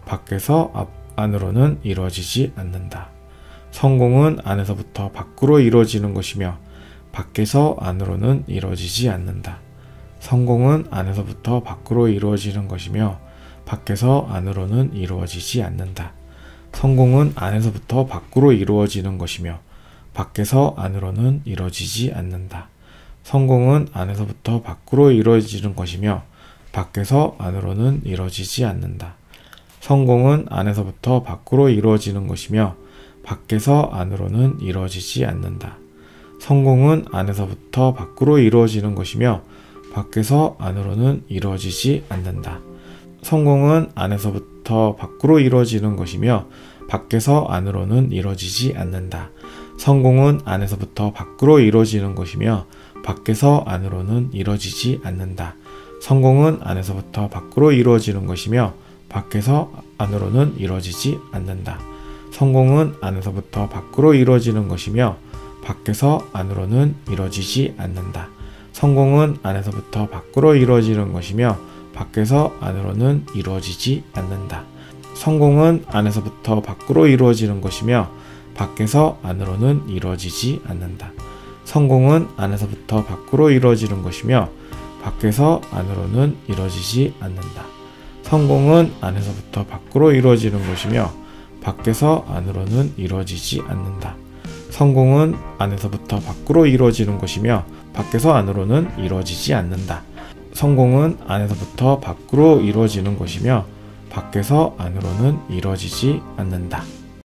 밖에서 안으로는 이루어지지 않는다. 성공은 안에서부터 밖으로 이루어지는 것이며 밖에서 안으로는 이루어지지 않는다. 성공은 안에서부터 밖으로 이루어지는 것이며 밖에서 안으로는 이루어지지 않는다. 성공은 안에서부터 밖으로 이루어지는 것이며 밖에서 안으로는 이루어지지 않는다. 성공은 안에서부터 밖으로 이루어지는 것이며 밖에서 안으로는 이루어지지 않는다. 성공은 안에서부터 밖으로 이루어지는 것이며 밖에서 안으로는 이루어지지 않는다. 성공은 안에서부터 밖으로 이루어지는 것이며 밖에서 안으로는 이루어지지 않는다. 성공은 안에서부터 밖으로 이루어지는 것이며 밖에서 안으로는 이루어지지 않는다. 성공은 안에서부터 밖으로 이루어지는 것이며 밖에서 안으로는 이루어지지 않는다. 성공은 안에서부터 밖으로 이루어지는 것이며 밖에서 안으로는 이루어지지 않는다. 성공은 안에서부터 밖으로 이루어지는 것이며 밖에서 안으로는 이루어지지 않는다. 성공은 안에서부터 밖으로 이루어지는 것이며 밖에서 안으로는 이루어지지 않는다. 성공은 안에서부터 밖으로 이루어지는 것이며 밖에서 안으로는 이루어지지 않는다. 성공은 안에서부터 밖으로 이루어지는 것이며 밖에서 안으로는 이루어지지 않는다. 성공은 안에서부터 밖으로 이루어지는 것이며 밖에서 안으로는 이루어지지 않는다. 성공은 안에서부터 밖으로 이루어지는 것이며 밖에서 안으로는 이루어지지 않는다. 성공은 안에서부터 밖으로 이루어지는 것이며 밖에서 안으로는 이루어지지 않는다.